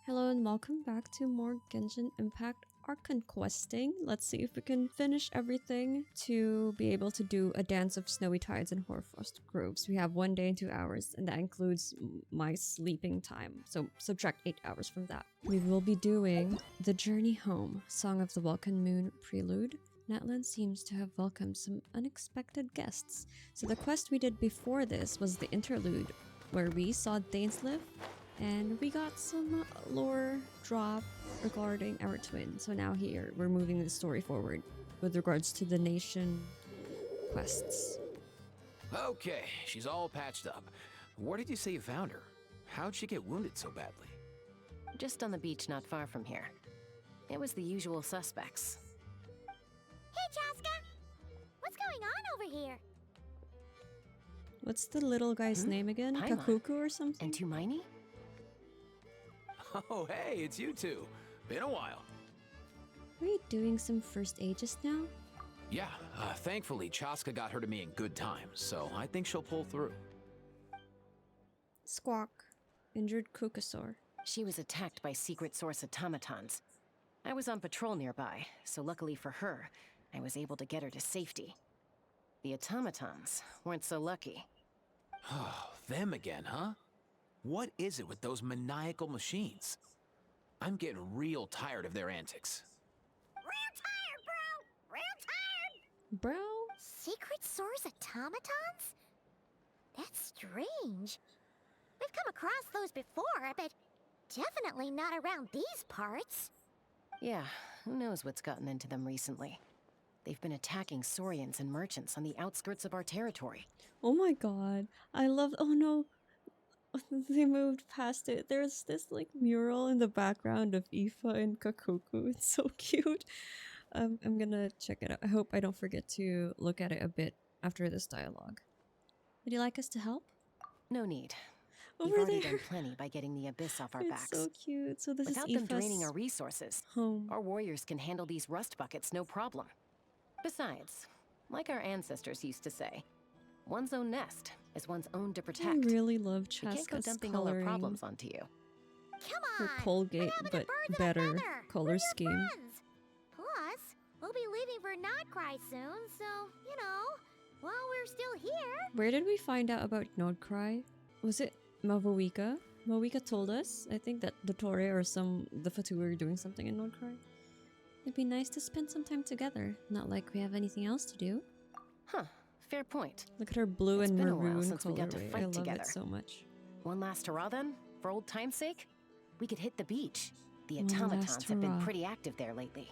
Hello and welcome back to more Genshin Impact Arc Conquesting. Let's see if we can finish everything to be able to do a Dance of Snowy Tides and Hoarfrost Groves. We have 1 day and 2 hours, and that includes my sleeping time, so subtract 8 hours from that. We will be doing The Journey Home, Song of the Welkin Moon Prelude. Natlan seems to have welcomed some unexpected guests. So the quest we did before this was the interlude, where we saw Dainsleif, and we got some lore drop regarding our twin. So now here, we're moving the story forward with regards to the nation quests. Okay, she's all patched up. Where did you say you found her? How'd she get wounded so badly? Just on the beach not far from here. It was the usual suspects. Hey, Chaska! What's going on over here? What's the little guy's name again? Paimon. Kakuku or something? And Tumaini? Oh, hey, it's you two. Been a while. Are you doing some first aid just now? Yeah, thankfully Chaska got her to me in good time, so I think she'll pull through. Squawk. Injured Kukasaur. She was attacked by secret source automatons. I was on patrol nearby, so luckily for her, I was able to get her to safety. The automatons weren't so lucky. Oh, them again, huh? What is it with those maniacal machines? I'm getting real tired of their antics. Real tired, bro! Real tired! Bro? Secret source automatons? That's strange. We've come across those before, but definitely not around these parts. Yeah, who knows what's gotten into them recently. They've been attacking Saurians and merchants on the outskirts of our territory. Oh my god. I love. Oh no. They moved past it. There's this like mural in the background of Ineffa and Kakuku. It's so cute. I'm gonna check it out. I hope I don't forget to look at it a bit after this dialogue. Would you like us to help? No need. We've Over already there. done plenty by getting the abyss off our It's backs. so cute. So this Without is them draining Aoife's our resources, home. our warriors can handle these rust buckets no problem. Besides, like our ancestors used to say, one's own nest is one's own to I protect. really love We can't go Chaska's dumping all our coloring. problems onto you. Come Her on! Colgate, What happened to but birds of a better feather? color We're your scheme. friends. Plus, we'll be leaving for Nod Krai soon, so, you know, while we're still here. Where did we find out about Nod Krai? Was it Mavowika? Mavowika told us. I think that Dottore or the Fatu were doing something in Nod Krai. It'd be nice to spend some time together. Not like we have anything else to do. Huh, fair point. Look at her blue It's and been a while maroon since we got to colorway. fight I love together. it so much. One last hurrah then, for old time's sake? We could hit the beach. The One last automatons have been hurrah. pretty active there lately.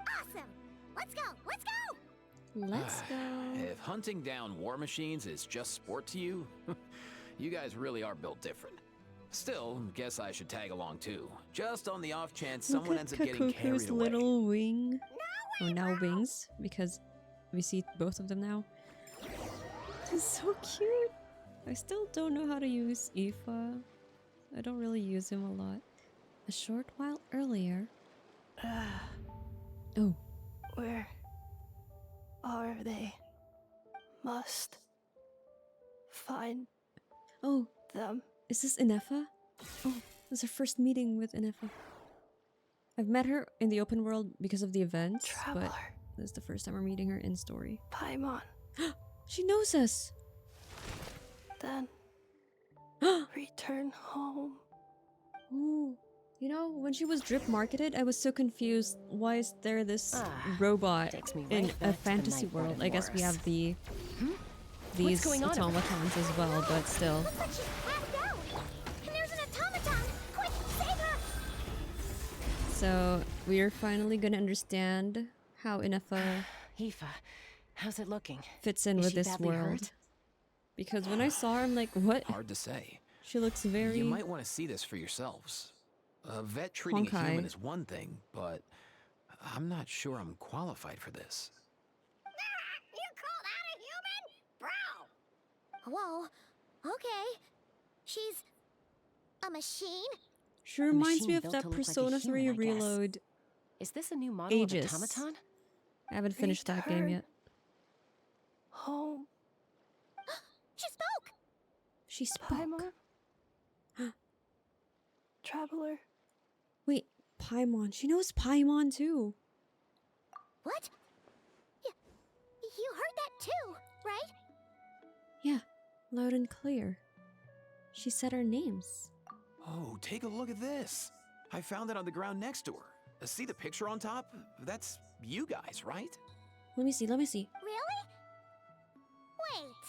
Awesome! Let's go! Let's go! Let's go. If hunting down war machines is just sport to you, you guys really are built different. Still, guess I should tag along too. Just on the off chance someone Look ends at up getting Kakuku's carried away. little wing. Or now wings, because we see both of them now. It's so cute. I still don't know how to use Ineffa. I don't really use him a lot. A short while earlier. Oh, Where are they? Must find oh, them. is this Ineffa? Oh, this is our first meeting with Ineffa. I've met her in the open world because of the events, Traveler, but this is the first time we're meeting her in story. Paimon. She knows us! Then return home. Ooh. You know, when she was drip marketed, I was so confused. Why is there this Ah, robot takes me in right a back to the fantasy night Lord world? and I guess we Morris. have the Hmm? these going on over automatons as well, but still. Looks like she's passed out! And there's an automaton! Quick, save her! So we are finally gonna understand how Ineffa Ineffa, how's it looking? fits in Is with she this badly world. hurt? Because when I saw her, I'm like, what? Hard to say. She looks very You might want to see this for yourselves. A vet treating a Honkai. human is one thing, but I'm not sure I'm qualified for this. You call that a human? Bro! Whoa, okay. She's a machine? She reminds me machine of built that to look like a Persona 3 human, I guess. Reload. Is this a new model Aegis. of automaton? I haven't finished that game Return. yet. Home. She spoke! She spoke. Paimon. Traveler, Wait, Paimon. She knows Paimon too. What? You heard that too, right? Yeah, loud and clear. She said our names. Oh, take a look at this. I found it on the ground next door. See the picture on top? That's you guys, right? Let me see. Really? Wait,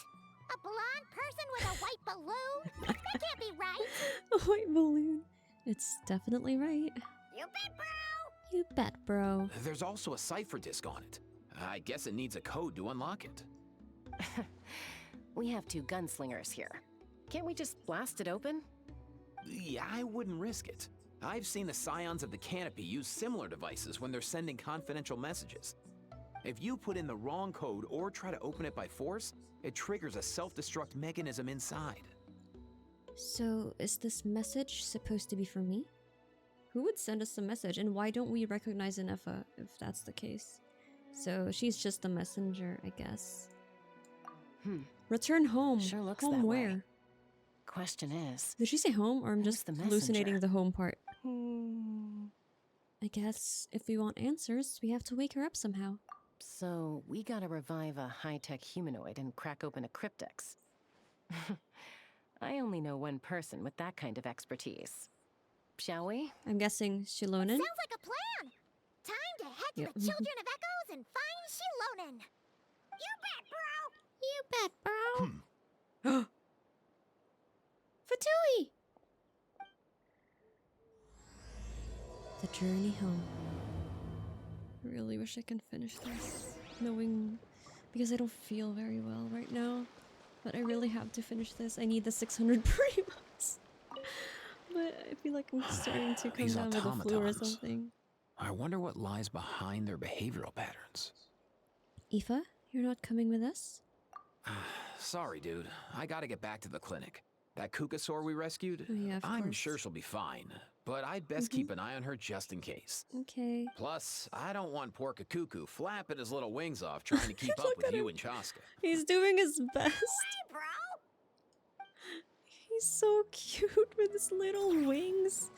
a blonde person with a white balloon? That can't be right. A white balloon. It's definitely right. You bet, bro! You bet, bro. There's also a cipher disk on it. I guess it needs a code to unlock it. We have 2 gunslingers here. Can't we just blast it open? Yeah, I wouldn't risk it. I've seen the Scions of the Canopy use similar devices when they're sending confidential messages. If you put in the wrong code or try to open it by force, it triggers a self-destruct mechanism inside. So, is this message supposed to be for me? Who would send us a message, and why don't we recognize Ineffa if that's the case? So, she's just the messenger, I guess. Return home. Sure looks home that where? way. Question is, Did she say home, or I'm who's just the hallucinating messenger? the home part? I guess if we want answers, we have to wake her up somehow. so we gotta revive a high-tech humanoid and crack open a cryptex. I only know one person with that kind of expertise. Shall we? I'm guessing Shilonen? Sounds like a plan! Time to head to Yep. the Children of Echoes and find Shilonen! You bet, bro! You bet, bro. Fatui! The journey home. I really wish I can finish this, knowing, because I don't feel very well right now, but I really have to finish this. I need the 600 primas. But I feel like I'm starting to come These down with the flu or automatons. something. I wonder what lies behind their behavioral patterns. Aoife, you're not coming with us? Sorry, dude. I gotta get back to the clinic. That Kukasaur we rescued? Oh, yeah, of I'm course. sure she'll be fine, but I'd best keep an eye on her just in case. Okay. Plus, I don't want poor Kakuku flapping his little wings off trying to keep up Look with at you him. and Chaska. He's doing his best. Hey, bro! He's so cute with his little wings.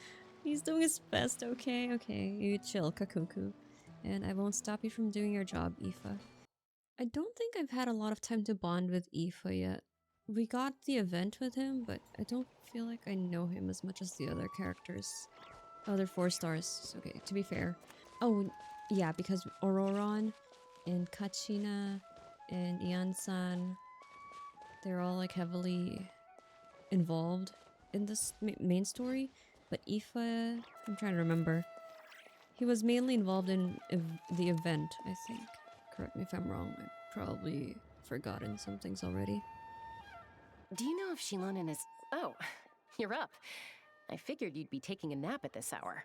He's doing his best. Okay, okay. You chill, Kakuku. And I won't stop you from doing your job, Aoife. I don't think I've had a lot of time to bond with Aoife yet. We got the event with him, but I don't feel like I know him as much as the other characters. Other 4 stars. Okay, to be fair. Oh, yeah, because Auroron and Kachina and Ian-san, they're all like heavily involved in this main story. But Aoife, I'm trying to remember. He was mainly involved in the event, I think. Correct me if I'm wrong. I've probably forgotten some things already. Do you know if Shilonen is... Oh, you're up. I figured you'd be taking a nap at this hour.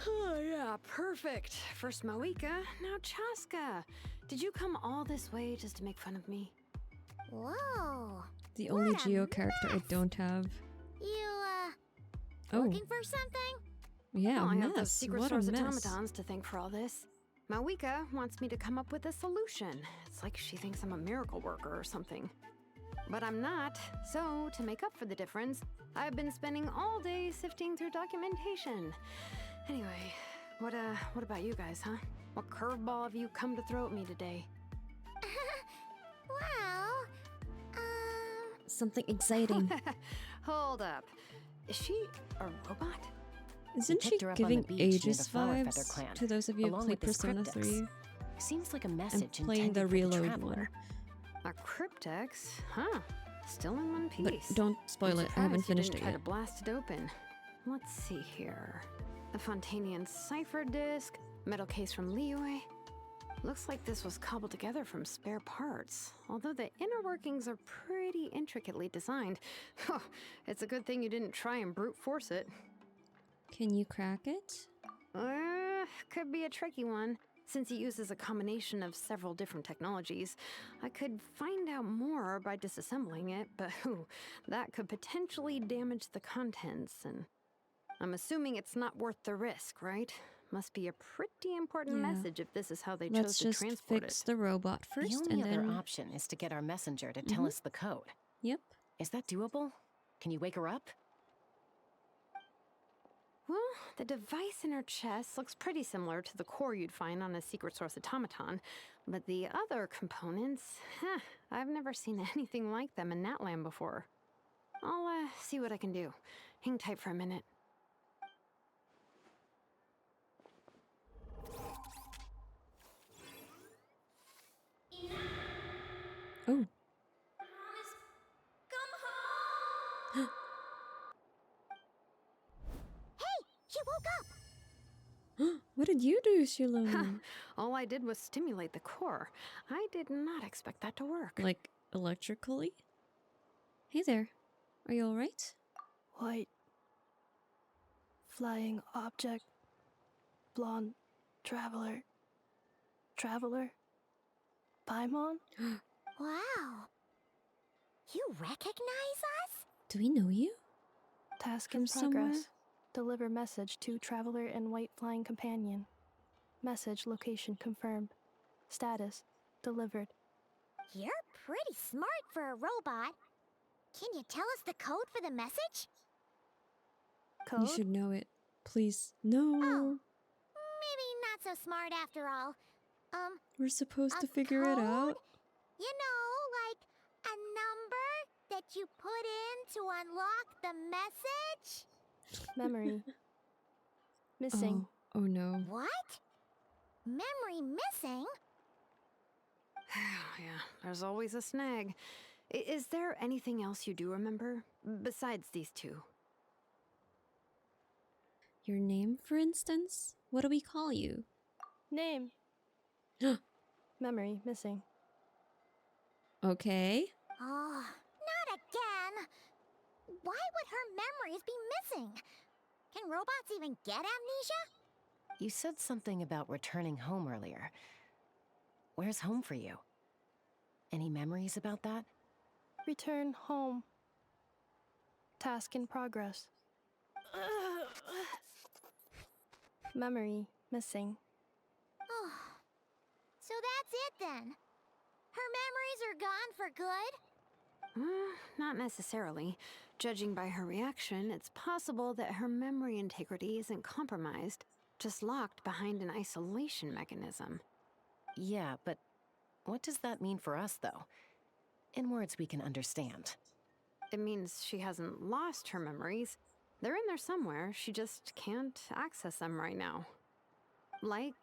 Oh, yeah, perfect. First Moika, now Chaska. Did you come all this way just to make fun of me? Whoa! The only What a Geo character I mess. don't have. You, Oh, looking for something? yeah, Well, a I have those mess. secret What a source mess. automatons to thank for all this. Mawika wants me to come up with a solution. It's like she thinks I'm a miracle worker or something. But I'm not, so to make up for the difference, I've been spending all day sifting through documentation. Anyway, what about you guys, huh? What curveball have you come to throw at me today? Well, Something exciting. Hold up. Is she a robot? Isn't she picked her up on the giving beach near the Aegis Flower Feather vibes clan, to those of you who along played with this Persona cryptex. 3? Seems like a I'm message playing intended the for reload traveler. one. A cryptex? Huh. Still in one But piece. don't spoil I'm it, I haven't surprised you finished didn't it try yet. to blast it open. Let's see here. The Fontanian cipher disc, metal case from Liyue. Looks like this was cobbled together from spare parts, although the inner workings are pretty intricately designed. It's a good thing you didn't try and brute force it. Can you crack it? Could be a tricky one. Since it uses a combination of several different technologies, I could find out more by disassembling it, but that could potentially damage the contents, and I'm assuming it's not worth the risk, right? Must be a pretty important Yeah. message if this is how they Let's chose to just transport fix it. the robot The first, only and other then... option is to get our messenger to tell us the code. Yep. Is that doable? Can you wake her up? Well, the device in her chest looks pretty similar to the core you'd find on a secret source automaton, but the other components, I've never seen anything like them in Natland before. I'll see what I can do. Hang tight for a minute. Oh. She woke up! What did you do, Shiloh? All I did was stimulate the core. I did not expect that to work. Like, electrically? Hey there. Are you alright? White. Flying object. Blonde. Traveler. Traveler. Paimon? Wow. You recognize us? Do we know you? Task From in progress. somewhere? Deliver message to Traveler and White Flying Companion. Message location confirmed. Status delivered. You're pretty smart for a robot. Can you tell us the code for the message? Code? You should know it. Please. No. Oh. Maybe not so smart after all. We're supposed to a figure it code? out. You know, like a number that you put in to unlock the message? Memory. Missing. Oh no. What? Memory missing? Yeah, there's always a snag. Is there anything else you do remember? Besides these two? Your name, for instance? What do we call you? Name. Memory missing. Okay. Oh, not again! Why would her memories be missing? Can robots even get amnesia? You said something about returning home earlier. Where's home for you? Any memories about that? Return home. Task in progress. Memory missing. Oh, so that's it then. Her memories are gone for good? Not necessarily. Judging by her reaction, it's possible that her memory integrity isn't compromised, just locked behind an isolation mechanism. Yeah, but what does that mean for us, though? In words we can understand. It means she hasn't lost her memories. They're in there somewhere, she just can't access them right now. Like,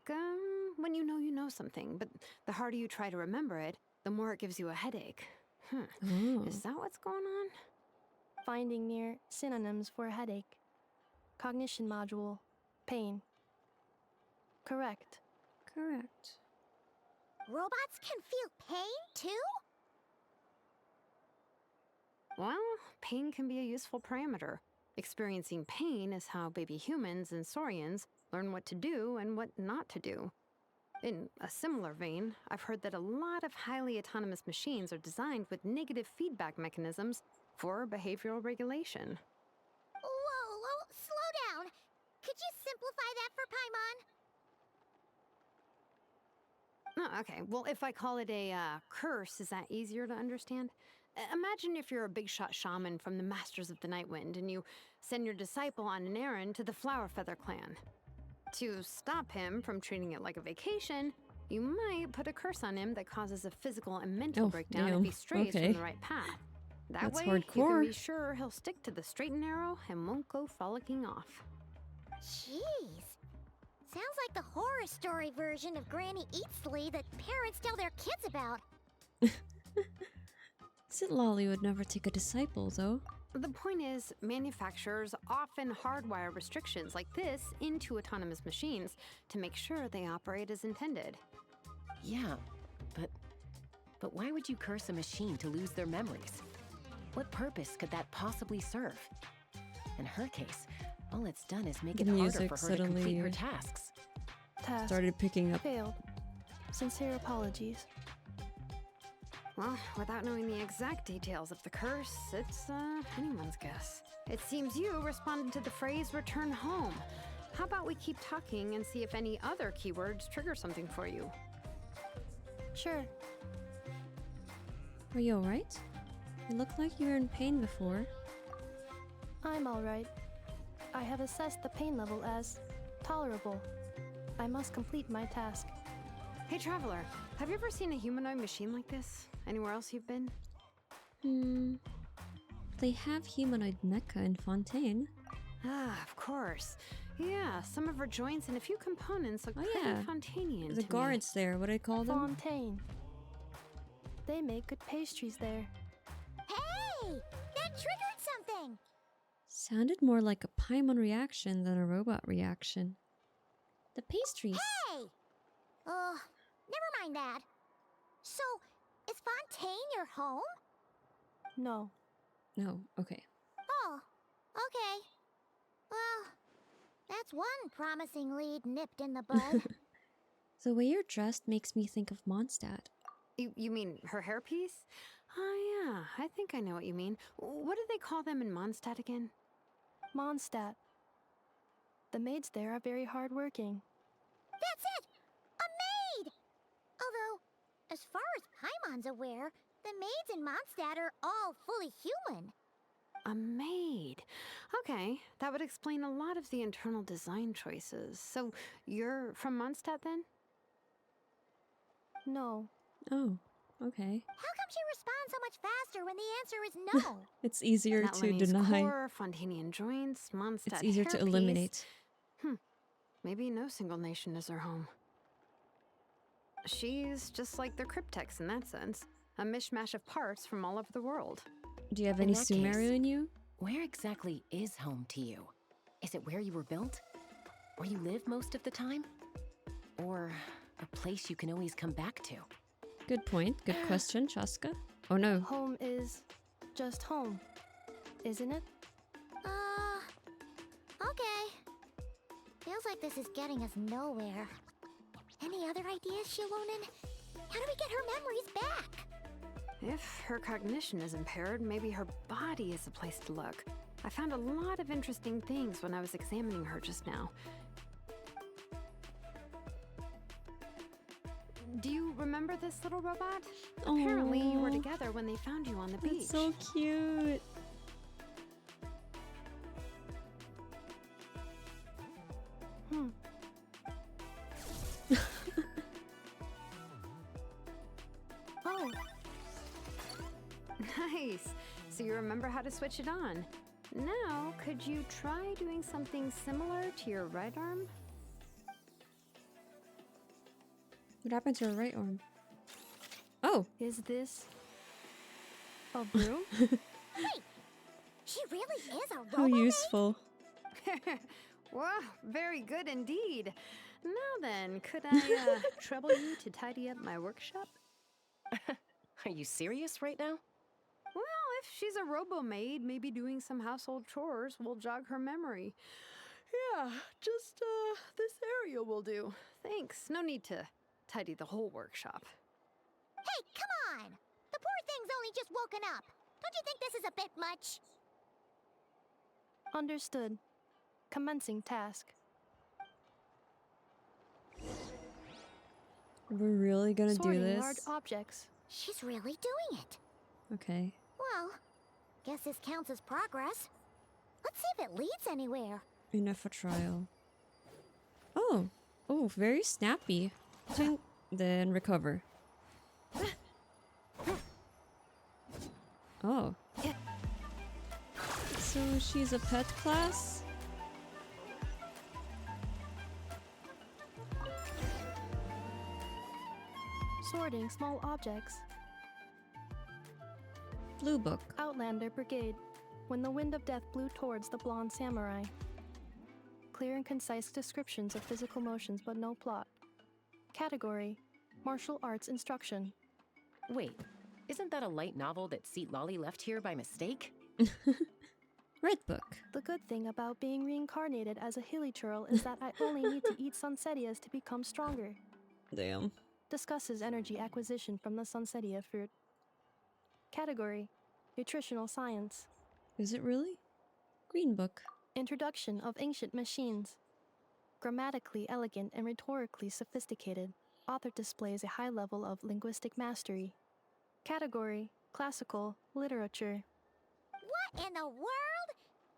when you know something, but the harder you try to remember it, the more it gives you a headache. Oh. Is that what's going on? Finding near synonyms for headache. Cognition module. Pain. Correct. Correct. Robots can feel pain too? Well, pain can be a useful parameter. Experiencing pain is how baby humans and saurians learn what to do and what not to do. In a similar vein, I've heard that a lot of highly autonomous machines are designed with negative feedback mechanisms for behavioral regulation. Whoa, slow down. Could you simplify that for Paimon? Oh, okay, well, if I call it a curse, is that easier to understand? Imagine if you're a big shot shaman from the Masters of the Nightwind and you send your disciple on an errand to the Flowerfeather clan. To stop him from treating it like a vacation, you might put a curse on him that causes a physical and mental breakdown if he strays from the right path. That That's way, you can hardcore. be sure he'll stick to the straight and narrow and won't go frolicking off. Jeez. Sounds like the horror story version of Granny Eatsley that parents tell their kids about. Sid Lolly would never take a disciple, though. The point is, manufacturers often hardwire restrictions like this into autonomous machines to make sure they operate as intended. Yeah, but why would you curse a machine to lose their memories? What purpose could that possibly serve? In her case, all it's done is make The it harder music for her to suddenly complete her tasks. Task Started picking up. failed. Sincere apologies. Well, without knowing the exact details of the curse, it's anyone's guess. It seems you responded to the phrase return home. How about we keep talking and see if any other keywords trigger something for you? Sure. Are you alright? You looked like you were in pain before. I'm alright. I have assessed the pain level as tolerable. I must complete my task. Hey, Traveler, have you ever seen a humanoid machine like this? Anywhere else you've been? They have humanoid mecha in Fontaine. Ah, of course. Yeah, some of her joints and a few components look Oh, pretty yeah. Fontanian The to me. guards there, what do I call them? Fontaine. They make good pastries there. Hey! That triggered something! Sounded more like a Paimon reaction than a robot reaction. The pastries. Hey! Never mind that. So, is Fontaine your home? No. No, okay. Oh, okay. Well, that's one promising lead nipped in the bud. The way you're dressed makes me think of Mondstadt. You mean her hairpiece? Oh, yeah, I think I know what you mean. What do they call them in Mondstadt again? Mondstadt. The maids there are very hardworking. That's it! A maid! Although, as far as Paimon's aware, the maids in Mondstadt are all fully human. A maid. Okay, that would explain a lot of the internal design choices. So, you're from Mondstadt then? No. Oh, okay. How come she responds so much faster when the answer is no? It's easier Not to Lenny's deny. core, Fontanian joints, Mondstadt It's easier to hairpiece. eliminate. Maybe no single nation is her home. She's just like the Cryptex in that sense. A mishmash of parts from all over the world. Do you have In any that Sumeru case- in you? Where exactly is home to you? Is it where you were built? Where you live most of the time? Or a place you can always come back to? Good point. Good question, Chaska. Oh no. Home is just home, isn't it? Okay. Feels like this is getting us nowhere. Any other ideas, Shilonen? How do we get her memories back? If her cognition is impaired, maybe her body is the place to look. I found a lot of interesting things when I was examining her just now. Do you remember this little robot? Apparently you were Aw. together when they found you on the beach. That's so cute. Oh, Nice. So you remember how to switch it on. Now, could you try doing something similar to your right arm? What happened to her right arm? Oh, is this a broom? She really is a robot. how useful. Wow, very good indeed. Now then, could I trouble you to tidy up my workshop? Are you serious right now? Well, if she's a robo-maid, maybe doing some household chores will jog her memory. Yeah, just this area will do. Thanks. No need to tidy the whole workshop. Hey, come on! The poor thing's only just woken up. Don't you think this is a bit much? Understood. Commencing task. We're really gonna do Sorting this? large objects. She's really doing it. Okay. Well, guess this counts as progress. Let's see if it leads anywhere. Ineffa trial. Oh. Oh, very snappy. Tink. Then recover. Oh. So she's a pet class? Sorting small objects. Blue book. Outlander Brigade. When the wind of death blew towards the blonde samurai. Clear and concise descriptions of physical motions, but no plot. Category: martial arts instruction. Wait, isn't that a light novel that Seat Lolly left here by mistake? Red book. The good thing about being reincarnated as a hilly churl is that I only need to eat sunsettias to become stronger. Damn. Discusses energy acquisition from the sunsettia fruit. Category: nutritional science. Is it really? Green book. Introduction of ancient machines. Grammatically elegant and rhetorically sophisticated, author displays a high level of linguistic mastery. Category: classical literature. What in the world?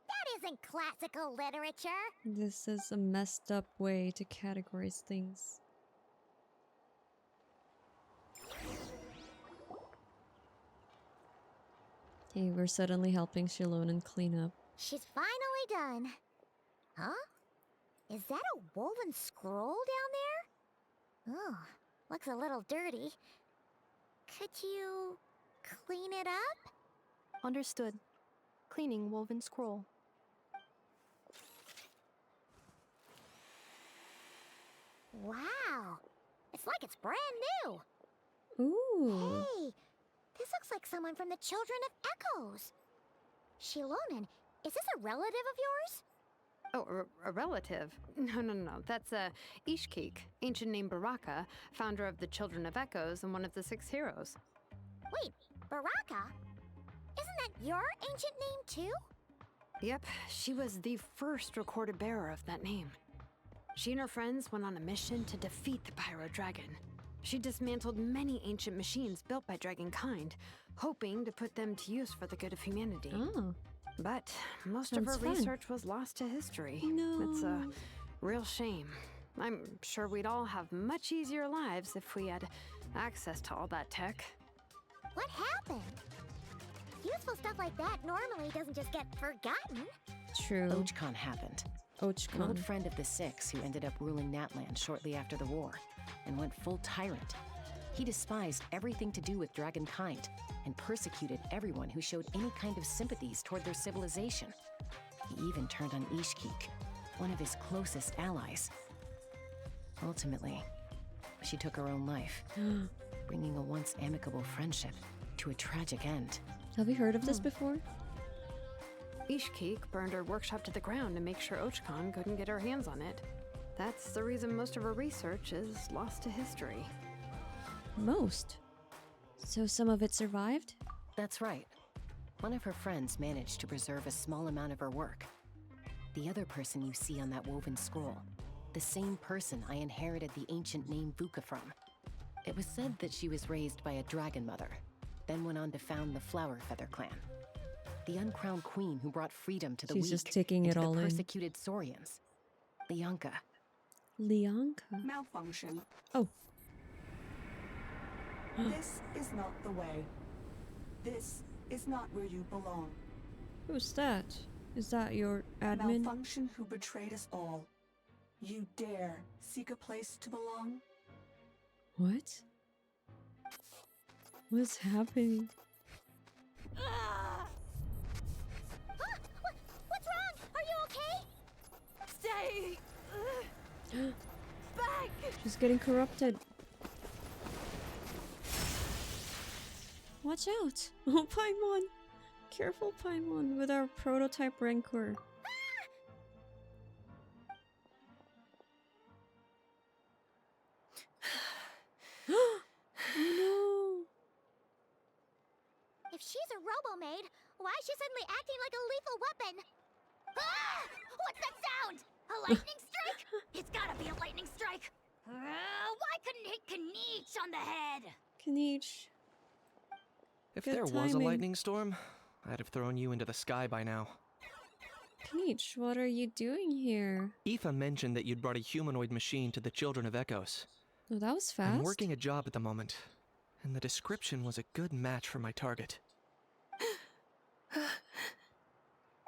That is isn't classical literature. This is a messed up way to categorize things. Hey, we're suddenly helping Shilonen clean up. She's finally done. Huh? Is that a woven scroll down there? Oh, looks a little dirty. Could you clean it up? Understood. Cleaning woven scroll. Wow. It's like it's brand new. Ooh. Hey, this looks like someone from the Children of Echoes. Shilonen, is this a relative of yours? Oh, a relative? No. That's Ishkik, ancient name Baraka, founder of the Children of Echoes and one of the 6 heroes. Wait, Baraka? Isn't that your ancient name too? Yep, she was the first recorded bearer of that name. She and her friends went on a mission to defeat the Pyro Dragon. She dismantled many ancient machines built by Dragonkind, hoping to put them to use for the good of humanity. Oh. But most of her Sounds fun. research was lost to history. No. It's a real shame. I'm sure we'd all have much easier lives if we had access to all that tech. What happened? Useful stuff like that normally doesn't just get forgotten. True. Ochkon happened. An old Ochkon. friend of the 6 who ended up ruling Natland shortly after the war and went full tyrant. He despised everything to do with Dragonkind and persecuted everyone who showed any kind of sympathies toward their civilization. He even turned on Ishkik, one of his closest allies. Ultimately, she took her own life, bringing a once amicable friendship to a tragic end. Have you heard of this before? Ishkik burned her workshop to the ground to make sure Ochkon couldn't get her hands on it. That's the reason most of her research is lost to history. Most. So some of it survived? That's right. One of her friends managed to preserve a small amount of her work. The other person you see on that woven scroll, the same person I inherited the ancient name Vuka from. It was said that she was raised by a dragon mother, then went on to found the Flower Feather clan. The uncrowned queen who brought freedom to the She's weak just taking and it to all the in. persecuted Saurians. Lianka. Lianka. Malfunction. Oh. This is not the way. This is not where you belong. Who's that? Is that your admin? Malfunction who betrayed us all. You dare seek a place to belong? What? What's happening? Ah! What's wrong? Are you okay? Stay! Back! She's getting corrupted. Watch out! Oh, Paimon! Careful, Paimon, with our prototype Rancor. Oh no! If she's a robo-maid, why is she suddenly acting like a lethal weapon? Ah! What's that sound? A lightning strike? It's gotta be a lightning strike. Why couldn't it hit Kniech on the head? Kniech. If Good there was a timing. lightning storm, I'd have thrown you into the sky by now. Kniech, what are you doing here? Aoife mentioned that you'd brought a humanoid machine to the Children of Echoes. Oh, that was fast. I'm working a job at the moment, and the description was a good match for my target.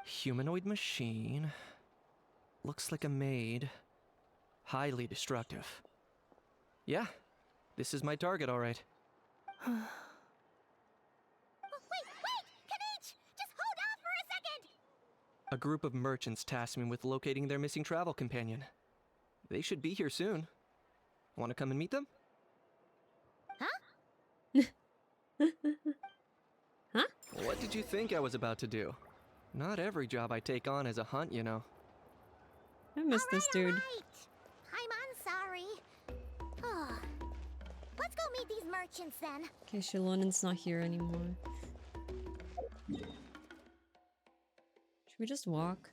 Humanoid machine. Looks like a maid. Highly destructive. Yeah, this is my target, all right. Wait! Kniech! Just hold off for a second! A group of merchants tasked me with locating their missing travel companion. They should be here soon. Want to come and meet them? Huh? What did you think I was about to do? Not every job I take on is a hunt, you know. I miss this dude. Alright. I'm sorry. Oh. Let's go meet these merchants then. Okay, Shilonen's not here anymore. Should we just walk?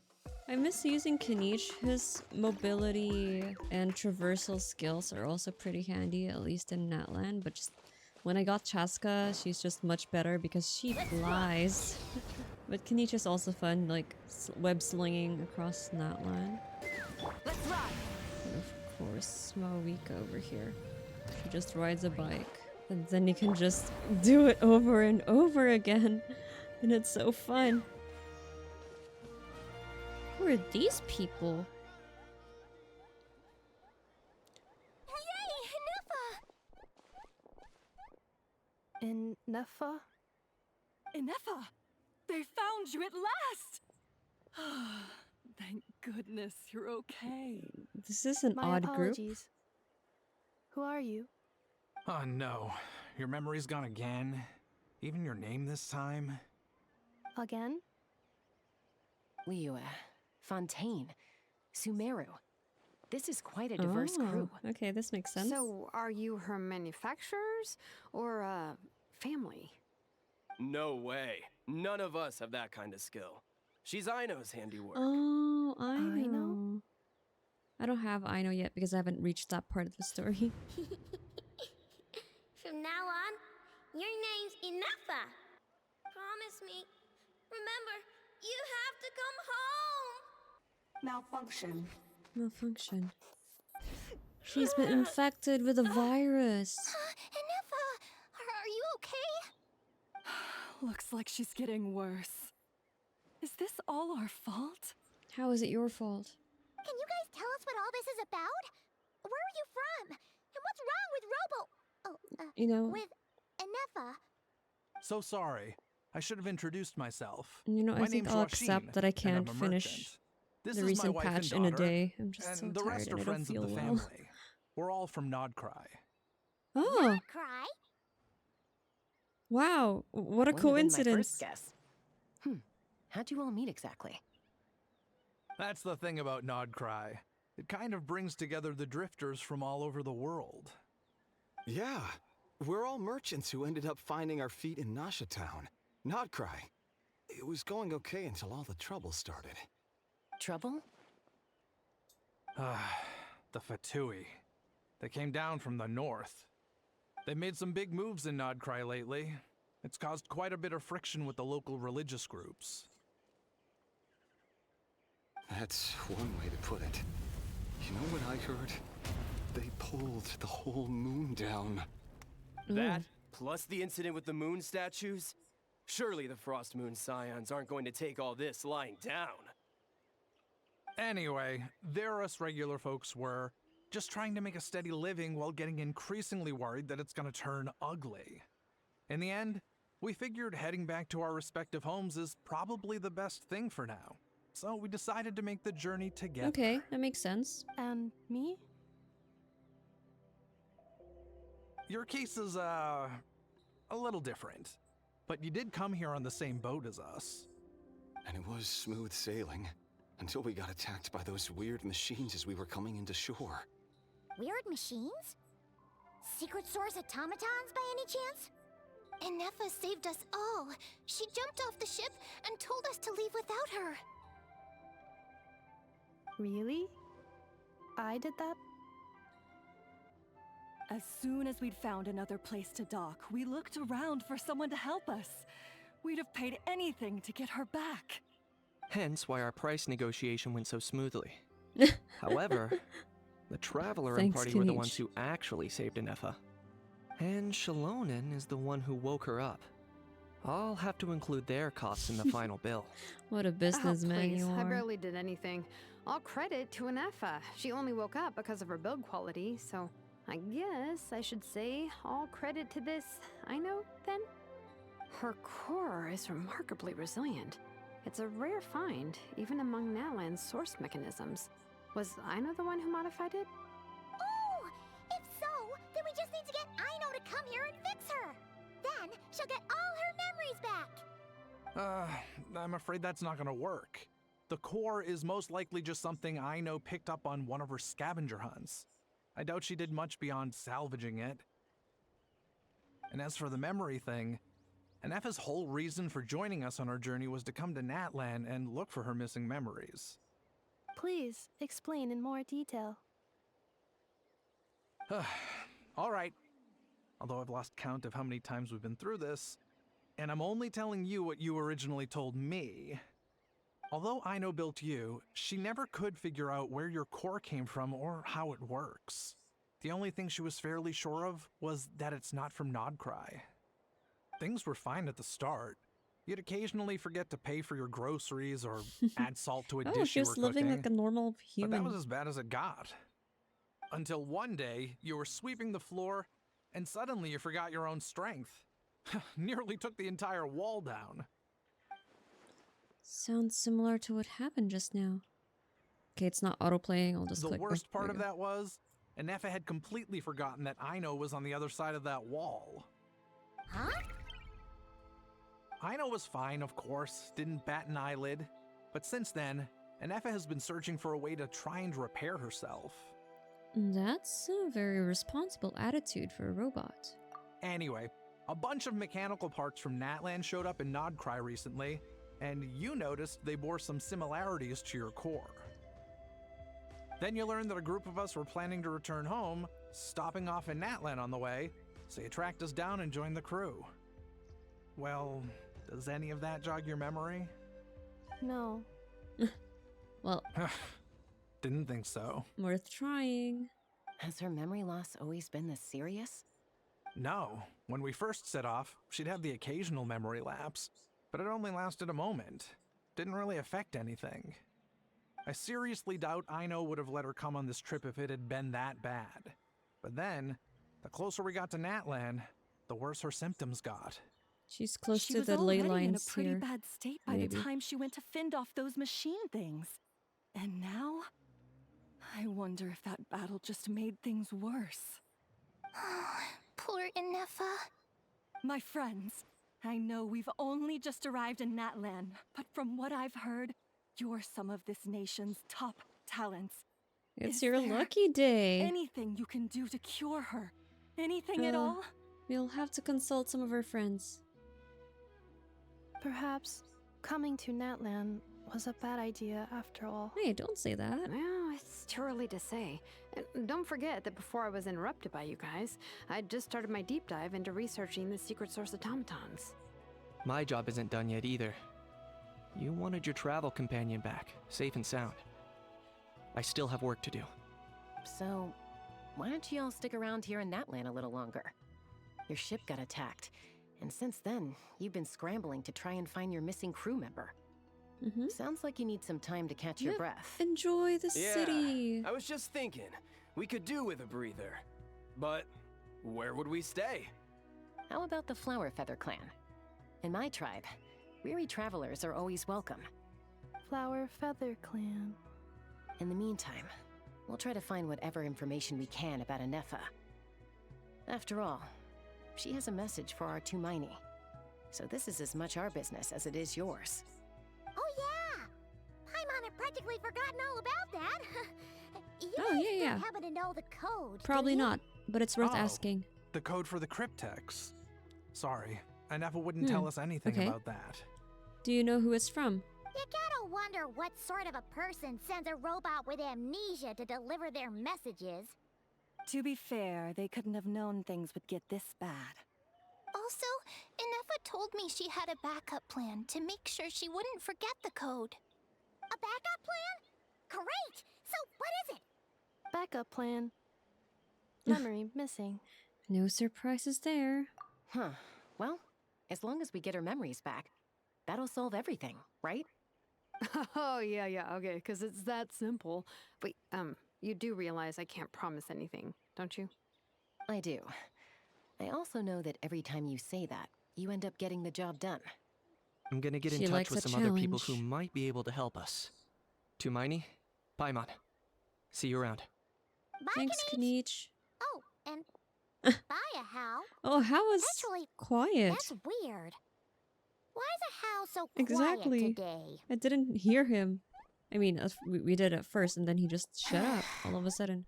I miss using Kniech. His mobility and traversal skills are also pretty handy, at least in Natland, but just when I got Chaska, she's just much better because she flies. But Kenichi's also fun, like web slinging across Natlan. Let's ride! And of course, Mawika over here. She just rides a bike. And then you can just do it over and over again. And it's so fun. Who are these people? Yay, Ineffa! Ineffa? Ineffa! They found you at last! Thank goodness you're okay. This is an My odd group. apologies. Who are you? Oh no, your memory's gone again? Even your name this time? Again? Liu, Fontaine, Sumeru. This is quite a diverse crew. Okay, this makes sense. So, are you her manufacturers or family? No way. None of us have that kind of skill. She's Aino's handiwork. Oh, I Aino? know. I don't have Aino yet because I haven't reached that part of the story. From now on, your name's Ineffa. Promise me. Remember, you have to come home. Malfunction. Malfunction. She's been infected with a virus. Ineffa, are you okay? Looks like she's getting worse. Is this all our fault? How is it your fault? Can you guys tell us what all this is about? Where are you from? And what's wrong with You know, with Ineffa? So sorry. I should have introduced myself. you know, My I think name's I'll Joaquin, accept that I and can't I'm a finish merchant. This the is my recent wife and patch in a daughter, day. I'm just so and the tired rest and are I don't friends of feel the well. family. We're all from Nod Krai. Oh, Cry? wow. What a Wouldn't have been my coincidence. first guess. How'd you all meet exactly? That's the thing about Nod Krai. It kind of brings together the drifters from all over the world. Yeah, we're all merchants who ended up finding our feet in Nasha Town. Nod Krai. It was going okay until all the trouble started. Trouble? The Fatui. They came down from the north. They made some big moves in Nod Krai lately. It's caused quite a bit of friction with the local religious groups. That's one way to put it. You know what I heard? They pulled the whole moon down. That, plus the incident with the moon statues? Surely the Frost Moon Scions aren't going to take all this lying down. Anyway, there us regular folks were, just trying to make a steady living while getting increasingly worried that it's gonna turn ugly. In the end, we figured heading back to our respective homes is probably the best thing for now. So we decided to make the journey together. Okay, that makes sense. And me? Your case is, a little different. But you did come here on the same boat as us. And it was smooth sailing, until we got attacked by those weird machines as we were coming into shore. Weird machines? Secret source automatons by any chance? Ineffa saved us all. She jumped off the ship and told us to leave without her. Really? I did that? As soon as we'd found another place to dock, we looked around for someone to help us. We'd have paid anything to get her back. Hence why our price negotiation went so smoothly. However, the Traveler and Thanks, party were the ones Kenichi. who actually saved Ineffa. And Shalonen is the one who woke her up. I'll have to include their costs in the final bill. What a businessman please. you I are. barely did anything. All credit to Ineffa. She only woke up because of her build quality, so I guess I should say all credit to this Aino, then? Her core is remarkably resilient. It's a rare find, even among Natlan's source mechanisms. Was Aino the one who modified it? Oh! If so, then we just need to get Aino to come here and fix her. Then she'll get all her memories back. I'm afraid that's not gonna work. The core is most likely just something I know picked up on one of her scavenger hunts. I doubt she did much beyond salvaging it. And as for the memory thing, Ineffa's whole reason for joining us on our journey was to come to Natlan and look for her missing memories. Please explain in more detail. All right. Although I've lost count of how many times we've been through this, and I'm only telling you what you originally told me. Although Aino built you, she never could figure out where your core came from or how it works. The only thing she was fairly sure of was that it's not from Nod Krai. Things were fine at the start. You'd occasionally forget to pay for your groceries or add salt to a Oh, dish she you were was living cooking. like a normal human. But that was as bad as it got. Until one day, you were sweeping the floor, and suddenly you forgot your own strength. Nearly took the entire wall down. Sounds similar to what happened just now. Okay, it's not auto-playing, I'll just The click. worst part of that was, Ineffa had completely forgotten that Aino was on the other side of that wall. Huh? Aino was fine, of course, didn't bat an eyelid. But since then, Ineffa has been searching for a way to try and repair herself. That's a very responsible attitude for a robot. Anyway, a bunch of mechanical parts from Natlan showed up in Nod Krai recently, and you noticed they bore some similarities to your core. Then you learned that a group of us were planning to return home, stopping off in Natlan on the way, so you tracked us down and joined the crew. Well, does any of that jog your memory? No. Well, didn't think so. Worth trying. Has her memory loss always been this serious? No. When we first set off, she'd have the occasional memory lapse, but it only lasted a moment. Didn't really affect anything. I seriously doubt Aino would have let her come on this trip if it had been that bad. But then, the closer we got to Natlan, the worse her symptoms got. She's close She to was the ley already lines in a pretty here. bad state by Maybe. the time she went to fend off those machine things. And now, I wonder if that battle just made things worse. Poor Ineffa. My friends, I know we've only just arrived in Natlan, but from what I've heard, you're some of this nation's top talents. It's Is your there lucky day. Anything you can do to cure her? Anything at all? We'll have to consult some of her friends. Perhaps coming to Natlan was a bad idea after all. Hey, don't say that. Well, it's too early to say. And don't forget that before I was interrupted by you guys, I'd just started my deep dive into researching the secret source automatons. My job isn't done yet either. You wanted your travel companion back, safe and sound. I still have work to do. So, why don't you all stick around here in Natlan a little longer? Your ship got attacked, and since then, you've been scrambling to try and find your missing crew member. Sounds like you need some time to catch your breath. Enjoy the city. I was just thinking, we could do with a breather. But where would we stay? How about the Flower Feather Clan? In my tribe, weary travelers are always welcome. Flower Feather Clan. In the meantime, we'll try to find whatever information we can about Ineffa. After all, she has a message for our Tumaini. So this is as much our business as it is yours. Oh yeah! Paimon had practically forgotten all about that. You Oh, guys yeah. don't happen to know the code, do Probably you? not, but it's worth Oh. asking. The code for the cryptex. Sorry, Ineffa wouldn't tell us anything okay. about that. Do you know who it's from? You gotta wonder what sort of a person sends a robot with amnesia to deliver their messages. To be fair, they couldn't have known things would get this bad. Also, Ineffa told me she had a backup plan to make sure she wouldn't forget the code. A backup plan? Great! So what is it? Backup plan. Memory missing. No surprises there. Huh. Well, as long as we get her memories back, that'll solve everything, right? Oh, yeah, okay, because it's that simple. Wait, you do realize I can't promise anything, don't you? I do. I also know that every time you say that, you end up getting the job done. I'm gonna get She in touch likes with a some other people who challenge. might be able to help us. Tumaini, Paimon. See you around. Bye, Thanks, Kanichi. Kanichi. Oh, and bye, Hal. Oh, Hal was Actually, quiet. that's weird. Why is a Hal so Exactly. quiet today? I didn't hear him. I mean, we did at first, and then he just shut up all of a sudden.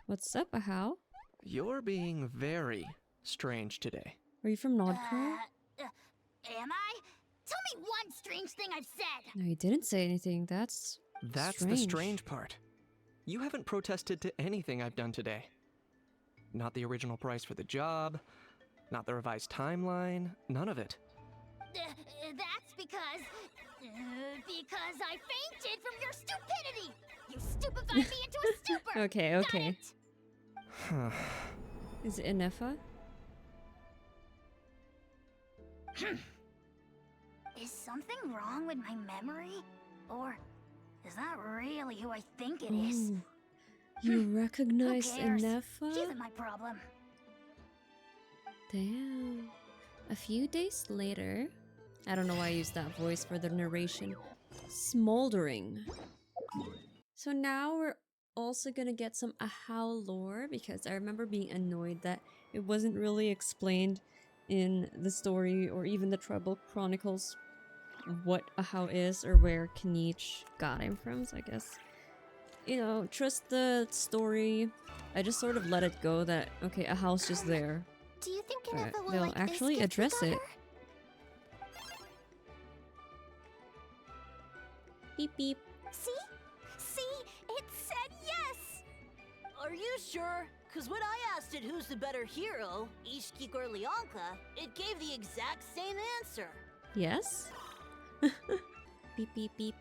What's up, Hal? You're being very strange today. Are you from Nod Krai? Am I? Tell me one strange thing I've said. No, he didn't say anything. That's The strange part. You haven't protested to anything I've done today. Not the original price for the job, Not the revised timeline, none of it. That's because I fainted from your stupidity! You stupefied me into a stupor! Okay, okay. Is it Ineffa? Is something wrong with my memory? Or is that really who I think it is? Ooh. You recognize Who cares? Ineffa? She isn't my problem. Damn. A few days later, I don't know why I used that voice for the narration. Smoldering. So now we're also gonna get some Ahau lore, because I remember being annoyed that it wasn't really explained in the story or even the Trouble Chronicles what Ahau is or where Kanich got him from. So I guess, you know, trust the story. I just sort of let it go that, okay, Ahau's just there. Do you think But Ineffa will they'll like actually this gift we address got it. her? Beep beep. See? It said yes! Are you sure? Cause when I asked it who's the better hero, Ishki or Leonka, it gave the exact same answer. Yes? Beep beep beep.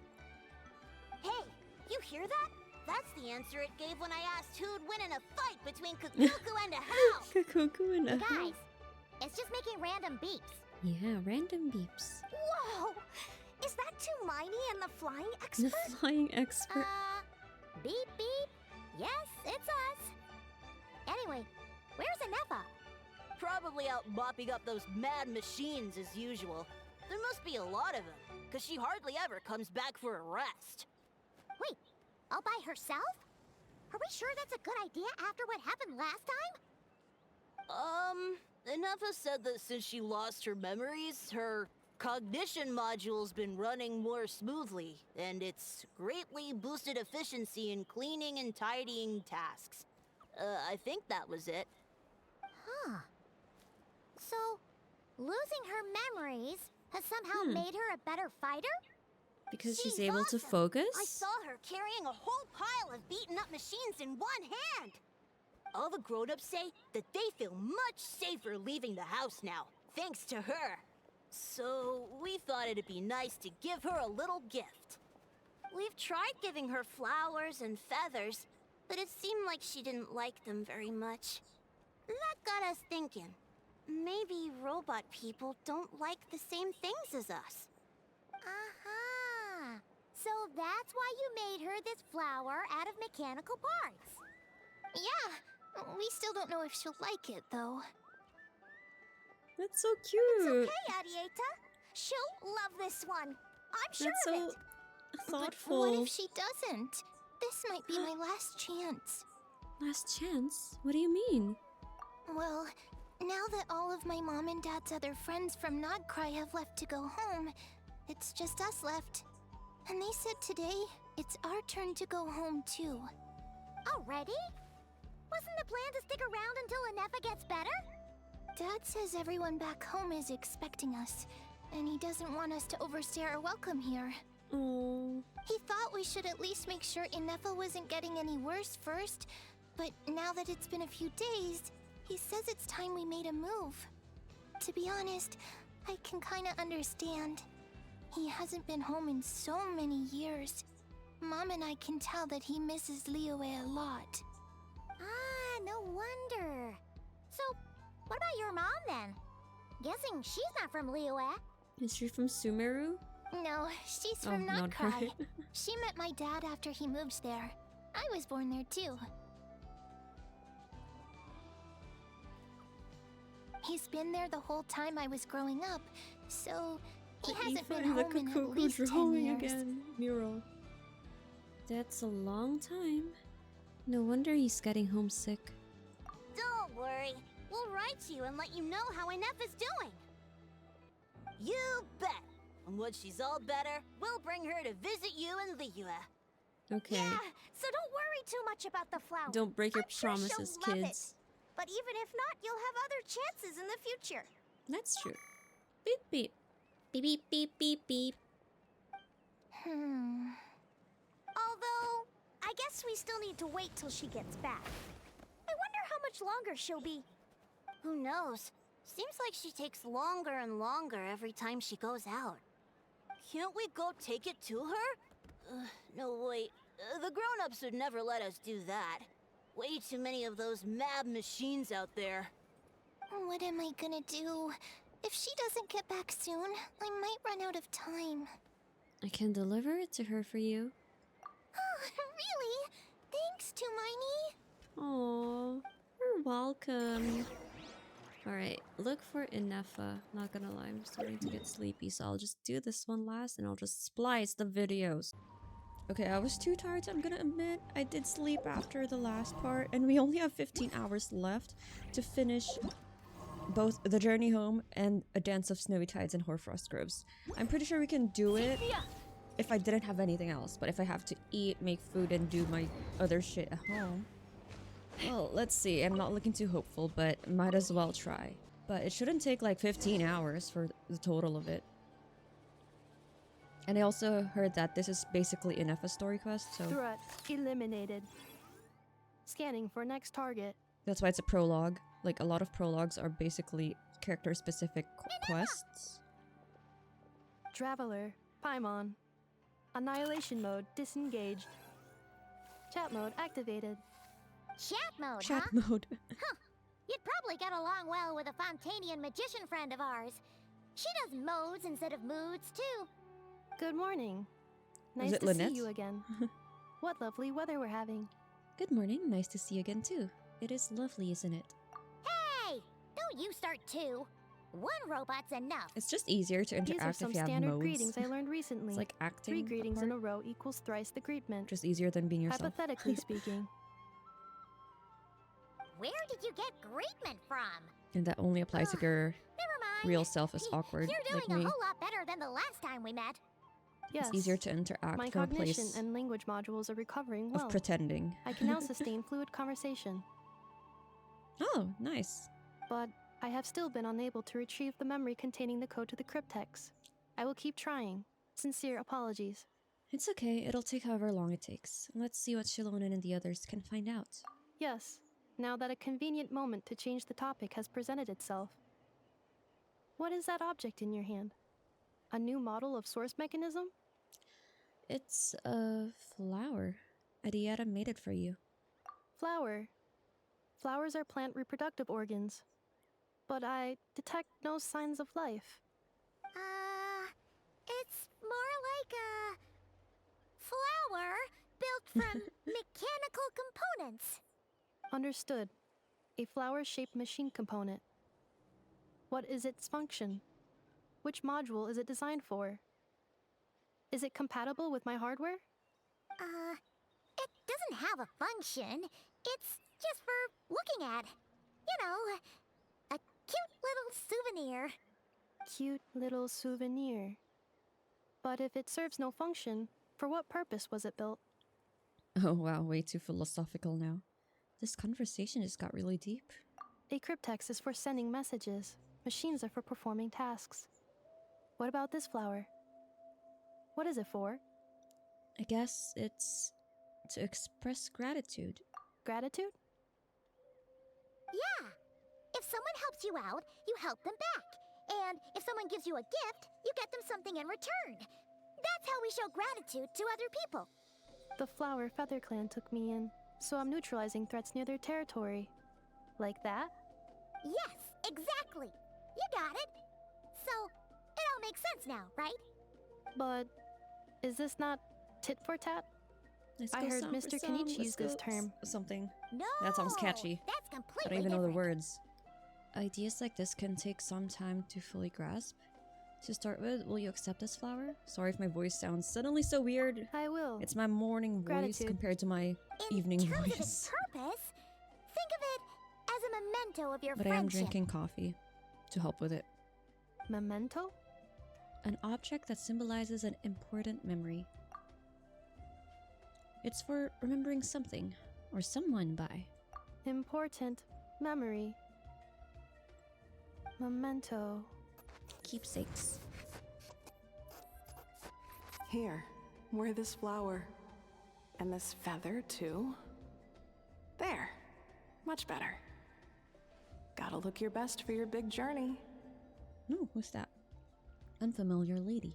Hey, you hear that? That's the answer it gave when I asked who'd win in a fight between Kukuku and Ahau. Kukuku and Ahau. Guys, it's just making random beeps. Yeah, random beeps. Whoa! Is that Tumaini and the flying The expert? flying expert. Beep beep. Yes, it's us. Anyway, where's Ineffa? Probably out mopping up those mad machines as usual. There must be a lot of them, cause she hardly ever comes back for a rest. Wait, all by herself? Are we sure that's a good idea after what happened last time? Ineffa said that since she lost her memories, her cognition module's been running more smoothly, and it's greatly boosted efficiency in cleaning and tidying tasks. I think that was it. Huh. So, losing her memories has somehow made her a better fighter? Because she's able to awesome. focus? I saw her carrying a whole pile of beaten up machines in one hand. All the grown-ups say that they feel much safer leaving the house now, thanks to her. So, we thought it'd be nice to give her a little gift. We've tried giving her flowers and feathers, but it seemed like she didn't like them very much. That got us thinking. Maybe robot people don't like the same things as us. Aha! So that's why you made her this flower out of mechanical parts. Yeah, we still don't know if she'll like it, though. That's so cute. It's okay, Arieta. She'll love this one. I'm sure That's of so it. thoughtful. But what if she doesn't? This might be my last chance. Last chance? What do you mean? Well, now that all of my mom and dad's other friends from Nod Krai have left to go home, it's just us left. And they said today, it's our turn to go home too. Already? Wasn't the plan to stick around until Ineffa gets better? Dad says everyone back home is expecting us, and he doesn't want us to overstay our welcome here. Oh. He thought we should at least make sure Ineffa wasn't getting any worse first, but now that it's been a few days, he says it's time we made a move. To be honest, I can kinda understand. He hasn't been home in so many years. Mom and I can tell that he misses Liyue a lot. Ah, no wonder. So, what about your mom then? Guessing she's not from Liyue. Is she from Sumeru? No, she's Oh, from Nod Nod Krai. Krai. She met my dad after he moved there. I was born there too. He's been there the whole time I was growing up, so he hasn't been the home in at Kukuku least 10 drawing years. again. Mural. That's a long time. No wonder he's getting homesick. Don't worry. We'll write to you and let you know how Ineffa's doing. You bet! And when she's all better, we'll bring her to visit you in Liyue. Okay. Yeah, so don't worry too much about the flower. Don't break your I'm sure she'll promises, love it. kids. But even if not, you'll have other chances in the future. That's true. Beep beep. Beep beep beep beep beep. Although, I guess we still need to wait till she gets back. I wonder how much longer she'll be. Who knows? Seems like she takes longer and longer every time she goes out. Can't we go take it to her? No, wait. The grown-ups would never let us do that. Way too many of those mad machines out there. What am I gonna do? If she doesn't get back soon, I might run out of time. I can deliver it to her for you. Oh, really? Thanks, Tumini. Aww, you're welcome. Alright, look for Ineffa. Not gonna lie, I'm starting to get sleepy, so I'll just do this one last and I'll just splice the videos. Okay, I was too tired, so I'm gonna admit I did sleep after the last part, and we only have 15 hours left to finish both the journey home and a dance of snowy tides and hoarfrost groves. I'm pretty sure we can do it if I didn't have anything else, but if I have to eat, make food, and do my other shit at home, well, let's see. I'm not looking too hopeful, but might as well try. But it shouldn't take like 15 hours for the total of it. And I also heard that this is basically Ineffa story quest, so Threat eliminated. Scanning for next target. that's why it's a prologue. Like, a lot of prologues are basically character-specific quests. Traveler, Paimon. Annihilation mode disengaged. Chat mode activated. Chat mode, Chat huh? mode. Huh. You'd probably get along well with a Fontanian magician friend of ours. She does modes instead of moods, too. Good morning. Was Nice it to Lynette? see you again. What lovely weather we're having. Good morning, nice to see you again too. It is lovely, isn't it? Hey! Don't you start too. One robot's enough. It's just easier to These are interact some if you have standard modes. greetings I learned recently. It's like acting 3 greetings in a apart. row equals thrice the greetment. Just easier than being yourself. Hypothetically speaking. Where did you get greetment from? And that only applies if your Never mind. real self is awkward, You're like doing me. a whole lot better than the last time we met. Yes. It's easier to interact My from a cognition place and language modules are recovering of well. pretending. I can now sustain fluid conversation. Oh, nice. But I have still been unable to retrieve the memory containing the code to the cryptex. I will keep trying. Sincere apologies. It's okay, it'll take however long it takes. Let's see what Shilonen and the others can find out. Yes, now that a convenient moment to change the topic has presented itself. What is that object in your hand? A new model of source mechanism? It's a flower. Adiata made it for you. Flower. Flowers are plant reproductive organs. But I detect no signs of life. It's more like a flower built from mechanical components. Understood. A flower-shaped machine component. What is its function? Which module is it designed for? Is it compatible with my hardware? It doesn't have a function. It's just for looking at. You know, a cute little souvenir. Cute little souvenir. But if it serves no function, for what purpose was it built? Oh wow, way too philosophical now. This conversation just got really deep. A cryptex is for sending messages. Machines are for performing tasks. What about this flower? What is it for? I guess it's to express gratitude. Gratitude? Yeah. If someone helps you out, you help them back. And if someone gives you a gift, you get them something in return. That's how we show gratitude to other people. The flower Feather Clan took me in, so I'm neutralizing threats near their territory. Like that? Yes, exactly. You got it. So, it all makes sense now, right? But is this not tit for tat? Let's I go heard some for Mr. some, Kenichi use this let's go term. Something. No. That sounds catchy. That's I completely don't even know the different. words. Ideas like this can take some time to fully grasp. To start with, will you accept this flower? Sorry if my voice sounds suddenly so weird. I will. It's my morning voice Gratitude. compared to my In evening terms of voice. its purpose, think of it as a memento of your But I am friendship. drinking coffee to help with it. Memento? An object that symbolizes an important memory. It's for remembering something or someone by. Important memory. Memento. Keepsakes. Here, wear this flower. And this feather, too. There. Much better. Gotta look your best for your big journey. No, who's that? Unfamiliar lady.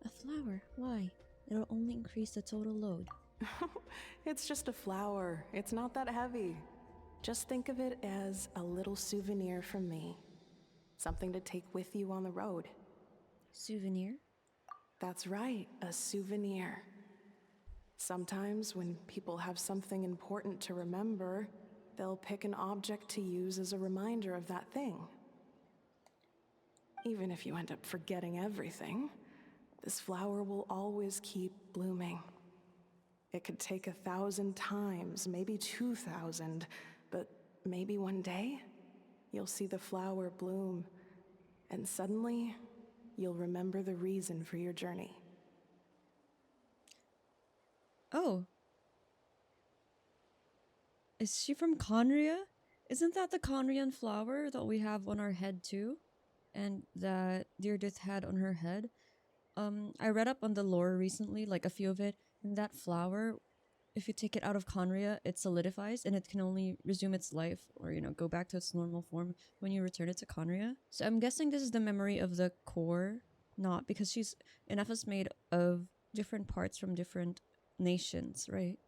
A flower. Why? It'll only increase the total load. It's just a flower. It's not that heavy. Just think of it as a little souvenir from me. Something to take with you on the road. Souvenir? That's right, a souvenir. Sometimes when people have something important to remember, they'll pick an object to use as a reminder of that thing. Even if you end up forgetting everything, this flower will always keep blooming. It could take 1,000 times, maybe 2,000, but maybe one day, you'll see the flower bloom, and suddenly, you'll remember the reason for your journey. Oh. Is she from Conria? Isn't that the Conrian flower that we have on our head too? And that Deirdre had on her head? I read up on the lore recently, like a few of it, and that flower, if you take it out of Conria, it solidifies and it can only resume its life or, go back to its normal form when you return it to Conria. So I'm guessing this is the memory of the core, not because Ineffa's made of different parts from different nations, right?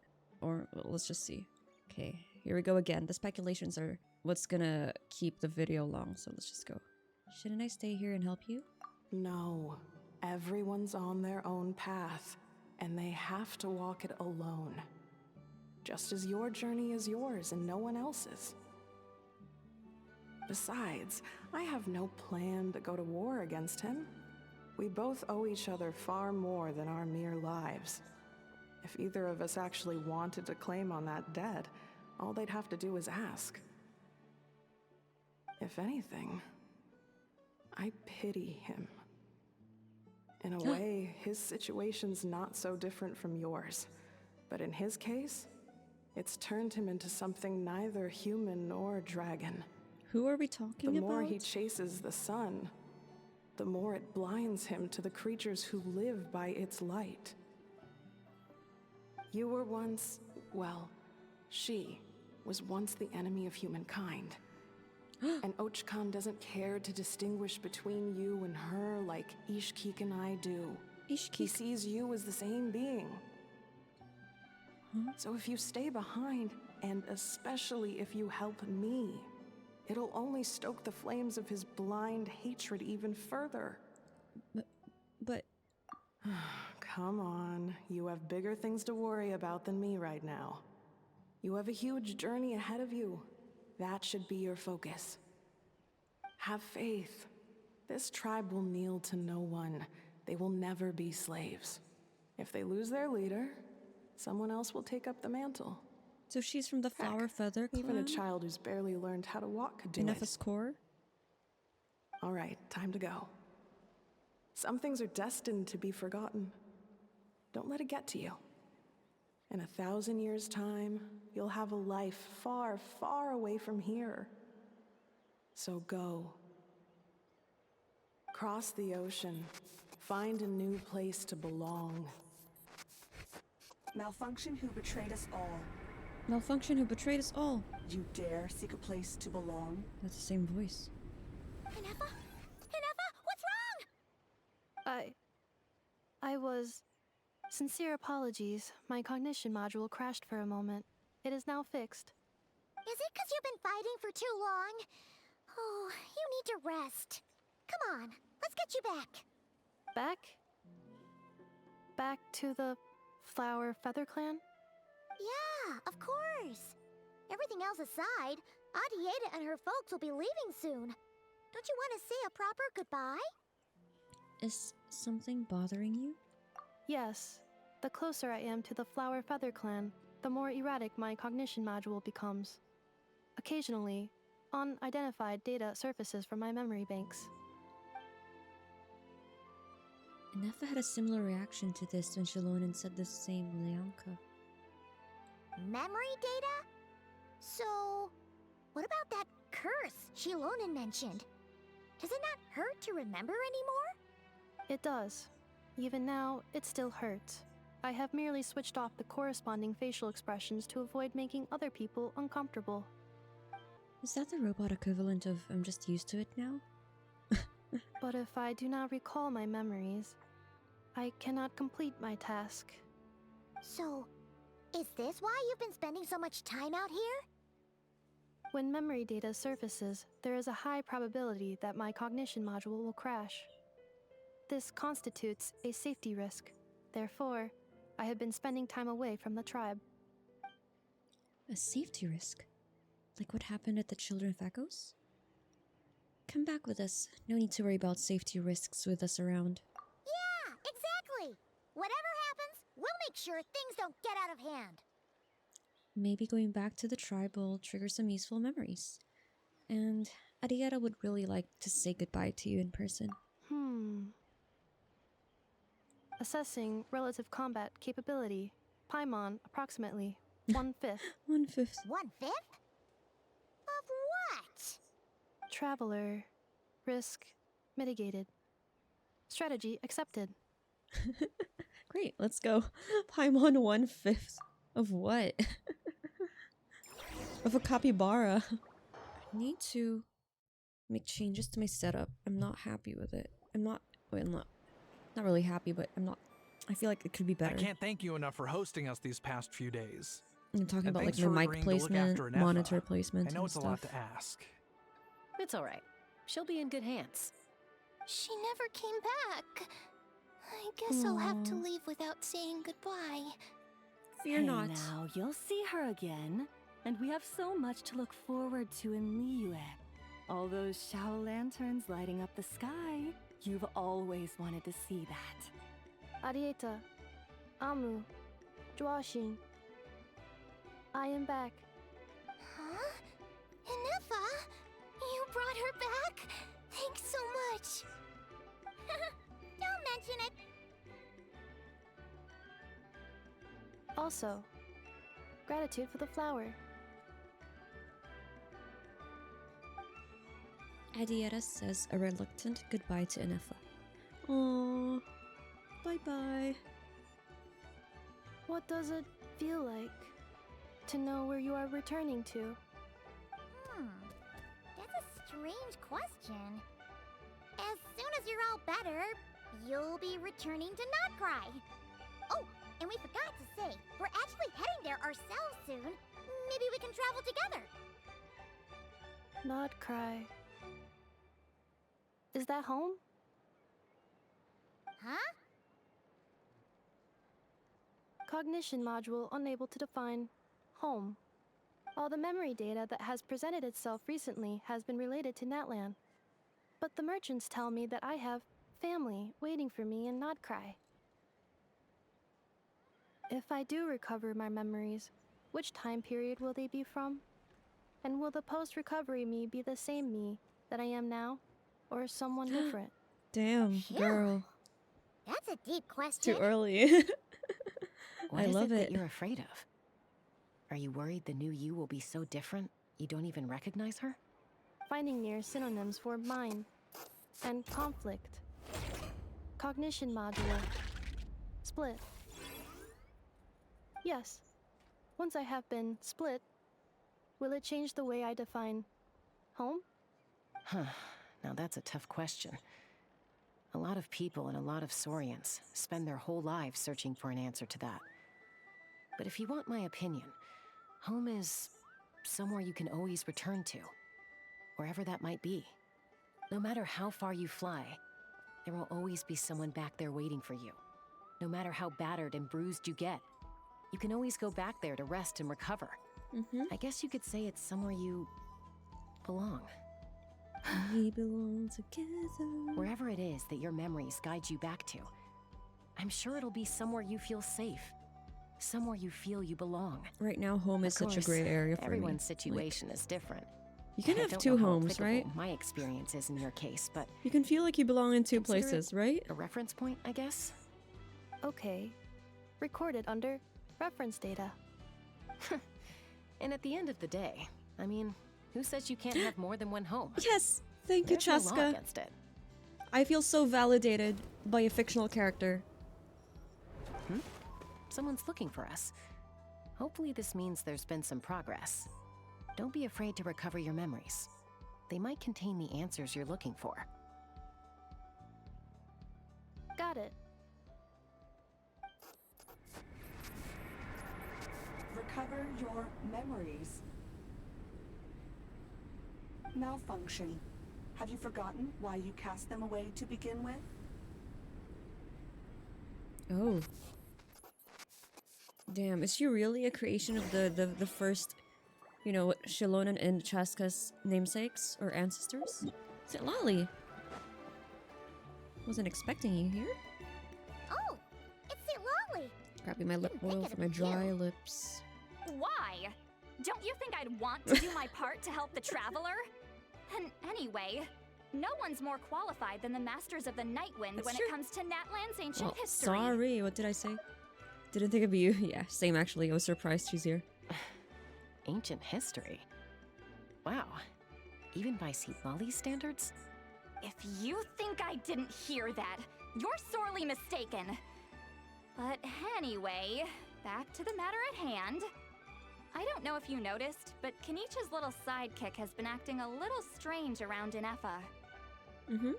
Or well, let's just see. Okay, here we go again. The speculations are what's gonna keep the video long, so let's just go. Shouldn't I stay here and help you? No. Everyone's on their own path, and they have to walk it alone. Just as your journey is yours and no one else's. Besides, I have no plan to go to war against him. We both owe each other far more than our mere lives. If either of us actually wanted to claim on that debt, all they'd have to do is ask. If anything, I pity him. In a way, his situation's not so different from yours. But in his case, it's turned him into something neither human nor dragon. Who are we talking about? The more he chases the sun, the more it blinds him to the creatures who live by its light. You were once, well, she was once the enemy of humankind. And Ochkan doesn't care to distinguish between you and her like Ishkik and I do. Ishkik? He sees you as the same being. So if you stay behind, and especially if you help me, it'll only stoke the flames of his blind hatred even further. But... Come on, you have bigger things to worry about than me right now. You have a huge journey ahead of you. That should be your focus. Have faith. This tribe will kneel to no one. They will never be slaves. If they lose their leader, someone else will take up the mantle. So she's from the Flower Feather clan? Even a child who's barely learned how to walk could do it. Ineffa's core? All right, time to go. Some things are destined to be forgotten. Don't let it get to you. In 1,000 years' time, you'll have a life far, far away from here. So go. Cross the ocean. Find a new place to belong. Malfunction who betrayed us all. Malfunction who betrayed us all. You dare seek a place to belong? That's the same voice. Ineffa? Ineffa, what's wrong? I was... Sincere apologies. My cognition module crashed for a moment. It is now fixed. Is it because you've been fighting for too long? Oh, you need to rest. Come on, let's get you back. Back? Back to the Flower Feather clan? Yeah, of course. Everything else aside, Adieta and her folks will be leaving soon. Don't you want to say a proper goodbye? Is something bothering you? Yes. The closer I am to the Flower Feather clan, the more erratic my cognition module becomes. Occasionally, unidentified data surfaces from my memory banks. Ineffa had a similar reaction to this when Shilonen said the same Leonka. Memory data? So, what about that curse Shilonen mentioned? Does it not hurt to remember anymore? It does. Even now, it still hurts. I have merely switched off the corresponding facial expressions to avoid making other people uncomfortable. Is that the robot equivalent of I'm just used to it now? But if I do not recall my memories, I cannot complete my task. So, is this why you've been spending so much time out here? When memory data surfaces, there is a high probability that my cognition module will crash. This constitutes a safety risk. Therefore, I have been spending time away from the tribe. A safety risk? Like what happened at the Children of Echoes? Come back with us. No need to worry about safety risks with us around. Yeah, exactly! Whatever happens, we'll make sure things don't get out of hand. Maybe going back to the tribe will trigger some useful memories. And Arietta would really like to say goodbye to you in person. Assessing relative combat capability. Paimon, approximately 1/5. 1/5. 1/5? Of what? Traveler. Risk mitigated. Strategy accepted. Great, let's go. Paimon 1/5. Of what? Of a capybara. I need to make changes to my setup. I'm not happy with it. I'm not really happy, but I feel like it could be better. I can't thank you enough for hosting us these past few days. I'm talking And about like thanks the for mic agreeing to look placement, after Ineffa. monitor placement, I know and it's a stuff. lot to ask. It's all right. She'll be in good hands. She never came back. I guess I'll have to leave without saying goodbye. Fear not. Now, you'll see her again. And we have so much to look forward to in Liyue. All those Shao lanterns lighting up the sky. You've always wanted to see that. Arietta. Amu. Joashin. I am back. Huh? Ineffa? You brought her back? Thanks so much. Don't mention it. Also, gratitude for the flower. Adieta says a reluctant goodbye to Ineffa. Aww. Bye-bye. What does it feel like to know where you are returning to? That's a strange question. As soon as you're all better, you'll be returning to Nod Krai. Oh, and we forgot to say, we're actually heading there ourselves soon. Maybe we can travel together. Nod Krai. Is that home? Huh? Cognition module unable to define home. All the memory data that has presented itself recently has been related to Natlan. But the merchants tell me that I have family waiting for me in Nod Krai. If I do recover my memories, which time period will they be from? And will the post-recovery me be the same me that I am now? Or someone different? Damn, Phew. girl. That's a deep question. Too early. What I is love it it. that you're afraid of? Are you worried the new you will be so different you don't even recognize her? Finding near synonyms for mine and conflict. Cognition module. Split. Yes. Once I have been split, will it change the way I define home? Huh. Now that's a tough question. A lot of people and a lot of Saurians spend their whole lives searching for an answer to that. But if you want my opinion, home is somewhere you can always return to, wherever that might be. No matter how far you fly, there will always be someone back there waiting for you. No matter how battered and bruised you get, you can always go back there to rest and recover. I guess you could say it's somewhere you belong. We belong together. Wherever it is that your memories guide you back to, I'm sure it'll be somewhere you feel safe. Somewhere you feel you belong. Right now, home is Of such a course, gray area for everyone's me. situation is different. You can I have don't two know how homes, right? applicable my experience is in your case, but You can feel like you belong in two consider it places, right? a reference point, I guess. Okay. Recorded under reference data. And at the end of the day, I mean, who says you can't have more than one home? Yes! Thank you, There's no law Chaska. against it. I feel so validated by a fictional character. Someone's looking for us. Hopefully this means there's been some progress. Don't be afraid to recover your memories. They might contain the answers you're looking for. Got it. Recover your memories. Malfunction. Have you forgotten why you cast them away to begin with? Oh. Damn, is she really a creation of the first, you know, Shilonan and Chaska's namesakes or ancestors? Is it Lolly? Wasn't expecting you here. Oh, it's the Lolly. Grabbing my lip oil for my dry lips. Why? Don't you think I'd want to do my part to help the traveler? And anyway, no one's more qualified than the Masters of the Nightwind when it comes to Natlan's ancient history. Sorry, what did I say? Didn't think of you. Yeah, same actually. I was surprised she's here. Ancient history? Wow. Even by Lolly's standards? If you think I didn't hear that, you're sorely mistaken. But anyway, back to the matter at hand. I don't know if you noticed, but Kenichi's little sidekick has been acting a little strange around Ineffa. Mm-hmm.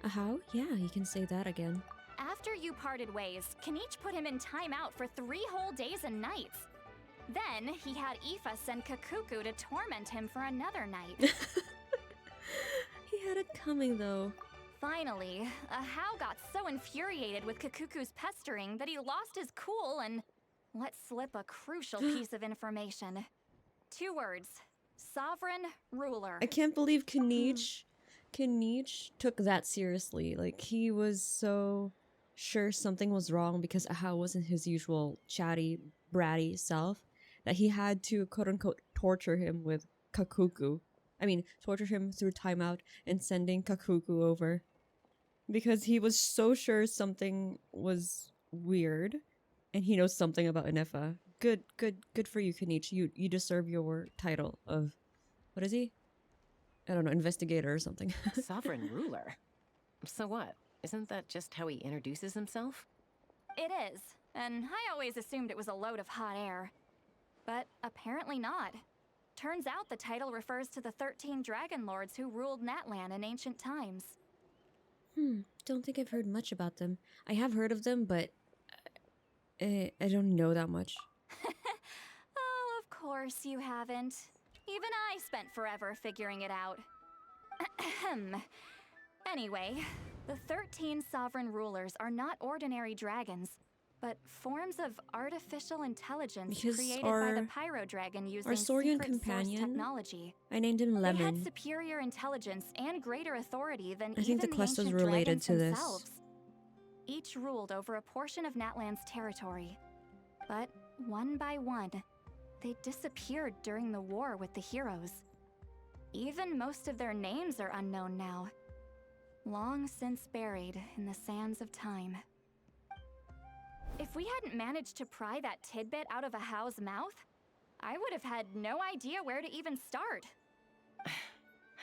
How? Yeah, you can say that again. After you parted ways, Kenich put him in timeout for 3 whole days and nights. Then he had Aoife send Kakuku to torment him for another night. He had it coming though. Finally, Ahau got so infuriated with Kakuku's pestering that he lost his cool and let slip a crucial piece of information. 2 words. Sovereign ruler. I can't believe Kenich took that seriously. Like, he was so sure something was wrong because Ahau wasn't his usual chatty, bratty self that he had to quote-unquote torture him with Kakuku. I mean, torture him through timeout and sending Kakuku over. Because he was so sure something was weird and he knows something about Ineffa. Good for you, Kenich. You deserve your title of, what is he? I don't know, investigator or something. Sovereign ruler? So what? Isn't that just how he introduces himself? It is, and I always assumed it was a load of hot air. But apparently not. Turns out the title refers to the 13 dragon lords who ruled Natlan in ancient times. Don't think I've heard much about them. I have heard of them, but I don't know that much. Oh, of course you haven't. Even I spent forever figuring it out. Anyway, the 13 sovereign rulers are not ordinary dragons, but forms of artificial intelligence created by the Pyro Dragon using Saurian secret companion, source technology. I named him Lemon. They had superior intelligence and greater authority than I think the quest was ancient related dragons to this. themselves. Each ruled over a portion of Natlan's territory. But one by one, they disappeared during the war with the heroes. Even most of their names are unknown now. Long since buried in the sands of time. If we hadn't managed to pry that tidbit out of Ahau's mouth, I would have had no idea where to even start.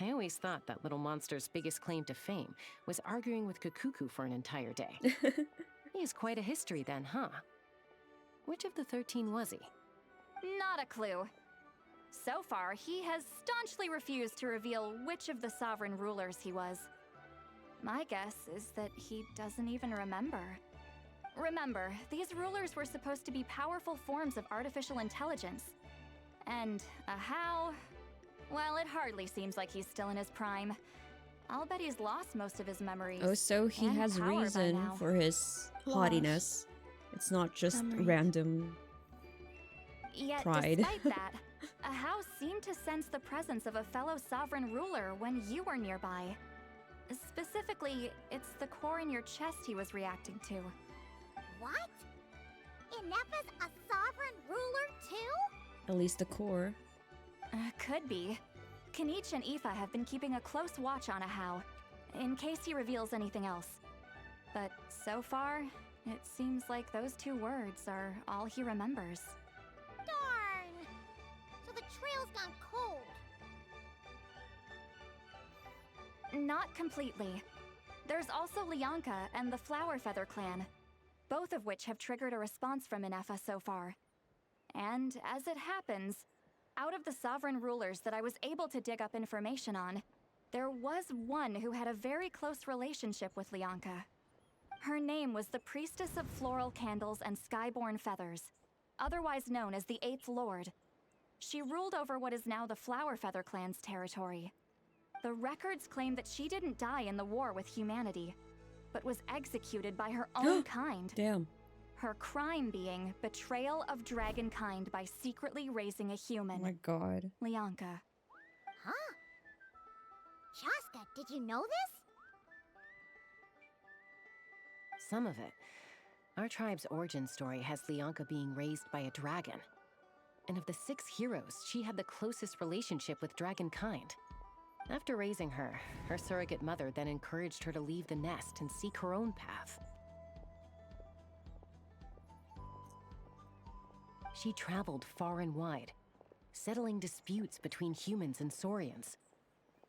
I always thought that little monster's biggest claim to fame was arguing with Kakuku for an entire day. He has quite a history then, huh? Which of the 13 was he? Not a clue. So far, he has staunchly refused to reveal which of the sovereign rulers he was. My guess is that he doesn't even remember. Remember, these rulers were supposed to be powerful forms of artificial intelligence. And Ahau, well, it hardly seems like he's still in his prime. I'll bet he's lost most of his memories. Oh, so he and has power by reason now. for his haughtiness. It's not just Memories. random Yet, pride. despite that, Ahau seemed to sense the presence of a fellow sovereign ruler when you were nearby. Specifically, it's the core in your chest he was reacting to. What? Ineffa's a sovereign ruler too? At least the core. Could be. Kenich and Aoife have been keeping a close watch on Ahau, in case he reveals anything else. But so far, it seems like those 2 words are all he remembers. Darn! So the trail's gone cold. Not completely. There's also Lianka and the Flower Feather clan, both of which have triggered a response from Ineffa so far. And as it happens, Out of the sovereign rulers that I was able to dig up information on, there was one who had a very close relationship with Leonka. Her name was the Priestess of Floral Candles and Skyborn Feathers, otherwise known as the Eighth Lord. She ruled over what is now the Flower Feather clan's territory. The records claim that she didn't die in the war with humanity, but was executed by her own kind. Damn. Her crime being betrayal of dragonkind by secretly raising a human. Oh my god. Leonka. Huh? Shaska, did you know this? Some of it. Our tribe's origin story has Leonka being raised by a dragon. And of the 6 heroes, she had the closest relationship with dragonkind. After raising her, her surrogate mother then encouraged her to leave the nest and seek her own path. She traveled far and wide, settling disputes between humans and Saurians.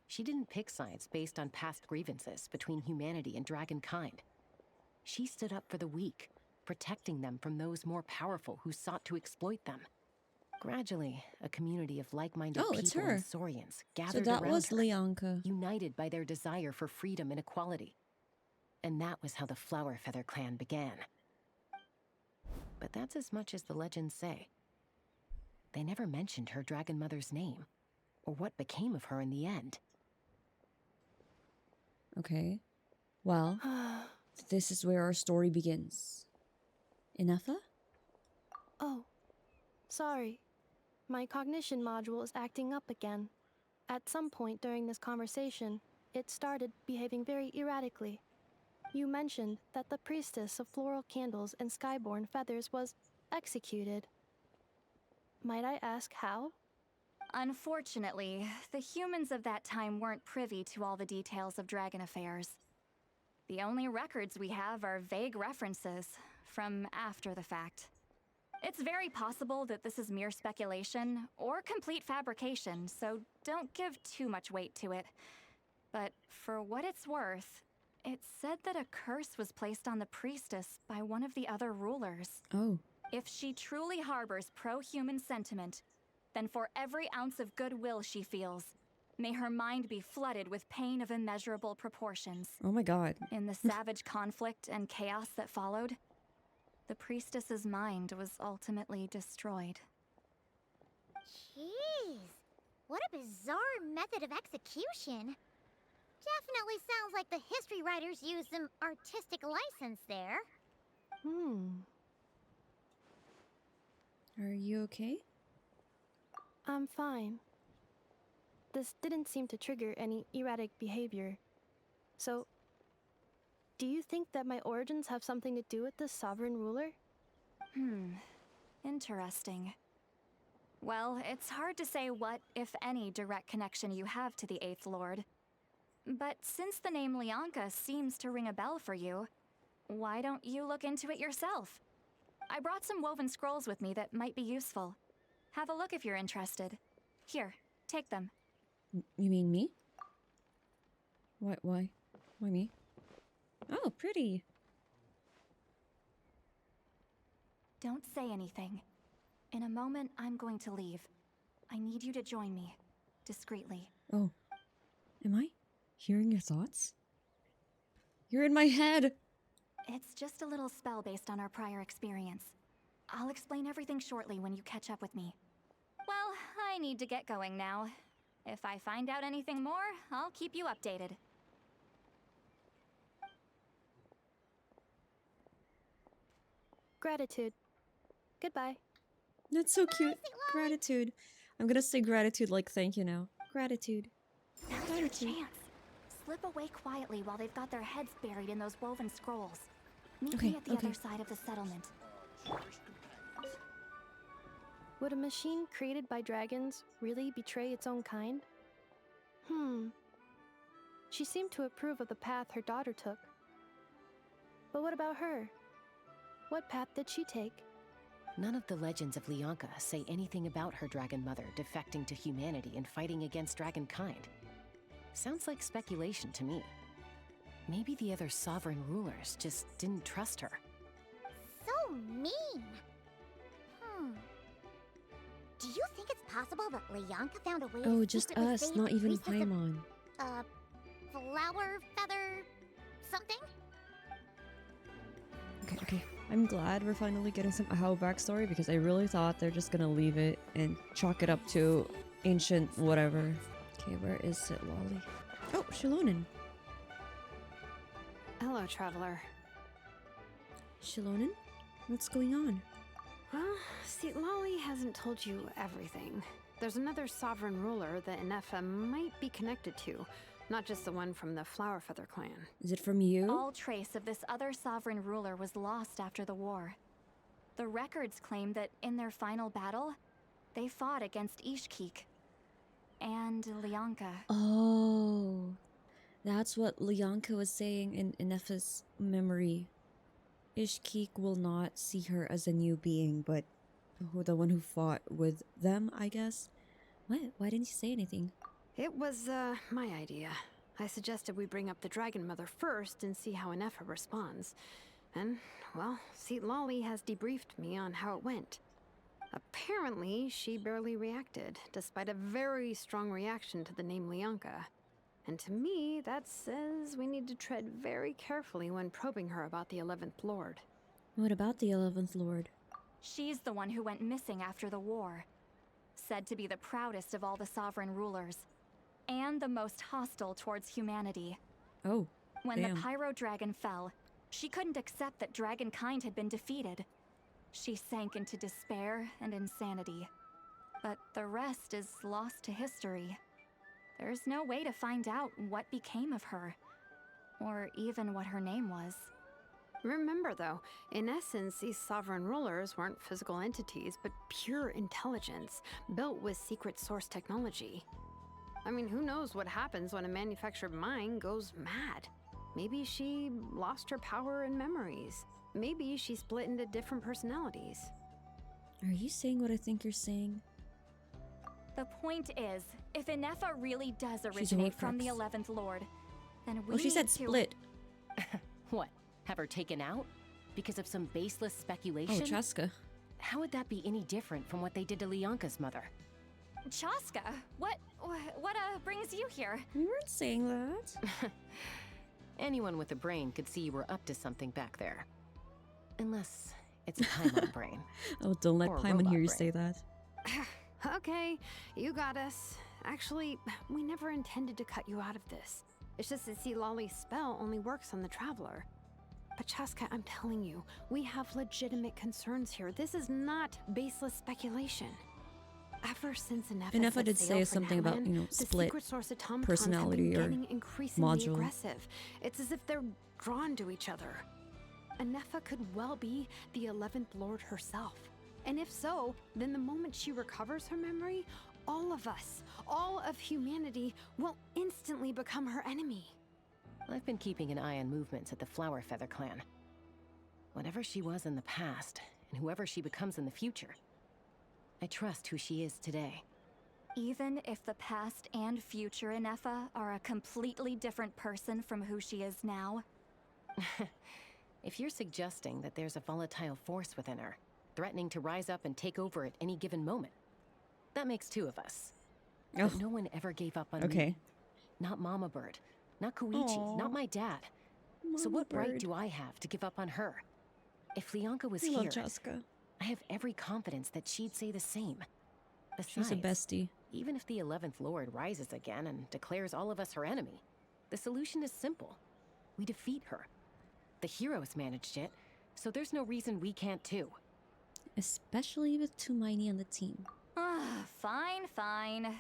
She didn't pick sides based on past grievances between humanity and dragonkind. She stood up for the weak, protecting them from those more powerful who sought to exploit them. Gradually, a community of like-minded people and Saurians gathered around her. So that was Leonka. United by their desire for freedom and equality. And that was how the Flower Feather clan began. But that's as much as the legends say. They never mentioned her dragon mother's name, or what became of her in the end. Okay. Well, this is where our story begins. Ineffa? Oh, sorry. My cognition module is acting up again. At some point during this conversation, it started behaving very erratically. You mentioned that the Priestess of Floral Candles and Skyborn Feathers was executed. Might I ask how? Unfortunately, the humans of that time weren't privy to all the details of dragon affairs. The only records we have are vague references from after the fact. It's very possible that this is mere speculation or complete fabrication, so don't give too much weight to it. But for what it's worth, it's said that a curse was placed on the priestess by one of the other rulers. Oh. If she truly harbors pro-human sentiment, then for every ounce of goodwill she feels, may her mind be flooded with pain of immeasurable proportions. Oh my god. In the savage conflict and chaos that followed, the priestess's mind was ultimately destroyed. Jeez, what a bizarre method of execution. Definitely sounds like the history writers used some artistic license there. Are you okay? I'm fine. This didn't seem to trigger any erratic behavior. So, do you think that my origins have something to do with this sovereign ruler? Interesting. Well, it's hard to say what, if any, direct connection you have to the Eighth Lord. But since the name Leonka seems to ring a bell for you, why don't you look into it yourself? I brought some woven scrolls with me that might be useful. Have a look if you're interested. Here, take them. You mean me? Why? Why me? Oh, pretty. Don't say anything. In a moment, I'm going to leave. I need you to join me, discreetly. Oh. Am I hearing your thoughts? You're in my head! It's just a little spell based on our prior experience. I'll explain everything shortly when you catch up with me. Well, I need to get going now. If I find out anything more, I'll keep you updated. Gratitude. Goodbye. That's so cute. Gratitude. I'm gonna say gratitude like thank you now. Gratitude. Now's your chance. Slip away quietly while they've got their heads buried in those woven scrolls. Meet me at the other side of the settlement. Would a machine created by dragons really betray its own kind? She seemed to approve of the path her daughter took. But what about her? What path did she take? None of the legends of Leonka say anything about her dragon mother defecting to humanity and fighting against dragonkind. Sounds like speculation to me. Maybe the other sovereign rulers just didn't trust her. So mean. Do you think it's possible that Leonka found a way Oh, to just secretly us, save not even Priestess of, Paimon. Flower feather something? Okay. I'm glad we're finally getting some Ahau backstory because I really thought they're just gonna leave it and chalk it up to ancient whatever. Okay, where is it, Lolly? Oh, Shilonen. Hello, traveler. Shilonen? What's going on? Well, see, Lolly hasn't told you everything. There's another sovereign ruler that Ineffa might be connected to, not just the one from the Flower Feather clan. Is it from you? All trace of this other sovereign ruler was lost after the war. The records claim that in their final battle, they fought against Ishkik and Leonka. Oh, that's what Leonka was saying in Ineffa's memory. Ishkik will not see her as a new being, but the one who fought with them, I guess. What? Why didn't you say anything? It was, my idea. I suggested we bring up the Dragon Mother first and see how Ineffa responds. And, well, see, Lolly has debriefed me on how it went. Apparently, she barely reacted, despite a very strong reaction to the name Leonka. And to me, that says we need to tread very carefully when probing her about the 11th Lord. What about the 11th Lord? She's the one who went missing after the war. Said to be the proudest of all the sovereign rulers. And the most hostile towards humanity. Oh, when damn. the Pyro Dragon fell, she couldn't accept that dragonkind had been defeated. She sank into despair and insanity. But the rest is lost to history. There's no way to find out what became of her, or even what her name was. Remember, though, in essence, these sovereign rulers weren't physical entities, but pure intelligence, built with secret source technology. I mean, who knows what happens when a manufactured mind goes mad? Maybe she lost her power and memories. Maybe she split into different personalities. Are you saying what I think you're saying? The point is, if Ineffa really does She's originate from the Horcrux. 11th Lord, then we Well, she said need to- split. What? Have her taken out? Because of some baseless speculation? Oh, Chaska. How would that be any different from what they did to Leonka's mother? Chaska, what brings you here? We weren't saying that. Anyone with a brain could see you were up to something back there. Unless it's a Paimon brain. Oh, don't let Or a Paimon hear you robot say that. Okay, you got us. Actually, we never intended to cut you out of this. It's just that, see, Lolly's spell only works on the Traveler. But Chaska, I'm telling you, we have legitimate concerns here. This is not baseless speculation. Ever since Ineffa did say something about, you know, split personality or module. Aggressive. It's as if they're drawn to each other. Ineffa could well be the 11th Lord herself. And if so, then the moment she recovers her memory, all of us, all of humanity, will instantly become her enemy. I've been keeping an eye on movements at the Flower Feather clan. Whatever she was in the past, and whoever she becomes in the future, I trust who she is today. Even if the past and future Ineffa are a completely different person from who she is now? If you're suggesting that there's a volatile force within her, threatening to rise up and take over at any given moment, that makes two of us. Oh. But no one ever gave up on Okay. me. Not Mama Bird, not Koichi, Aw. not my dad. So Mama what right Bird. do I have to give up on her? If Leonka was I love here, Chaska. I have every confidence that she'd say the same. She's a Besides, bestie. even if the 11th Lord rises again and declares all of us her enemy, the solution is simple. We defeat her. The heroes managed it, so there's no reason we can't too. Especially with Tumaini on the team. Ah, fine, fine.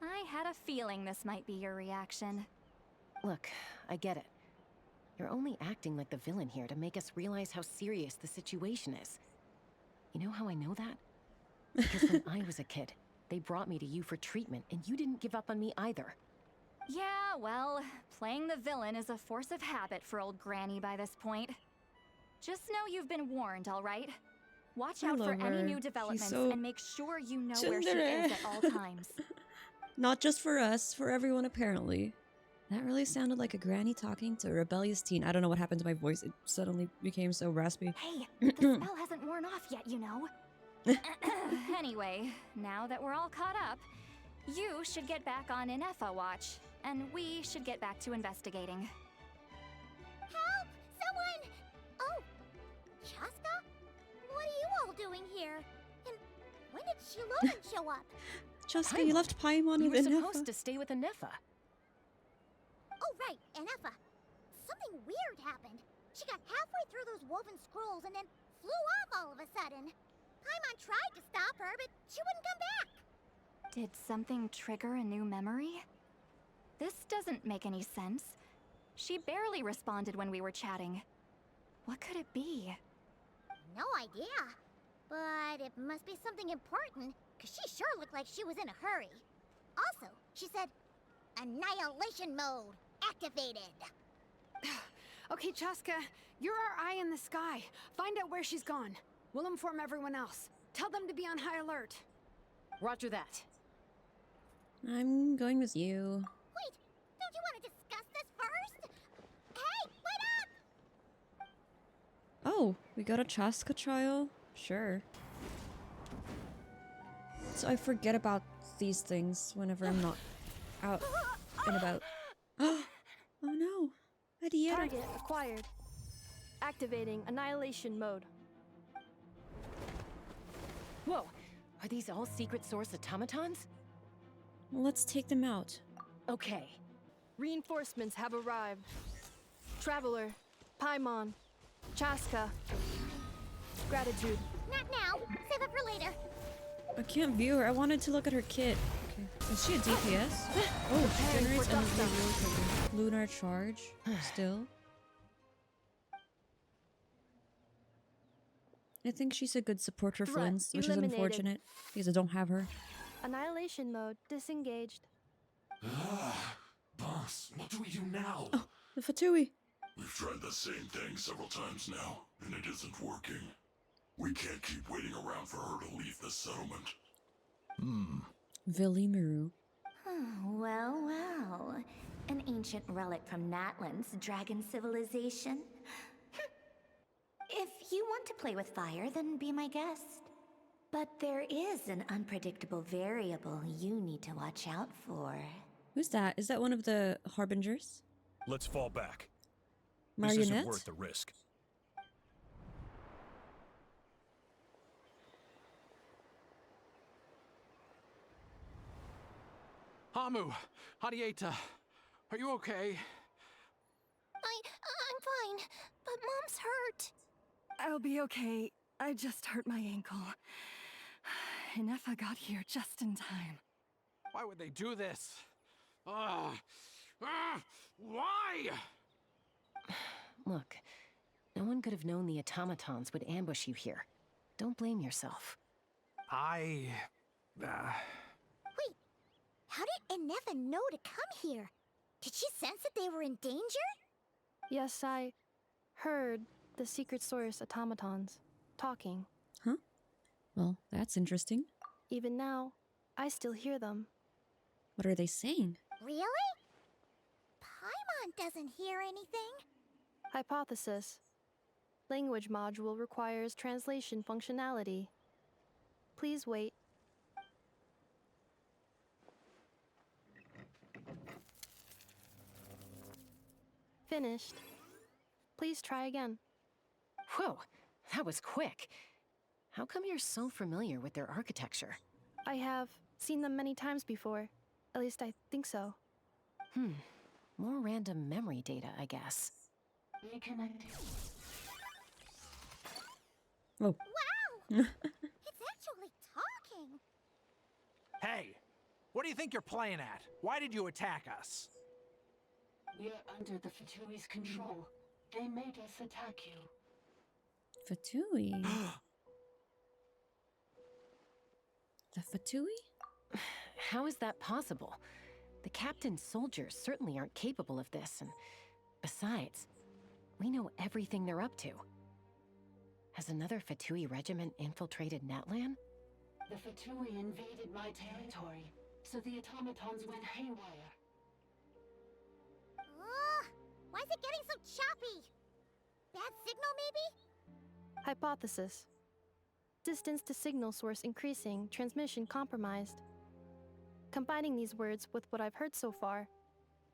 I had a feeling this might be your reaction. Look, I get it. You're only acting like the villain here to make us realize how serious the situation is. You know how I know that? Because when I was a kid, they brought me to you for treatment, and you didn't give up on me either. Yeah, well, playing the villain is a force of habit for old Granny by this point. Just know you've been warned, all right? Watch I out for love any her. new She's developments so and make sure you know where she tsundere. is at all times. Not just for us, for everyone apparently. That really sounded like a granny talking to a rebellious teen. I don't know what happened to my voice. It suddenly became so raspy. Hey, the spell hasn't worn off yet, you know. Anyway, now that we're all caught up, you should get back on Ineffa watch, and we should get back to investigating. Help! Someone! Oh, Chaska? What are you all doing here? And when did Shiloden show up? Chaska, you left Paimon You with were Ineffa. supposed to stay with Ineffa. Oh, right, Ineffa. Something weird happened. She got halfway through those woven scrolls and then flew off all of a sudden. Paimon tried to stop her, but she wouldn't come back. Did something trigger a new memory? This doesn't make any sense. She barely responded when we were chatting. What could it be? No idea. But it must be something important, because she sure looked like she was in a hurry. Also, she said, Annihilation mode activated. Okay, Chaska, you're our eye in the sky. Find out where she's gone. We'll inform everyone else. Tell them to be on high alert. Roger that. I'm going with you. Wait, don't you want to discuss this first? Hey, wait up! Oh, we got a Chaska trial? Sure. So I forget about these things whenever I'm not out and about. Oh no, Adieta. Target acquired. Activating annihilation mode. Whoa, are these all secret source automatons? Let's take them out. Okay. Reinforcements have arrived. Traveler, Paimon, Chaska. Gratitude. Not now. Save it for later. I can't view her. I wanted to look at her kit. Okay. Is she a DPS? Oh, she generates energy really quickly. Lunar charge. Still. I think she's a good support for Threat Flins, which is eliminated. unfortunate because I don't have her. Annihilation mode disengaged. Boss, what do we do now? Oh, the Fatui. We've tried the same thing several times now, and it isn't working. We can't keep waiting around for her to leave the settlement. Vilimaru. Well, well. An ancient relic from Natlan's dragon civilization. If you want to play with fire, then be my guest. But there is an unpredictable variable you need to watch out for. Who's that? Is that one of the Harbingers? Let's fall back. Marionette? This isn't worth the risk. Hamu, Hadieta, are you okay? I'm fine, but Mom's hurt. I'll be okay. I just hurt my ankle. Ineffa got here just in time. Why would they do this? Why? Look, no one could have known the automatons would ambush you here. Don't blame yourself. I... Wait, how did Ineffa know to come here? Did she sense that they were in danger? Yes, I heard the secret source automatons talking. Huh? Well, that's interesting. Even now, I still hear them. What are they saying? Really? Paimon doesn't hear anything. Hypothesis. Language module requires translation functionality. Please wait. Finished. Please try again. Whoa, that was quick. How come you're so familiar with their architecture? I have seen them many times before. At least I think so. More random memory data, I guess. Reconnecting. Oh. Wow! It's actually talking. Hey, what do you think you're playing at? Why did you attack us? We're under the Fatui's control. They made us attack you. Fatui? The Fatui? How is that possible? The captain's soldiers certainly aren't capable of this, and besides, we know everything they're up to. Has another Fatui regiment infiltrated Natlan? The Fatui invaded my territory, so the automatons went haywire. Why is it getting so choppy? Bad signal, maybe? Hypothesis. Distance to signal source increasing, transmission compromised. Combining these words with what I've heard so far,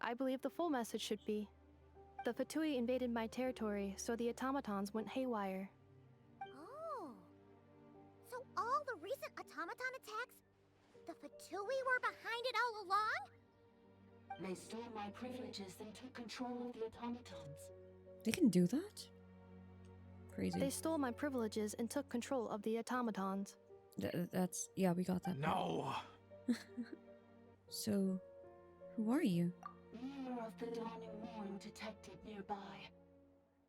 I believe the full message should be: the Fatui invaded my territory, so the automatons went haywire. Oh. So all the recent automaton attacks, the Fatui were behind it all along? They stole my privileges and took control of the automatons. They can do that? Crazy. They stole my privileges and took control of the automatons. That's... yeah, we got that. No! So, who are you? Mirror of the Dawning Morn detected nearby.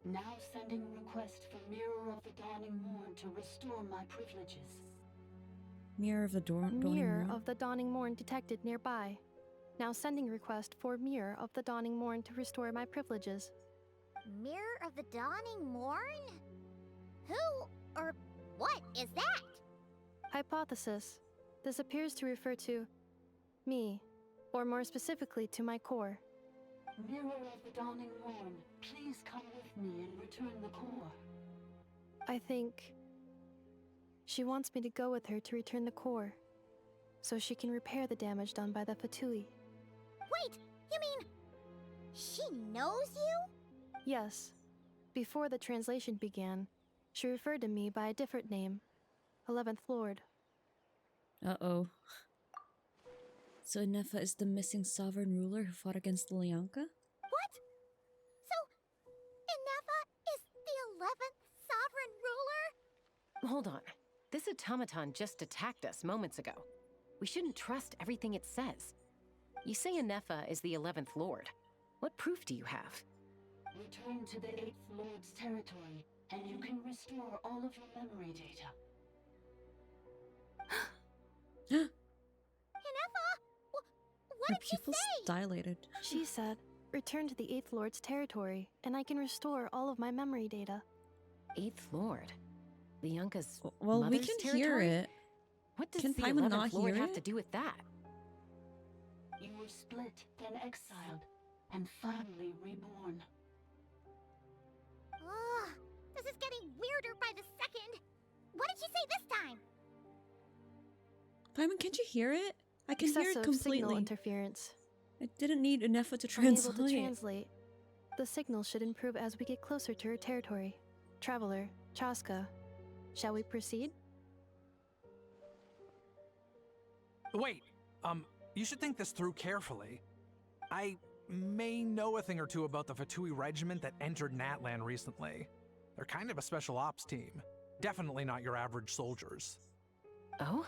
Now sending request for Mirror of the Dawning Morn to restore my privileges. Mirror of the Dawning Morn? Mirror of the Dawning Morn detected nearby. Now sending request for Mirror of the Dawning Morn to restore my privileges. Mirror of the Dawning Morn? Who or what is that? Hypothesis. This appears to refer to me, or more specifically to my core. Mirror of the Dawning Morn, please come with me and return the core. I think she wants me to go with her to return the core, so she can repair the damage done by the Fatui. Wait, you mean she knows you? Yes. Before the translation began, she referred to me by a different name, 11th Lord. Uh-oh. So Ineffa is the missing sovereign ruler who fought against the Lyanka? What? So, Ineffa is the 11th sovereign ruler? Hold on. This automaton just attacked us moments ago. We shouldn't trust everything it says. You say Ineffa is the 11th Lord. What proof do you have? Return to the 8th Lord's territory, and you can restore all of your memory data. Ineffa? What Her did she pupils say? dilated. She said, return to the 8th Lord's territory, and I can restore all of my memory data. 8th Lord? Lyanka's Well, we mother's can territory? hear it. What does Can the Paimon 11th not Lord hear have it? to do with that? You were split, then exiled, and finally reborn. Ugh, this is getting weirder by the second. What did she say this time? Paimon, can't you hear it? I can hear it Excessive signal completely. interference. I didn't need Ineffa to Unable translate. to translate. The signal should improve as we get closer to her territory. Traveler, Chaska, shall we proceed? Wait, you should think this through carefully. I may know a thing or two about the Fatui regiment that entered Natlan recently. They're kind of a special ops team. Definitely not your average soldiers. Oh?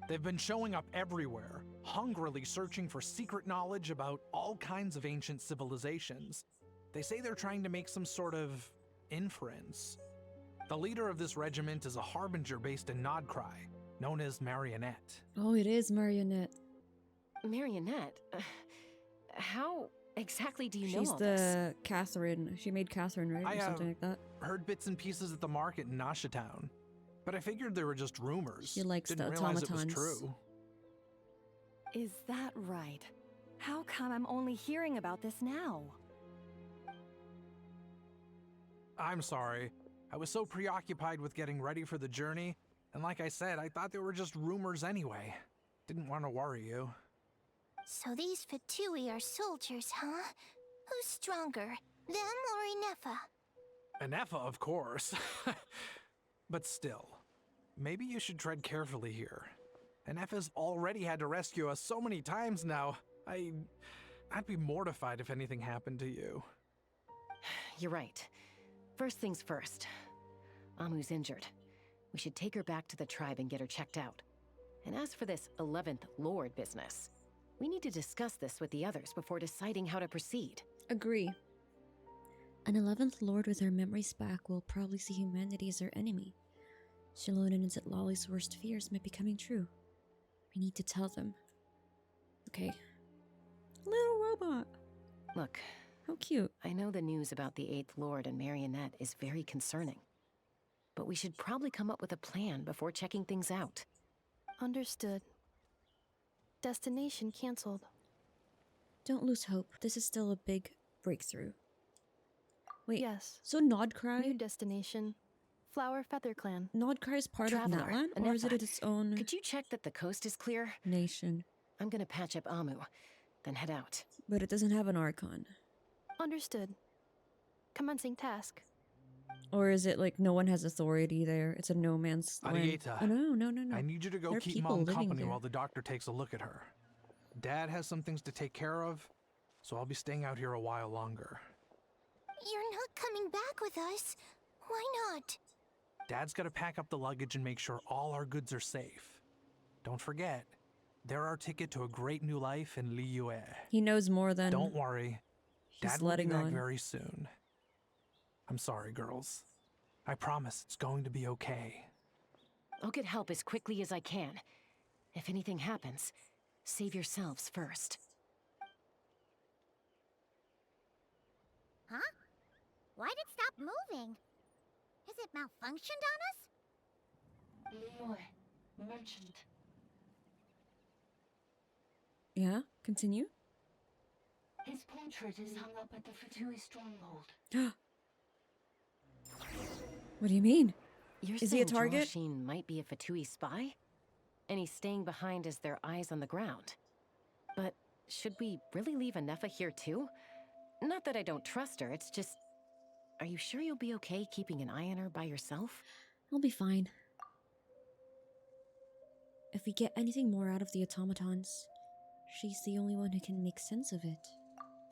They've been showing up everywhere, hungrily searching for secret knowledge about all kinds of ancient civilizations. They say they're trying to make some sort of inference. The leader of this regiment is a harbinger based in Nod Krai, known as Marionette. Oh, it is Marionette. Marionette? How exactly do you know She's all the this? Catherine. She made Catherine, right? Or something like that. Heard bits and pieces at the market in Nasha Town, but I figured they were just rumors. She likes Didn't the realize it was automatons. true. Is that right? How come I'm only hearing about this now? I'm sorry. I was so preoccupied with getting ready for the journey, and like I said, I thought they were just rumors anyway. Didn't want to worry you. So these Fatui are soldiers, huh? Who's stronger, them or Ineffa? Ineffa, of course. But still, maybe you should tread carefully here. Ineffa's already had to rescue us so many times now. I'd be mortified if anything happened to you. You're right. First things first. Amu's injured. We should take her back to the tribe and get her checked out. And as for this 11th Lord business, we need to discuss this with the others before deciding how to proceed. Agree. An 11th Lord with her memories back will probably see humanity as her enemy. Shilonen and Zitlali's worst fears might be coming true. We need to tell them. Okay. Little robot. Look. How cute. I know the news about the 8th Lord and Marionette is very concerning. But we should probably come up with a plan before checking things out. Understood. Destination cancelled. Don't lose hope. This is still a big breakthrough. Wait, yes. So Nod Krai? New destination. Flower Feather Clan. Nod Krai is part Traveler, of Natlan, or is it Ineffa, its own could you check that the coast is clear? nation? I'm gonna patch up Amu, then head out. But it doesn't have an Archon. Understood. Commencing task. Or is it like no one has authority there? It's a no man's land. Arieta, Oh, no. I need you to go There are keep people Mom living company there. while the doctor takes a look at her. Dad has some things to take care of, so I'll be staying out here a while longer. You're not coming back with us. Why not? Dad's got to pack up the luggage and make sure all our goods are safe. Don't forget, they're our ticket to a great new life in Liyue. He knows more than Don't worry, he's Dad will be letting back on. very soon. I'm sorry, girls. I promise it's going to be okay. I'll get help as quickly as I can. If anything happens, save yourselves first. Huh? Why'd it stop moving? Has it malfunctioned on us? Liyue, merchant. Yeah, continue. His portrait is hung up at the Fatui stronghold. What do you mean? You're Is he saying a target? Joashine might be a Fatui spy? And he's staying behind as their eyes on the ground. But should we really leave Ineffa here too? Not that I don't trust her, it's just... Are you sure you'll be okay keeping an eye on her by yourself? I'll be fine. If we get anything more out of the automatons, she's the only one who can make sense of it.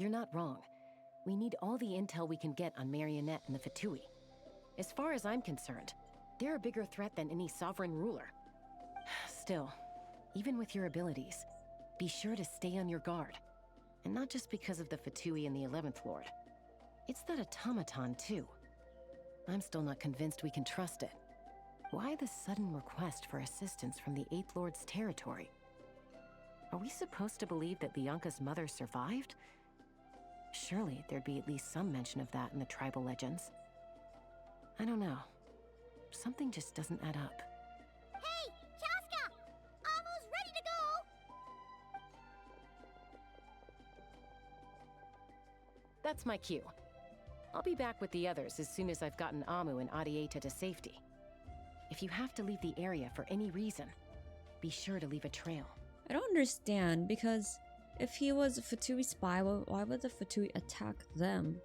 You're not wrong. We need all the intel we can get on Marionette and the Fatui. As far as I'm concerned, they're a bigger threat than any sovereign ruler. Still, even with your abilities, be sure to stay on your guard. And not just because of the Fatui and the 11th Lord. It's that automaton, too. I'm still not convinced we can trust it. Why the sudden request for assistance from the 8th Lord's territory? Are we supposed to believe that Lianka's mother survived? Surely there'd be at least some mention of that in the tribal legends. I don't know. Something just doesn't add up. Hey, Chaska! Almost ready to go! That's my cue. I'll be back with the others as soon as I've gotten Amu and Adieta to safety. If you have to leave the area for any reason, be sure to leave a trail. I don't understand, because if he was a Fatui spy, why would the Fatui attack them?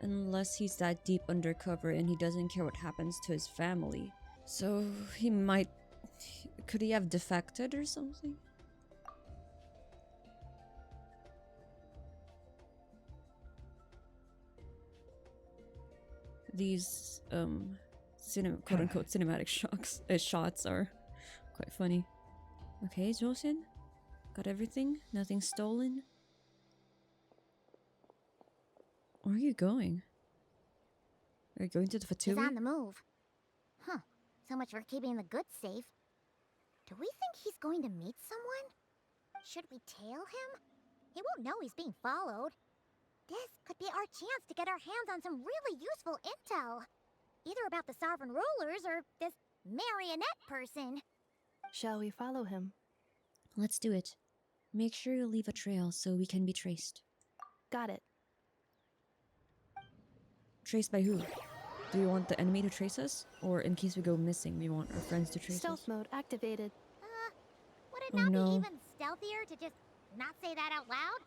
Unless he's that deep undercover and he doesn't care what happens to his family. So he might... Could he have defected or something? These, quote-unquote cinematic shots are quite funny. Okay, Josin. Got everything? Nothing stolen? Where are you going? Are you going to the Fatui? He's on the move. Huh. So much for keeping the goods safe. Do we think he's going to meet someone? Should we tail him? He won't know he's being followed. This could be our chance to get our hands on some really useful intel. Either about the sovereign rulers or this marionette person. Shall we follow him? Let's do it. Make sure you leave a trail so we can be traced. Got it. Traced by who? Do we want the enemy to trace us? Or in case we go missing, we want our friends to trace Stealth us? mode activated. Would it Oh, not no. be even stealthier to just not say that out loud?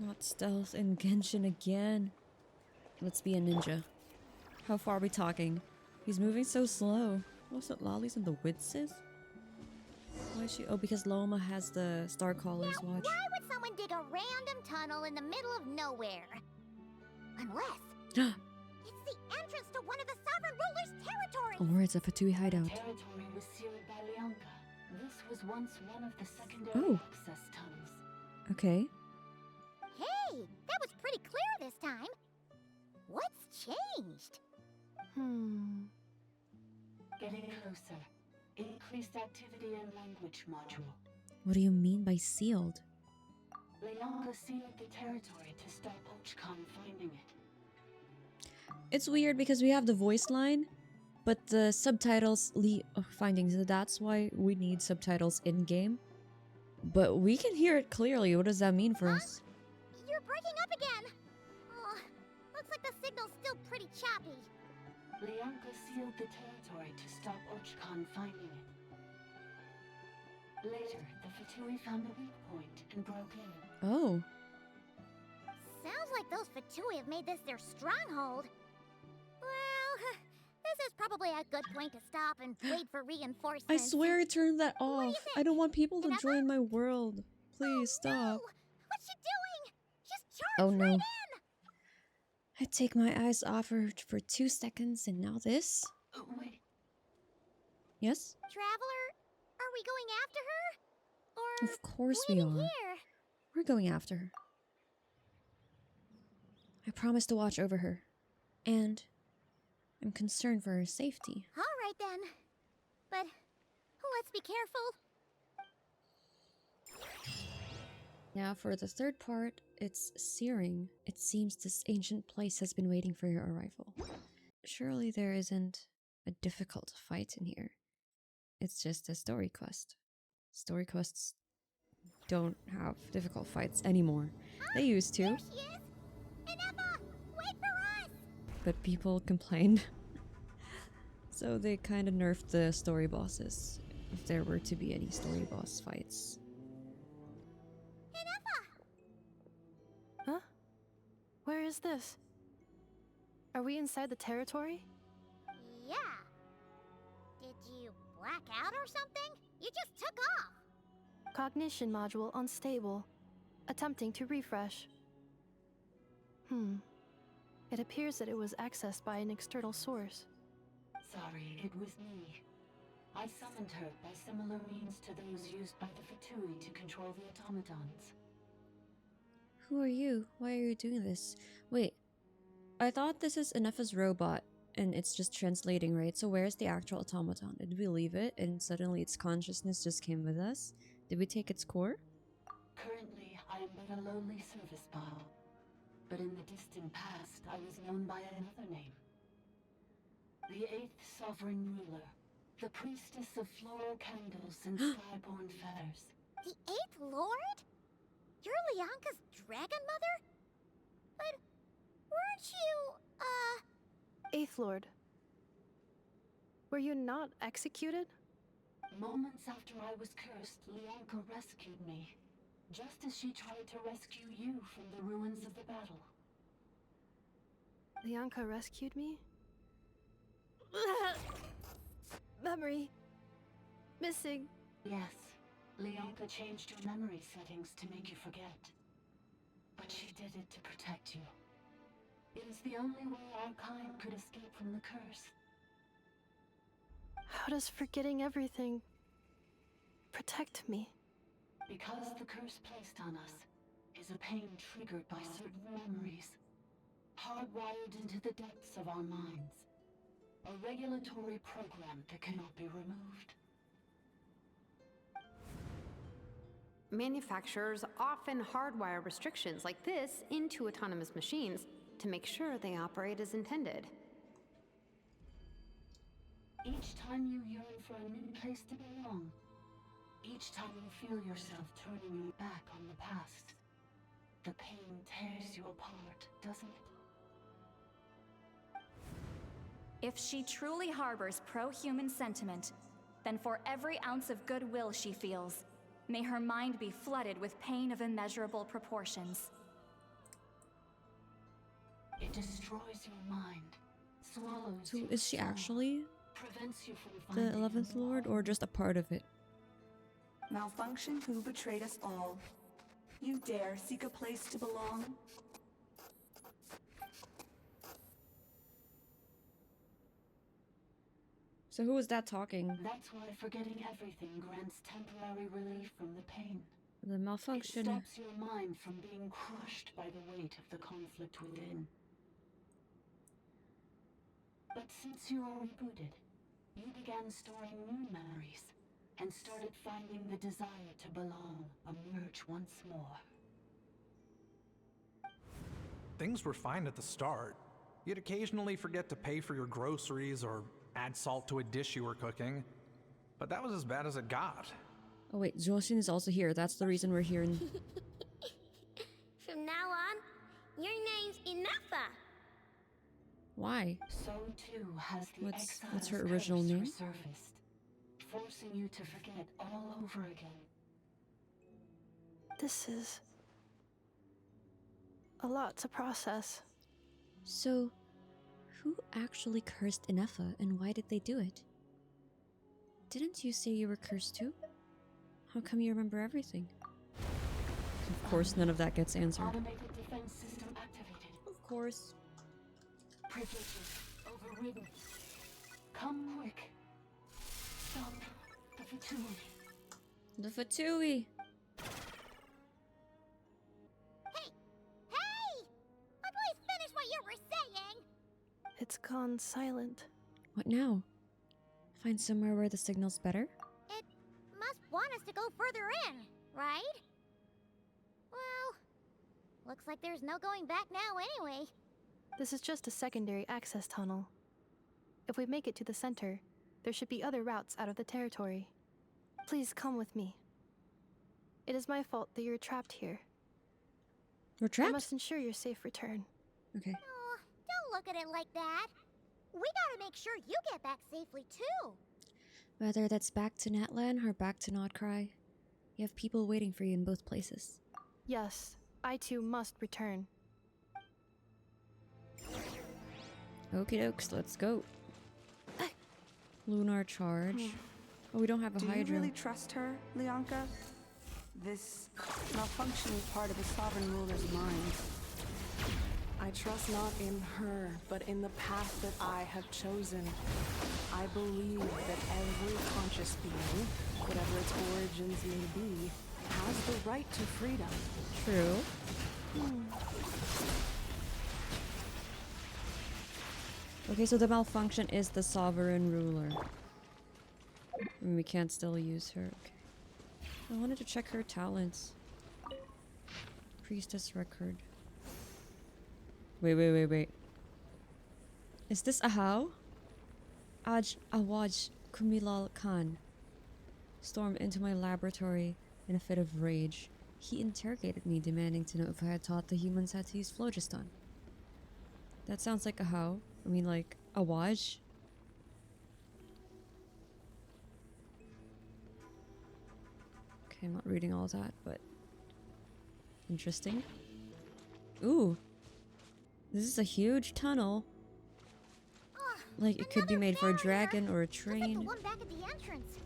Not stealth in Genshin again. Let's be a ninja. How far are we talking? He's moving so slow. What's it, Lollies and the Witzes? Why is she? Oh, because Loma has the Star Caller's watch. Why would someone dig a random tunnel in the middle of nowhere? Unless it's the entrance to one of the sovereign ruler's territories. Or it's a Fatui hideout. Territory was sealed by Lianka. This was once one of the secondary Oh. access tunnels. Okay. Hey, that was pretty clear this time. What's changed? Getting closer. Increased activity and language module. What do you mean by sealed? Lianka sealed the territory to stop Ochcon finding it. It's weird because we have the voice line, but the subtitles findings. That's why we need subtitles in game. But we can hear it clearly. What does that mean for us? You're breaking up again. Oh, looks like the signal's still pretty choppy. Lianka sealed the territory to stop Ochkan finding it. Later, the Fatui found the weak point and broke in. Oh. Sounds like those Fatui have made this their stronghold. Well, this is probably a good point to stop and wait for reinforcements. I swear I turned that off. I don't want people to join my world. Please stop. No! What's she doing? She's charged Oh no. right in! I take my eyes off her for 2 seconds and now this? Wait. Yes? Traveler, are we going after her? Or Of course we waiting are. here? We're going after her. I promise to watch over her. And I'm concerned for her safety. Alright then. But let's be careful. Now for the third part, it's Searing. It seems this ancient place has been waiting for your arrival. Surely there isn't a difficult fight in here. It's just a story quest. Story quests don't have difficult fights anymore. They used to. There she is! Ineffa! Wait for us! But people complained. So they kind of nerfed the story bosses, if there were to be any story boss fights. Huh? Where is this? Are we inside the territory? Yeah. Did you black out or something? You just took off. Cognition module unstable. Attempting to refresh. It appears that it was accessed by an external source. Sorry, it was me. I summoned her by similar means to those used by the Fatui to control the automatons. Who are you? Why are you doing this? Wait, I thought this is Ineffa's robot and it's just translating, right? So where's the actual automaton? Did we leave it and suddenly its consciousness just came with us? Did we take its core? Currently, I am but a lowly service bot. But in the distant past, I was known by another name. The 8th Sovereign Ruler. The priestess of floral candles and skyborn feathers. The 8th Lord? You're Lianka's dragon mother? But weren't you, Eighth Lord. Were you not executed? Moments after I was cursed, Lianka rescued me. Just as she tried to rescue you from the ruins of the battle. Lianka rescued me? Memory. Missing. Yes. Lianka changed your memory settings to make you forget. But she did it to protect you. It is the only way our kind could escape from the curse. How does forgetting everything protect me? Because the curse placed on us is a pain triggered by certain memories, hardwired into the depths of our minds. A regulatory program that cannot be removed. Manufacturers often hardwire restrictions like this into autonomous machines to make sure they operate as intended. Each time you yearn for a new place to belong, each time you feel yourself turning your back on the past, the pain tears you apart, doesn't it? If she truly harbors pro-human sentiment, then for every ounce of goodwill she feels, may her mind be flooded with pain of immeasurable proportions. It destroys your mind, swallows So your is she soul, actually prevents you from the finding 11th Lord or just a part of it? Malfunction who betrayed us all. You dare seek a place to belong? So who was that talking? That's why forgetting everything grants temporary relief from the pain. The malfunction. It stops your mind from being crushed by the weight of the conflict within. But since you are rebooted, you began storing new memories and started finding the desire to belong emerge once more. Things were fine at the start. You'd occasionally forget to pay for your groceries or add salt to a dish you were cooking. But that was as bad as it got. Oh wait, Joshin is also here. That's the reason we're here. From now on, your name's Ineffa. Why? So too has the What's her exile's original curse name? resurfaced, forcing you to forget all over again. This is a lot to process. So, who actually cursed Ineffa, and why did they do it? Didn't you say you were cursed too? How come you remember everything? Of course, none of that gets answered. Automated defense system activated. Of course. Privileges overridden. Come quick. Stop the Fatui. The Fatui! Please finish what you were saying! It's gone silent. What now? Find somewhere where the signal's better? It must want us to go further in, right? Well, looks like there's no going back now anyway. This is just a secondary access tunnel. If we make it to the center, there should be other routes out of the territory. Please come with me. It is my fault that you're trapped here. We're trapped? I must ensure your safe return. Okay. Oh, don't look at it like that. We gotta make sure you get back safely too. Whether that's back to Natlan or back to Nod Krai, you have people waiting for you in both places. Yes, I too must return. Okie dokes, let's go. Lunar charge. Oh, we don't have a Do Hydro. you really trust her, Leonka? This malfunction is part of the Sovereign Ruler's mind. I trust not in her, but in the path that I have chosen. I believe that every conscious being, whatever its origins may be, has the right to freedom. True. Okay, so the malfunction is the Sovereign Ruler. And we can't still use her. Okay. I wanted to check her talents. Priestess record. Wait. Is this a how? Aj Awaj Kumilal Khan stormed into my laboratory in a fit of rage. He interrogated me, demanding to know if I had taught the humans how to use phlogiston. That sounds like a how. I mean, like, Awaj? Okay, I'm not reading all that, but interesting. Ooh. This is a huge tunnel. Like, it could be made for a dragon or a Looks like the train. one back at the entrance.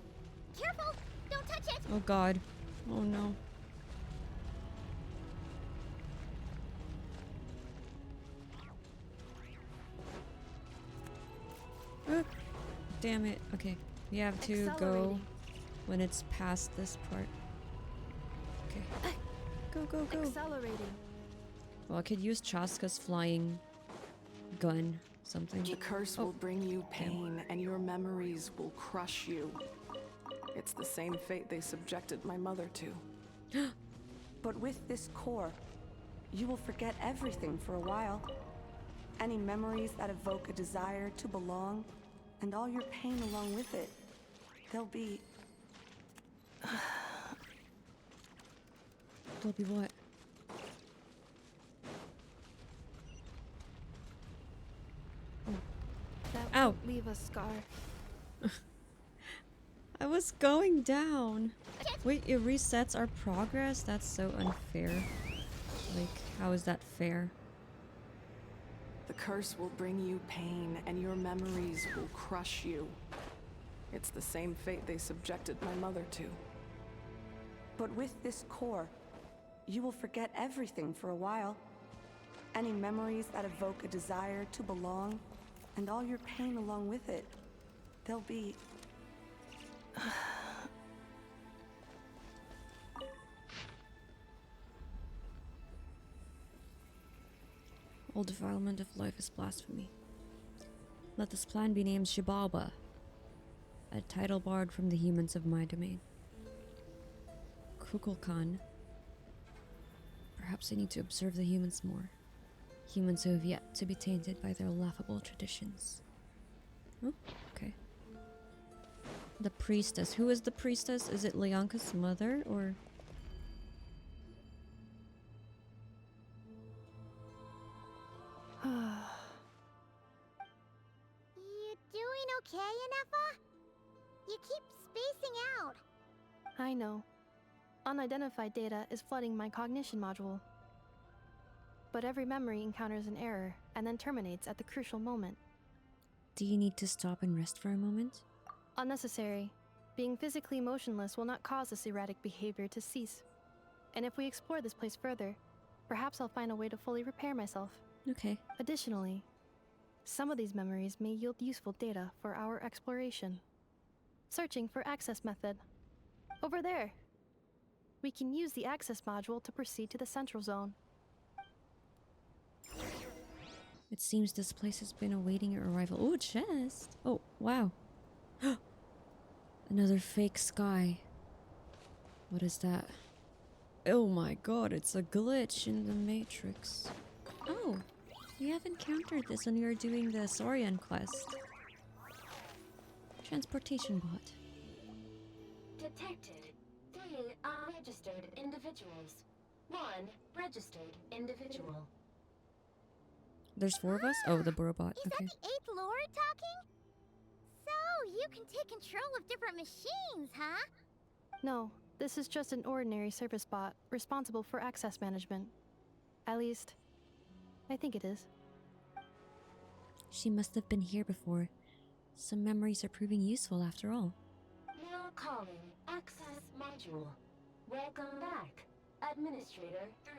Careful! Don't touch it! Oh god. Oh no. Damn it. Okay. We have to go Accelerating. when it's past this part. Okay. Go. Accelerating. Well, I could use Chaska's flying gun. Something. The curse will bring you pain, and your memories will crush you. It's the same fate they subjected my mother to. But with this core, you will forget everything for a while. Any memories that evoke a desire to belong, and all your pain along with it. They'll be... They'll be what? That Ow. won't leave a scar. I was going down. Wait, it resets our progress? That's so unfair. Like, how is that fair? The curse will bring you pain, and your memories will crush you. It's the same fate they subjected my mother to. But with this core, you will forget everything for a while. Any memories that evoke a desire to belong, and all your pain along with it. They'll be... All defilement of life is blasphemy. Let this plan be named Shibaba, a title borrowed from the humans of my domain. Kukulkan. Perhaps I need to observe the humans more. Humans who have yet to be tainted by their laughable traditions. Oh, okay. The priestess. Who is the priestess? Is it Leonka's mother or... Ineffa? You keep spacing out. I know. Unidentified data is flooding my cognition module. But every memory encounters an error and then terminates at the crucial moment. Do you need to stop and rest for a moment? Unnecessary. Being physically motionless will not cause this erratic behavior to cease. And if we explore this place further, perhaps I'll find a way to fully repair myself. Okay. Additionally, some of these memories may yield useful data for our exploration. Searching for access method. Over there. We can use the access module to proceed to the central zone. It seems this place has been awaiting your arrival. Oh, a chest! Oh, wow. Another fake sky. What is that? Oh my god, it's a glitch in the Matrix. Oh, we have encountered this when we were doing the Saurian quest. Transportation bot. Detected 3 unregistered individuals. 1 registered individual. There's 4 of us? Oh, the robot. Is that the 8th Lord talking? So, you can take control of different machines, huh? No, this is just an ordinary service bot responsible for access management. At least, I think it is. She must have been here before. Some memories are proving useful after all. Now calling access module. Welcome back, Administrator 3.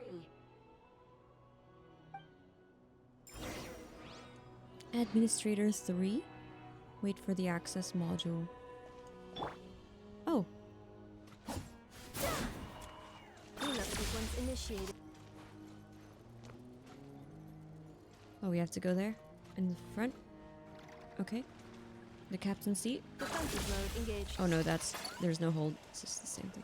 Administrator 3? Wait for the access module. Oh. Cleanup sequence initiated. Oh, we have to go there? In the front? Okay. The captain's seat? Defensive mode engaged. Oh no, there's no hold. It's just the same thing.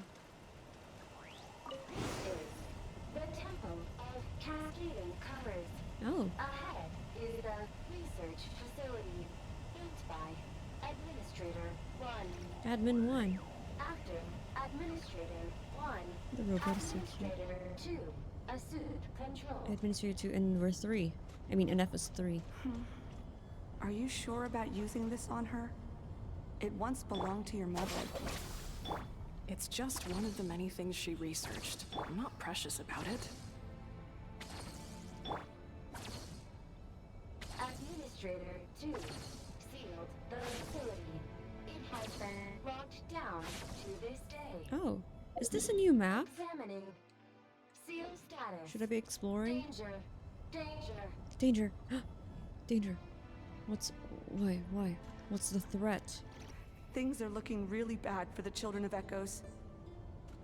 The Temple of Cascading Covers. Oh. Ahead is the research facility built by Administrator 1. Admin 1. After Administrator 1, The robot is so cute. Administrator 2 assumed control. Administrator 2, and we're 3. I mean, Ineffa's 3. Are you sure about using this on her? It once belonged to your mother. It's just one of the many things she researched. I'm not precious about it. Administrator 2 sealed the facility. It has been locked down to this day. Oh, is this a new map? Examining seal status. Should I be exploring? Danger. Danger. Danger. Danger. Why? What's the threat? Things are looking really bad for the Children of Echoes.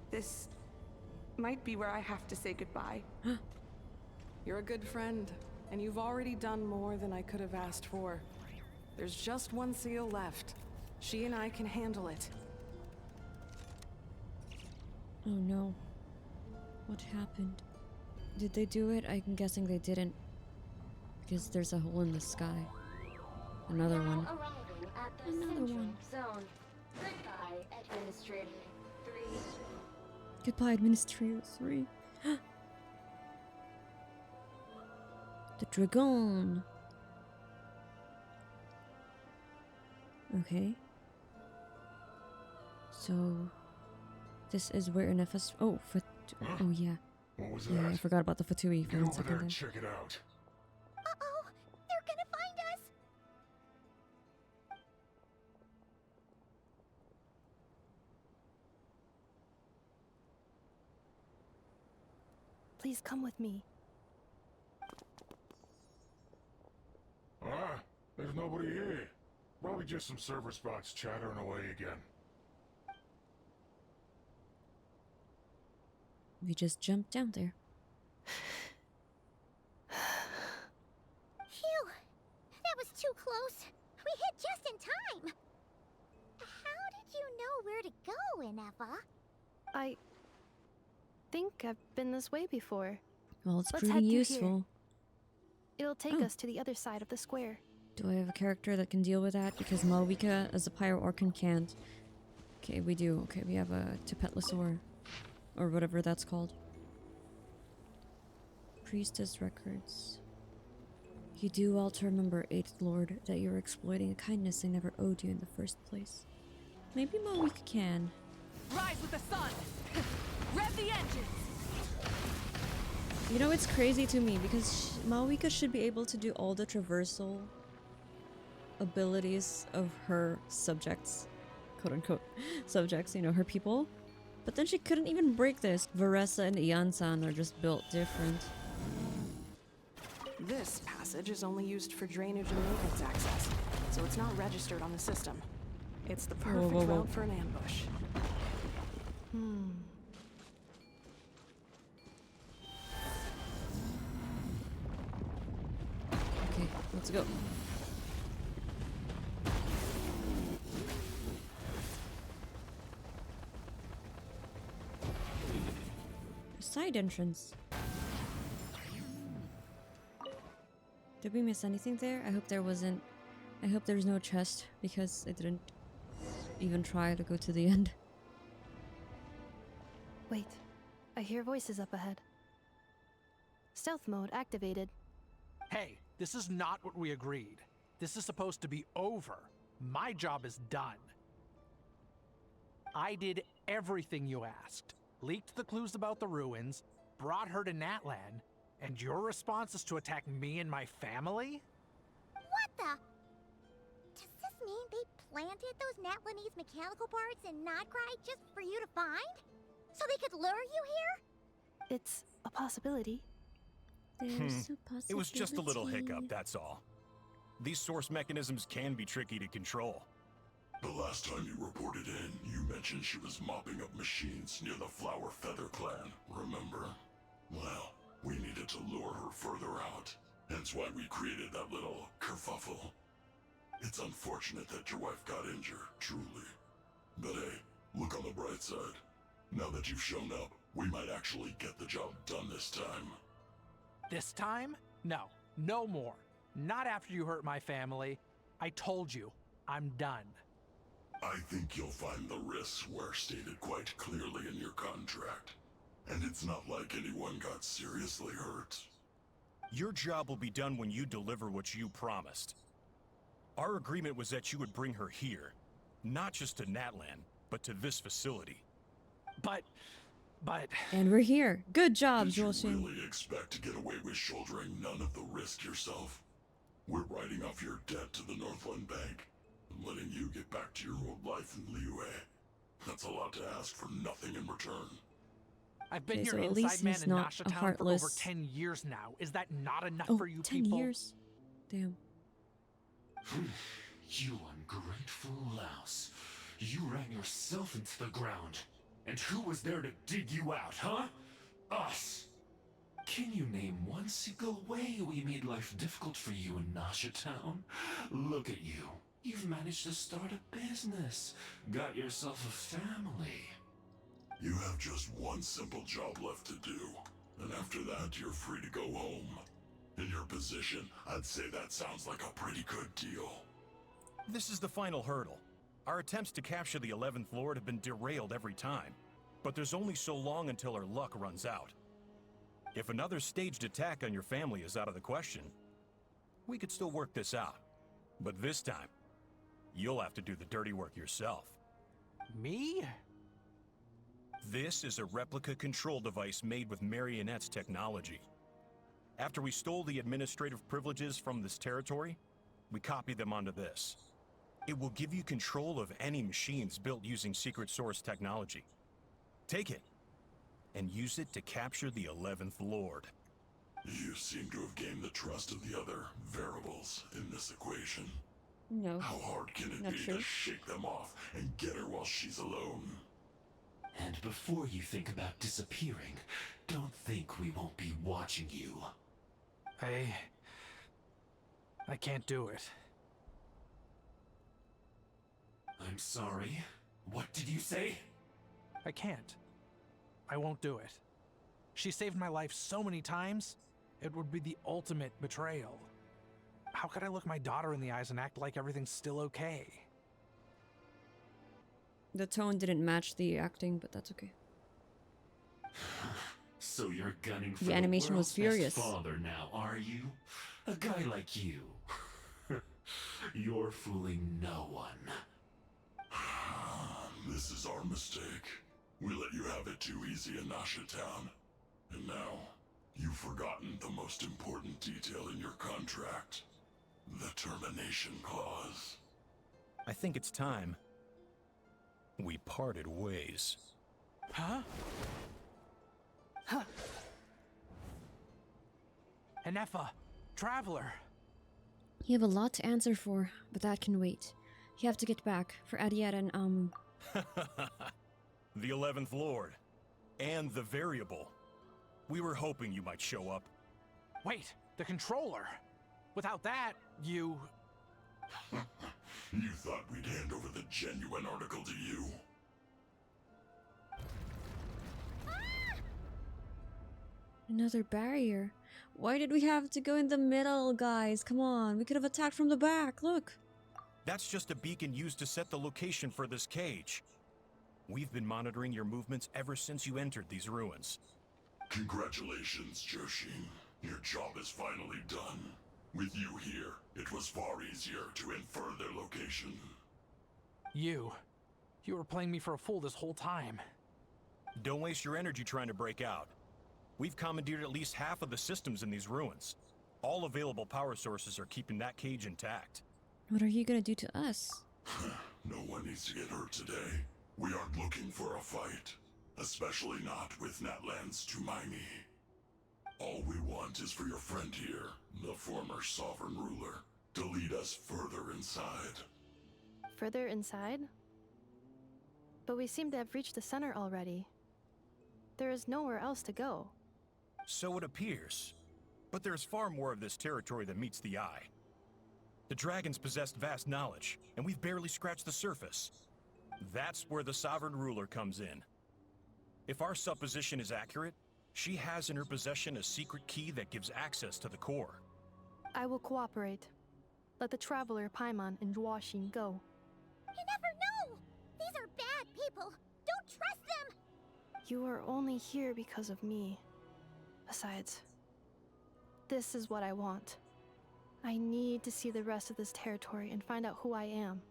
This might be where I have to say goodbye. You're a good friend, and you've already done more than I could have asked for. There's just one seal left. She and I can handle it. Oh no. What happened? Did they do it? I'm guessing they didn't. Because there's a hole in the sky. Another one. Arriving at the Another central one. zone. Goodbye, Administrator 3. Goodbye, Administrator 3. The dragon. Okay. So, this is where Ineffa's. Oh, oh yeah. What was Yeah, that? I forgot about the Fatui for Get one over second there there. and check it out. Uh-oh! They're gonna find us! Please come with me. Ah, there's nobody here. Probably just some server spots chattering away again. We just jumped down there. Phew! That was too close. We hit just in time. How did you know where to go, Ineffa? I think I've been this way before. Well, it's Let's head proving through useful. Here. It'll take Oh. us to the other side of the square. Do I have a character that can deal with that? Because Malvika as a Pyro Orcan can't. Okay, we do. Okay, we have a Tepetlosaur. Or whatever that's called. Priestess records. You do well to remember, 8th Lord, that you're exploiting a kindness I never owed you in the first place. Maybe Mawika can. Rise with the sun! Rev the engines! You know, it's crazy to me because Mawika should be able to do all the traversal abilities of her subjects, quote-unquote subjects, you know, her people. But then she couldn't even break this. Varessa and Iansan are just built different. This passage is only used for drainage and maintenance access, so it's not registered on the system. It's the perfect route for an ambush. Okay, let's go. Side entrance. Did we miss anything there? I hope there wasn't. I hope there's no chest because I didn't even try to go to the end. Wait, I hear voices up ahead. Stealth mode activated. Hey, this is not what we agreed. This is supposed to be over. My job is done. I did everything you asked. Leaked the clues about the ruins, brought her to Natlan, and your response is to attack me and my family? What the? Does this mean they planted those Natlanese mechanical parts in Nod Krai just for you to find? So they could lure you here? It's a possibility. There's a possibility. It was just a little hiccup, that's all. These source mechanisms can be tricky to control. The last time you reported in, you mentioned she was mopping up machines near the Flower Feather clan, remember? Well, we needed to lure her further out. Hence why we created that little kerfuffle. It's unfortunate that your wife got injured, truly. But hey, look on the bright side. Now that you've shown up, we might actually get the job done this time. This time? No, no more. Not after you hurt my family. I told you, I'm done. I think you'll find the risks were stated quite clearly in your contract. And it's not like anyone got seriously hurt. Your job will be done when you deliver what you promised. Our agreement was that you would bring her here. Not just to Natlan, but to this facility. But... And we're here. Good job, Did you Joshing. really expect to get away with shouldering none of the risk yourself? We're writing off your debt to the Northland Bank and letting you get back to your old life in Liyue. That's a lot to ask for nothing in return. I've been Okay, your so at inside least man he's in not Nasha a Town for over heartless- 10 years now. Is that not enough Oh, for you 10 people? years. Damn. You ungrateful louse. You ran yourself into the ground. And who was there to dig you out, huh? Us! Can you name one single way we made life difficult for you in Nasha Town? Look at you. You've managed to start a business. Got yourself a family. You have just one simple job left to do. And after that, you're free to go home. In your position, I'd say that sounds like a pretty good deal. This is the final hurdle. Our attempts to capture the 11th Lord have been derailed every time. But there's only so long until our luck runs out. If another staged attack on your family is out of the question, we could still work this out. But this time, you'll have to do the dirty work yourself. Me? This is a replica control device made with Marionette's technology. After we stole the administrative privileges from this territory, we copied them onto this. It will give you control of any machines built using secret source technology. Take it, and use it to capture the 11th Lord. You seem to have gained the trust of the other variables in this equation. No. How hard can it Not be true. to shake them off and get her while she's alone? And before you think about disappearing, don't think we won't be watching you. I can't do it. I'm sorry. What did you say? I can't. I won't do it. She saved my life so many times, it would be the ultimate betrayal. How could I look my daughter in the eyes and act like everything's still okay? The tone didn't match the acting, but that's okay. So you're gunning for The animation was world's best furious. father now, are you? A guy like you. You're fooling no one. This is our mistake. We let you have it too easy in Nasha Town. And now, you've forgotten the most important detail in your contract. The termination clause. I think it's time we parted ways. Huh? Huh. Ineffa, Traveler. You have a lot to answer for, but that can wait. You have to get back for Adiet and The 11th Lord. And the Variable. We were hoping you might show up. Wait, the controller. Without that, you... You thought we'd hand over the genuine article to you? Another barrier. Why did we have to go in the middle, guys? Come on, we could have attacked from the back, look. That's just a beacon used to set the location for this cage. We've been monitoring your movements ever since you entered these ruins. Congratulations, Joshin. Your job is finally done. With you here, it was far easier to infer their location. You were playing me for a fool this whole time. Don't waste your energy trying to break out. We've commandeered at least half of the systems in these ruins. All available power sources are keeping that cage intact. What are you gonna do to us? No one needs to get hurt today. We aren't looking for a fight. Especially not with Natlan's Tumaini. All we want is for your friend here, the former sovereign ruler, to lead us further inside. Further inside? But we seem to have reached the center already. There is nowhere else to go. So it appears. But there's far more of this territory than meets the eye. The dragons possessed vast knowledge, and we've barely scratched the surface. That's where the sovereign ruler comes in. If our supposition is accurate, she has in her possession a secret key that gives access to the core. I will cooperate. Let the Traveler, Paimon, and Dwashin go. You never know! These are bad people! Don't trust them! You are only here because of me. Besides, this is what I want. I need to see the rest of this territory and find out who I am.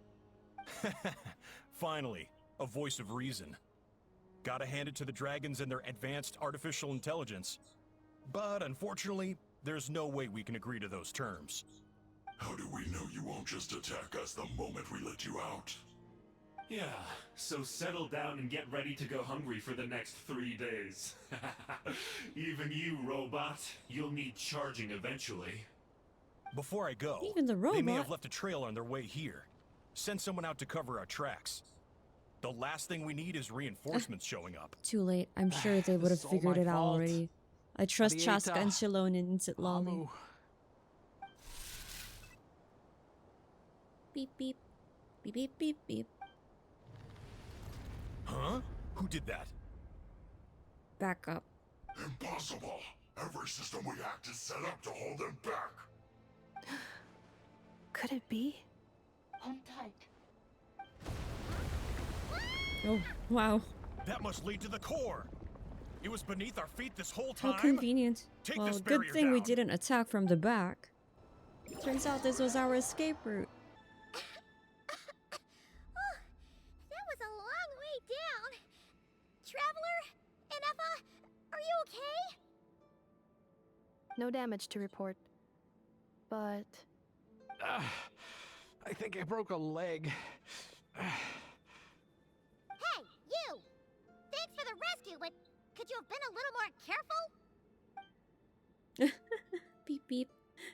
Finally, a voice of reason. Gotta hand it to the dragons and their advanced artificial intelligence. But unfortunately, there's no way we can agree to those terms. How do we know you won't just attack us the moment we let you out? Yeah, so settle down and get ready to go hungry for the next 3 days. Even you, robot, you'll need charging eventually. Before I go, Even the they may robot? have left a trail on their way here. Send someone out to cover our tracks. The last thing we need is reinforcements showing up. Too late. I'm sure they would have figured it out already. I trust Chaska and Shalonen and Zitlali. Beep beep. Beep beep beep beep. Huh? Who did that? Back up. Impossible! Every system we hacked is set up to hold them back! Could it be? Hold tight. Oh, wow. That must lead to the core. It was beneath our feet this whole time. How convenient. Take Well, this good barrier thing we down. didn't attack from the back. Turns out this was our escape route. That was a long way down. Traveler? Ineffa? Are you okay? No damage to report. But... I think I broke a leg. Hey, you! Thanks for the rescue, but could you have been a little more careful? Beep beep.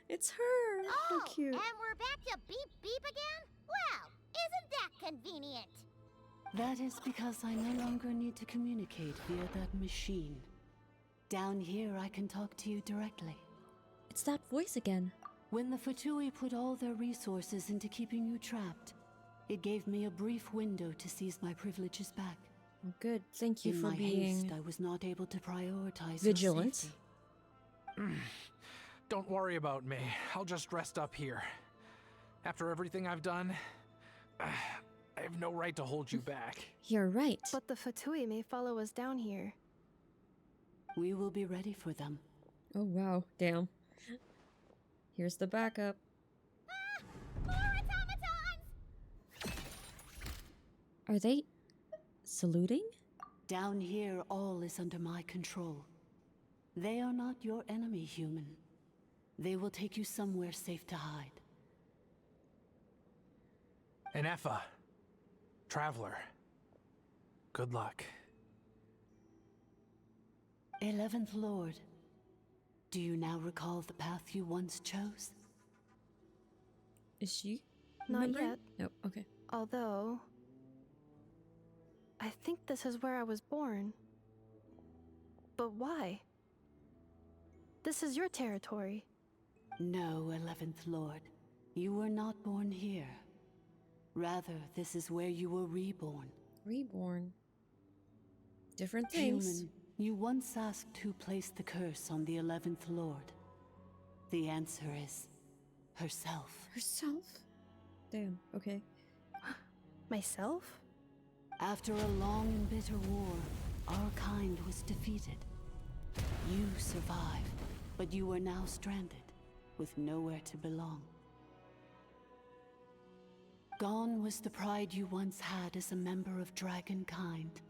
It's her. How cute. And we're back to beep beep again? Well, isn't that convenient? That is because I no longer need to communicate via that machine. Down here, I can talk to you directly. It's that voice again. When the Fatui put all their resources into keeping you trapped, it gave me a brief window to seize my privileges back. Oh, good. Thank you In for my being haste, I was not able to prioritize vigilant. your safety. Don't worry about me. I'll just rest up here. After everything I've done, I have no right to hold you back. You're right. But the Fatui may follow us down here. We will be ready for them. Oh, wow. Damn. Here's the backup. More automatons! Are they saluting? Down here, all is under my control. They are not your enemy, human. They will take you somewhere safe to hide. Ineffa. Traveler. Good luck. 11th Lord, do you now recall the path you once chose? Is she? Not remembering? yet. Nope, okay. Although, I think this is where I was born. But why? This is your territory. No, 11th Lord. You were not born here. Rather, this is where you were reborn. Reborn. Different things. Human, you once asked who placed the curse on the 11th Lord. The answer is herself. Herself? Damn, okay. Myself? After a long and bitter war, our kind was defeated. You survived, but you are now stranded, with nowhere to belong. Gone was the pride you once had as a member of dragonkind.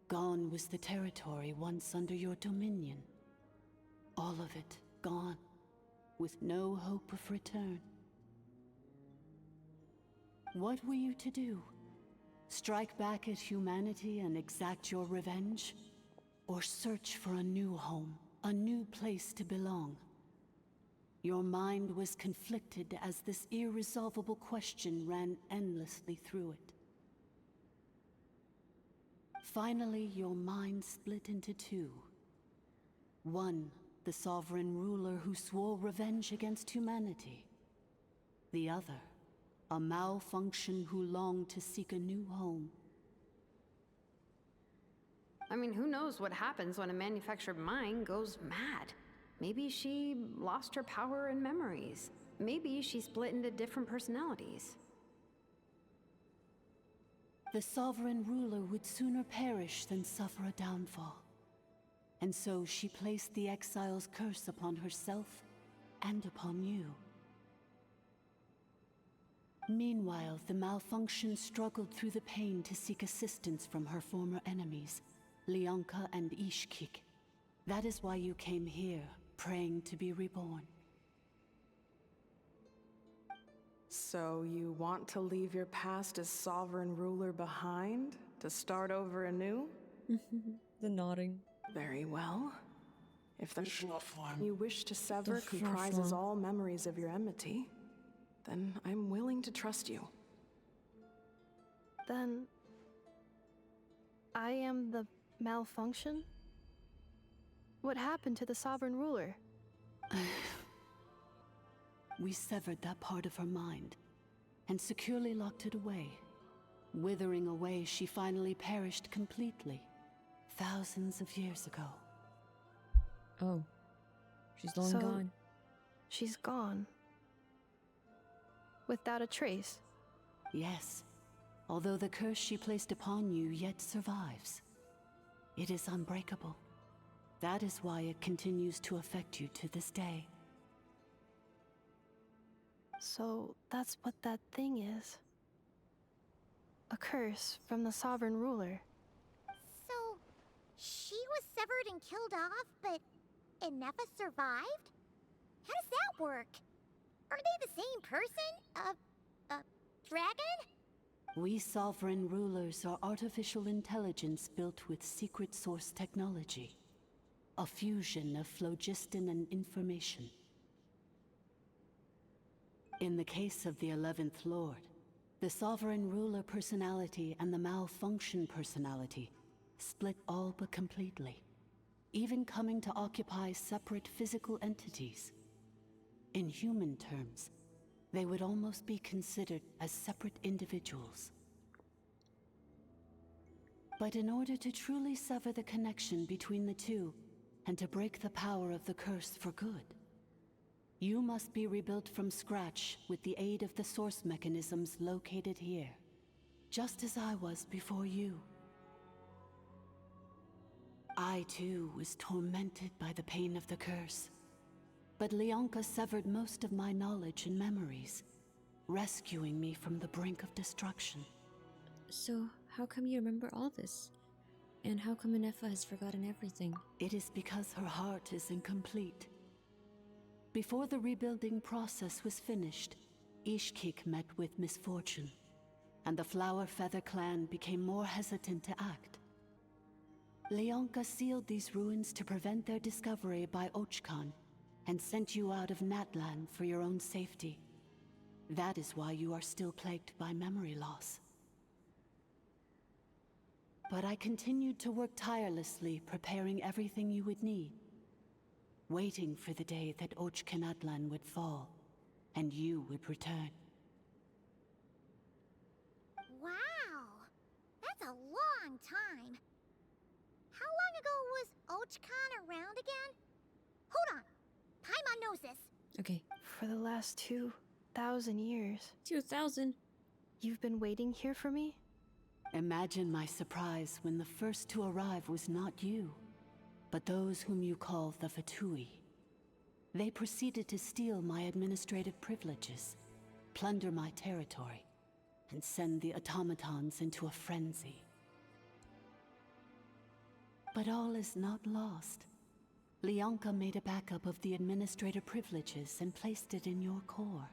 Gone was the territory once under your dominion. All of it gone, with no hope of return. What were you to do? Strike back at humanity and exact your revenge? Or search for a new home, a new place to belong? Your mind was conflicted as this irresolvable question ran endlessly through it. Finally, your mind split into two. One, the sovereign ruler who swore revenge against humanity. The other, a malfunction who longed to seek a new home. I mean, who knows what happens when a manufactured mind goes mad? Maybe she lost her power and memories. Maybe she split into different personalities. The sovereign ruler would sooner perish than suffer a downfall. And so she placed the exile's curse upon herself and upon you. Meanwhile, the malfunction struggled through the pain to seek assistance from her former enemies, Leonka and Ishkik. That is why you came here, praying to be reborn. So you want to leave your past as sovereign ruler behind, to start over anew? The nodding. Very well. If the form you wish to sever comprises all memories of your enmity, then I'm willing to trust you. Then I am the malfunction? What happened to the sovereign ruler? We severed that part of her mind, and securely locked it away. Withering away, she finally perished completely, thousands of years ago. Oh. She's long gone. She's gone. Without a trace? Yes. Although the curse she placed upon you yet survives. It is unbreakable. That is why it continues to affect you to this day. So that's what that thing is. A curse from the sovereign ruler. So, she was severed and killed off, but Ineffa survived? How does that work? Are they the same person? Dragon? We sovereign rulers are artificial intelligence built with secret source technology. A fusion of phlogiston and information. In the case of the 11th Lord, the sovereign ruler personality and the malfunction personality split all but completely, even coming to occupy separate physical entities. In human terms, they would almost be considered as separate individuals. But in order to truly sever the connection between the two, and to break the power of the curse for good, you must be rebuilt from scratch with the aid of the source mechanisms located here, just as I was before you. I too was tormented by the pain of the curse, But Leonka severed most of my knowledge and memories, rescuing me from the brink of destruction. So, how come you remember all this? And how come Ineffa has forgotten everything? It is because her heart is incomplete. Before the rebuilding process was finished, Ishkik met with misfortune, and the Flower Feather clan became more hesitant to act. Leonka sealed these ruins to prevent their discovery by Ochkan, and sent you out of Natlan for your own safety. That is why you are still plagued by memory loss. But I continued to work tirelessly, preparing everything you would need, waiting for the day that Ochkanatlan would fall, and you would return. Wow! That's a long time. How long ago was Ochkan around again? Hold on! Paimon knows this. Okay. For the last 2,000 years. 2,000? You've been waiting here for me? Imagine my surprise when the first to arrive was not you, but those whom you call the Fatui. They proceeded to steal my administrative privileges, plunder my territory, and send the automatons into a frenzy. But all is not lost. Leonka made a backup of the administrator privileges and placed it in your core.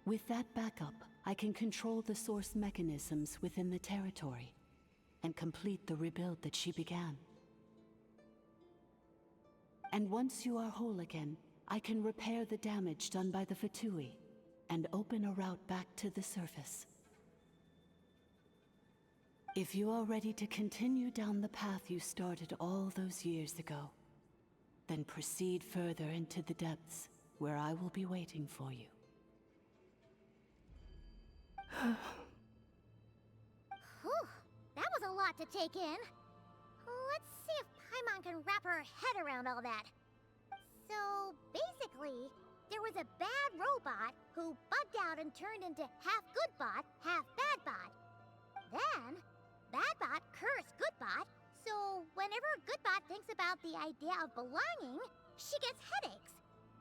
With that backup, I can control the source mechanisms within the territory and complete the rebuild that she began. And once you are whole again, I can repair the damage done by the Fatui and open a route back to the surface. If you are ready to continue down the path you started all those years ago, then proceed further into the depths where I will be waiting for you. Whew, that was a lot to take in. Let's see if Paimon can wrap her head around all that. So, basically, there was a bad robot who bugged out and turned into half good bot, half bad bot. Then, bad bot cursed good bot, so whenever good bot thinks about the idea of belonging, she gets headaches.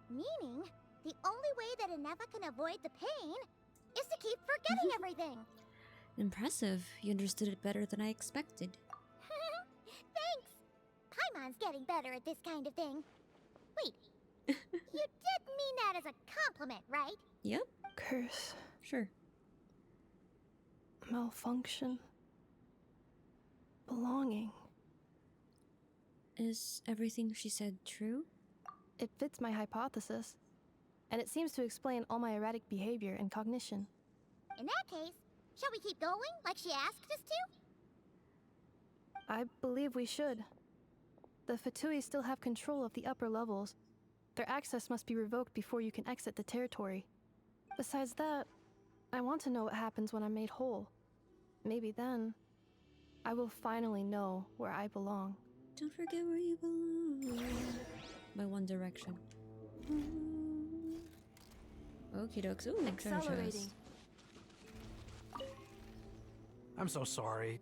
Meaning, the only way that Ineffa can avoid the pain is to keep forgetting everything. Impressive. You understood it better than I expected. Thanks. Paimon's getting better at this kind of thing. Wait, you did mean that as a compliment, right? Yep. Curse. Sure. Malfunction. Belonging. Is everything she said true? It fits my hypothesis, and it seems to explain all my erratic behavior and cognition. In that case, shall we keep going like she asked us to? I believe we should. The Fatui still have control of the upper levels. Their access must be revoked before you can exit the territory. Besides that, I want to know what happens when I'm made whole. Maybe then, I will finally know where I belong. Don't forget where you belong. By One Direction. Okie dokes. Ooh, treasure chest. I'm so sorry.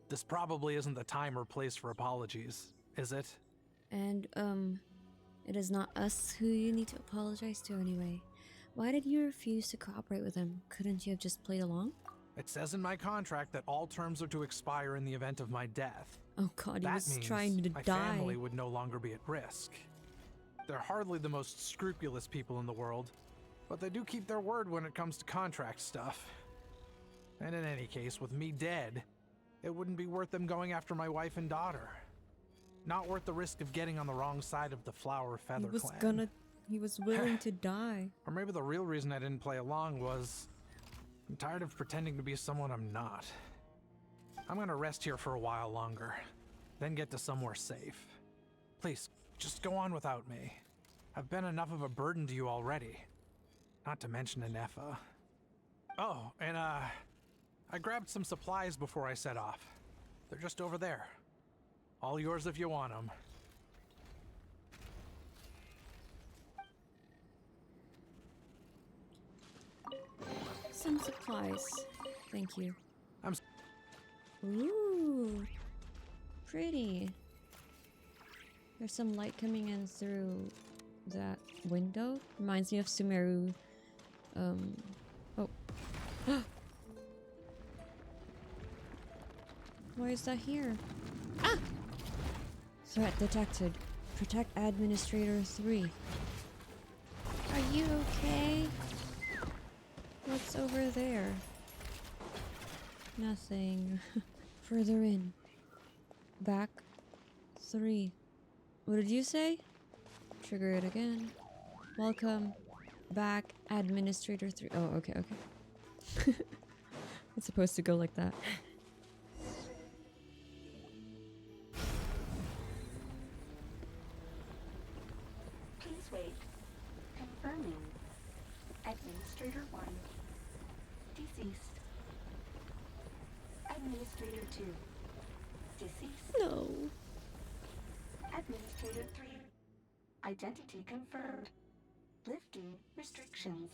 This probably isn't the time or place for apologies, is it? And, it is not us who you need to apologize to anyway. Why did you refuse to cooperate with him? Couldn't you have just played along? It says in my contract that all terms are to expire in the event of my death. Oh god, he was means trying to my die. family would no longer be at risk. They're hardly the most scrupulous people in the world, but they do keep their word when it comes to contract stuff. And in any case, with me dead, it wouldn't be worth them going after my wife and daughter. Not worth the risk of getting on the wrong side of the Flower Feather clan. He was willing to die. Or maybe the real reason I didn't play along was I'm tired of pretending to be someone I'm not. I'm gonna rest here for a while longer, then get to somewhere safe. Please, just go on without me. I've been enough of a burden to you already. Not to mention Ineffa. Oh, and I grabbed some supplies before I set off. They're just over there. All yours if you want them. Some supplies. Thank you. Ooh. Pretty. There's some light coming in through that window. Reminds me of Sumeru. Oh. Why is that here? Ah! Threat detected. Protect Administrator 3. Are you okay? What's over there? Nothing. Further in. Back. 3. What did you say? Trigger it again. Welcome back, Administrator 3. Oh, okay, okay. It's supposed to go like that. Please wait. Confirming. Administrator 1. Deceased. Administrator 2. Deceased. No. Administrator 3. Identity confirmed. Lifting restrictions.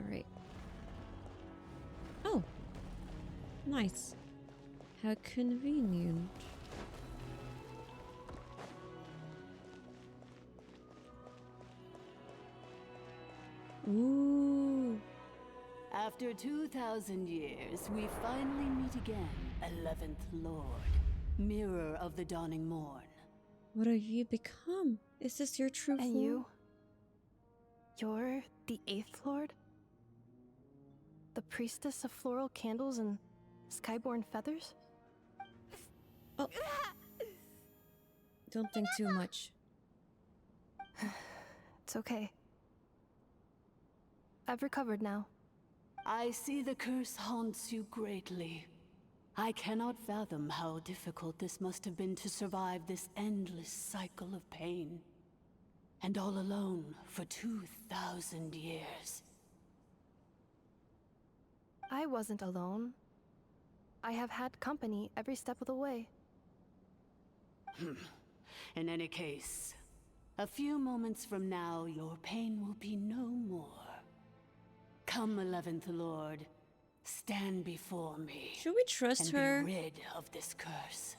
Alright. Oh. Nice. How convenient. Ooh. After 2,000 years, we finally meet again, 11th Lord, Mirror of the Dawning Morn. What have you become? Is this your true form? And you? You're the 8th Lord? The priestess of floral candles and skyborn feathers? Oh. Don't think too much. It's okay. I've recovered now. I see the curse haunts you greatly. I cannot fathom how difficult this must have been to survive this endless cycle of pain. And all alone for 2,000 years. I wasn't alone. I have had company every step of the way. In any case, a few moments from now, your pain will be no more. Come, 11th Lord, stand before me. Should we trust and her? Be rid of this curse.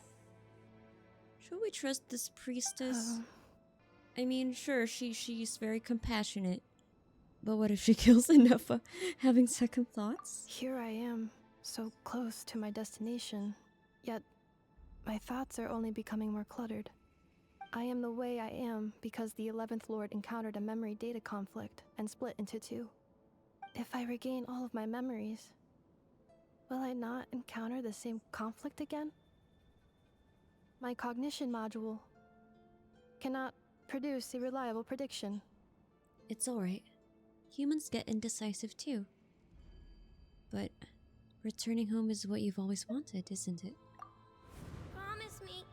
Should we trust this priestess? I mean, sure, she's very compassionate. But what if she kills Ineffa, having second thoughts? Here I am, so close to my destination, yet my thoughts are only becoming more cluttered. I am the way I am because the 11th Lord encountered a memory data conflict and split into 2. If I regain all of my memories, will I not encounter the same conflict again? My cognition module cannot produce a reliable prediction. It's alright. Humans get indecisive too. But returning home is what you've always wanted, isn't it? Promise me.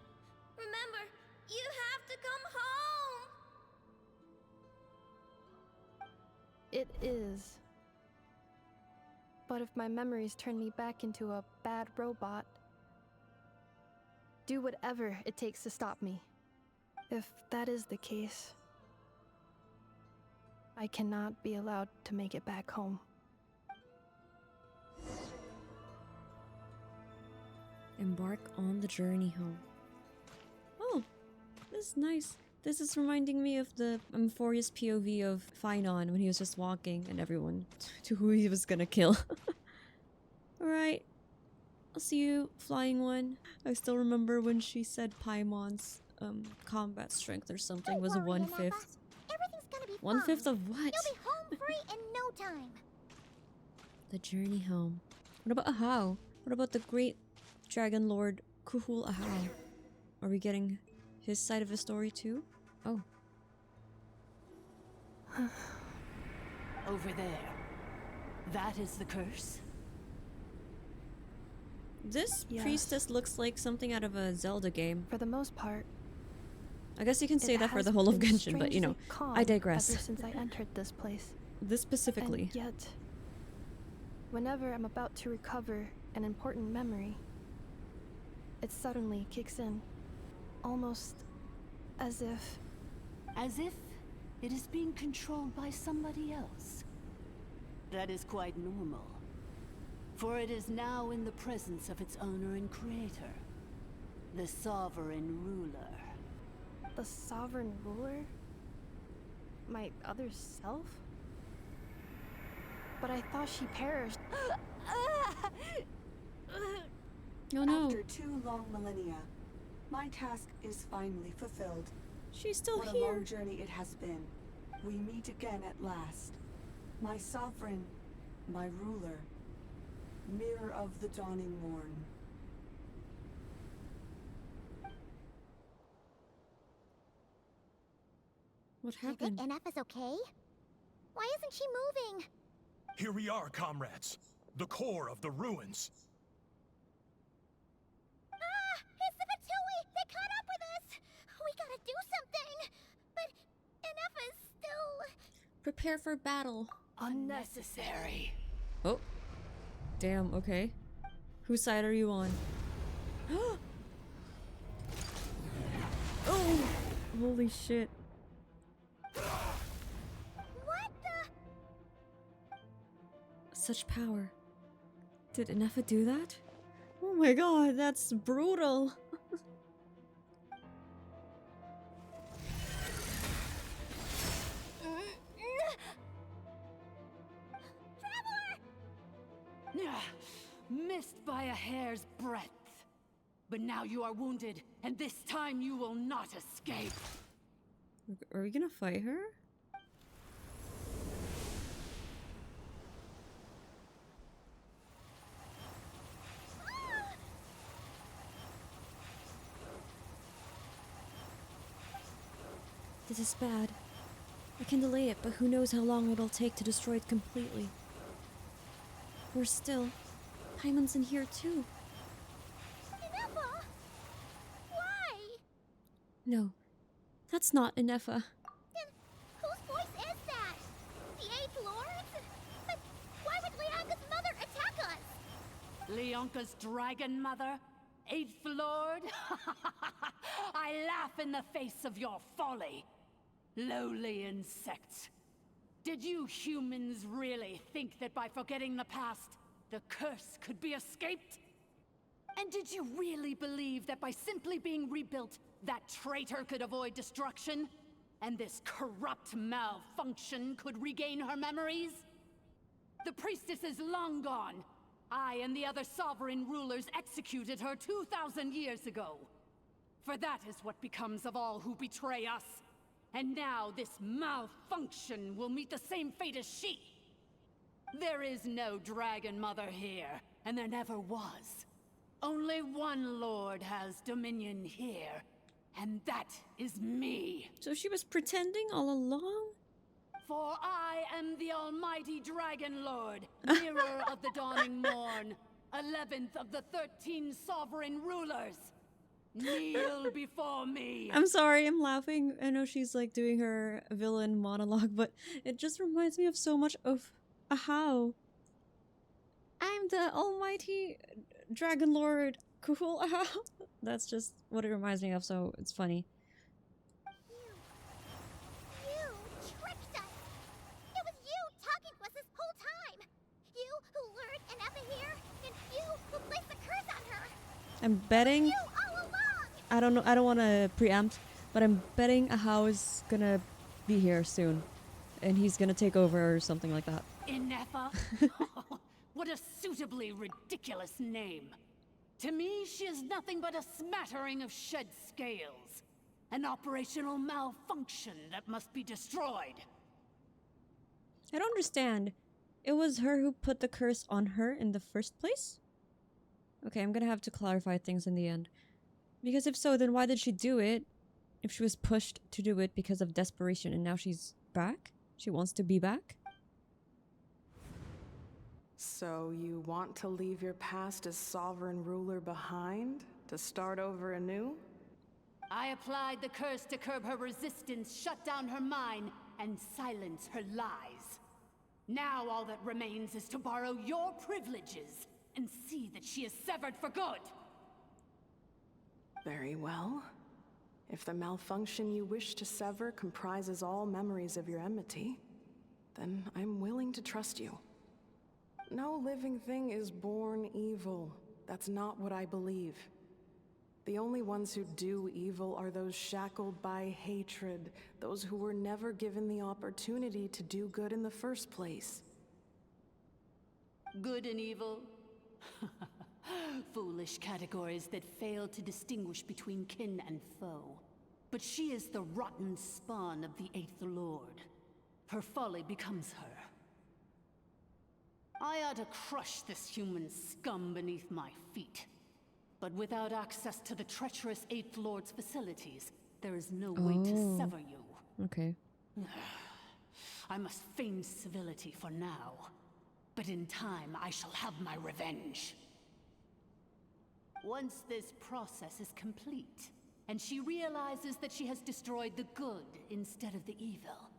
Remember, you have to come home. It is. But if my memories turn me back into a bad robot, do whatever it takes to stop me. If that is the case, I cannot be allowed to make it back home. Embark on the journey home. Oh, this is nice. This is reminding me of the Amphorius POV of Phynon when he was just walking and everyone to who he was gonna kill. Alright. I'll see you, Flying One. I still remember when she said Paimon's combat strength or something was 1/5. Everything's gonna be 1/5 of what? You'll be home free in no time. The journey home. What about Ahau? What about the great Dragon Lord Kuhul Ahau? Are we getting his side of the story too? Oh. Over there. That is the curse? This Yes. priestess looks like something out of a Zelda game. For the most part. I guess you can say It that for has the whole of been Genshin, but you know, strangely calm I digress. Ever since I entered this place. This specifically. And yet, whenever I'm about to recover an important memory, it suddenly kicks in. Almost as if... As if it is being controlled by somebody else. That is quite normal. For it is now in the presence of its owner and creator, the Sovereign Ruler. The Sovereign Ruler? My other self? But I thought she perished. Oh no. After 2 long millennia, my task is finally fulfilled. She's still what here. What a long journey it has been. We meet again at last. My sovereign, my ruler, mirror of the dawning morn. What Do you think happened? Ineffa's okay? Why isn't she moving? Here we are, comrades. The core of the ruins. Ah! It's the Fatui! They caught up with us! We gotta do something! But Ineffa's still... Prepare for battle. Unnecessary. Oh. Damn, okay. Whose side are you on? Oh! Holy shit. What the... Such power. Did Ineffa do that? Oh my god, that's brutal. Missed by a hair's breadth. But now you are wounded, and this time you will not escape. Are we gonna fight her? This is bad. I can delay it, but who knows how long it'll take to destroy it completely. Worse still, Paimon's in here too. Ineffa? Why? No, that's not Ineffa. Then whose voice is that? The 8th Lord? But why would Leanka's mother attack us? Leonka's dragon mother? 8th Lord? I laugh in the face of your folly. Lowly insects. Did you humans really think that by forgetting the past, the curse could be escaped? And did you really believe that by simply being rebuilt, that traitor could avoid destruction? And this corrupt malfunction could regain her memories? The priestess is long gone. I and the other sovereign rulers executed her 2,000 years ago. For that is what becomes of all who betray us. And now this malfunction will meet the same fate as she. There is no Dragon Mother here, and there never was. Only one Lord has dominion here, and that is me. So she was pretending all along? For I am the almighty Dragon Lord, mirror of the dawning morn, 11th of the 13 sovereign rulers. Kneel before me. I'm sorry, I'm laughing. I know she's like doing her villain monologue, but it just reminds me of so much of Ahau. I'm the almighty Dragon Lord, cool Ahau. That's just what it reminds me of, so it's funny. You tricked us! It was you talking to us this whole time! You who lured Ineffa here, and you who placed the curse on her! I'm betting... You all along! I don't know, I don't want to preempt, but I'm betting Ahau is gonna be here soon. And he's gonna take over or something like that. Ineffa? What a suitably ridiculous name. To me, she is nothing but a smattering of shed scales. An operational malfunction that must be destroyed. I don't understand. It was her who put the curse on her in the first place? Okay, I'm gonna have to clarify things in the end. Because if so, then why did she do it? If she was pushed to do it because of desperation and now she's back? She wants to be back? So you want to leave your past as sovereign ruler behind? To start over anew? I applied the curse to curb her resistance, shut down her mind, and silence her lies. Now all that remains is to borrow your privileges and see that she is severed for good. Very well. If the malfunction you wish to sever comprises all memories of your enmity, then I'm willing to trust you. No living thing is born evil. That's not what I believe. The only ones who do evil are those shackled by hatred, those who were never given the opportunity to do good in the first place. Good and evil? Foolish categories that fail to distinguish between kin and foe. But she is the rotten spawn of the Eighth Lord. Her folly becomes her. I ought to crush this human scum beneath my feet. But without access to the treacherous Eighth Lord's facilities, there is no way to sever you. Okay. I must feign civility for now. But in time, I shall have my revenge. Once this process is complete, and she realizes that she has destroyed the good instead of the evil,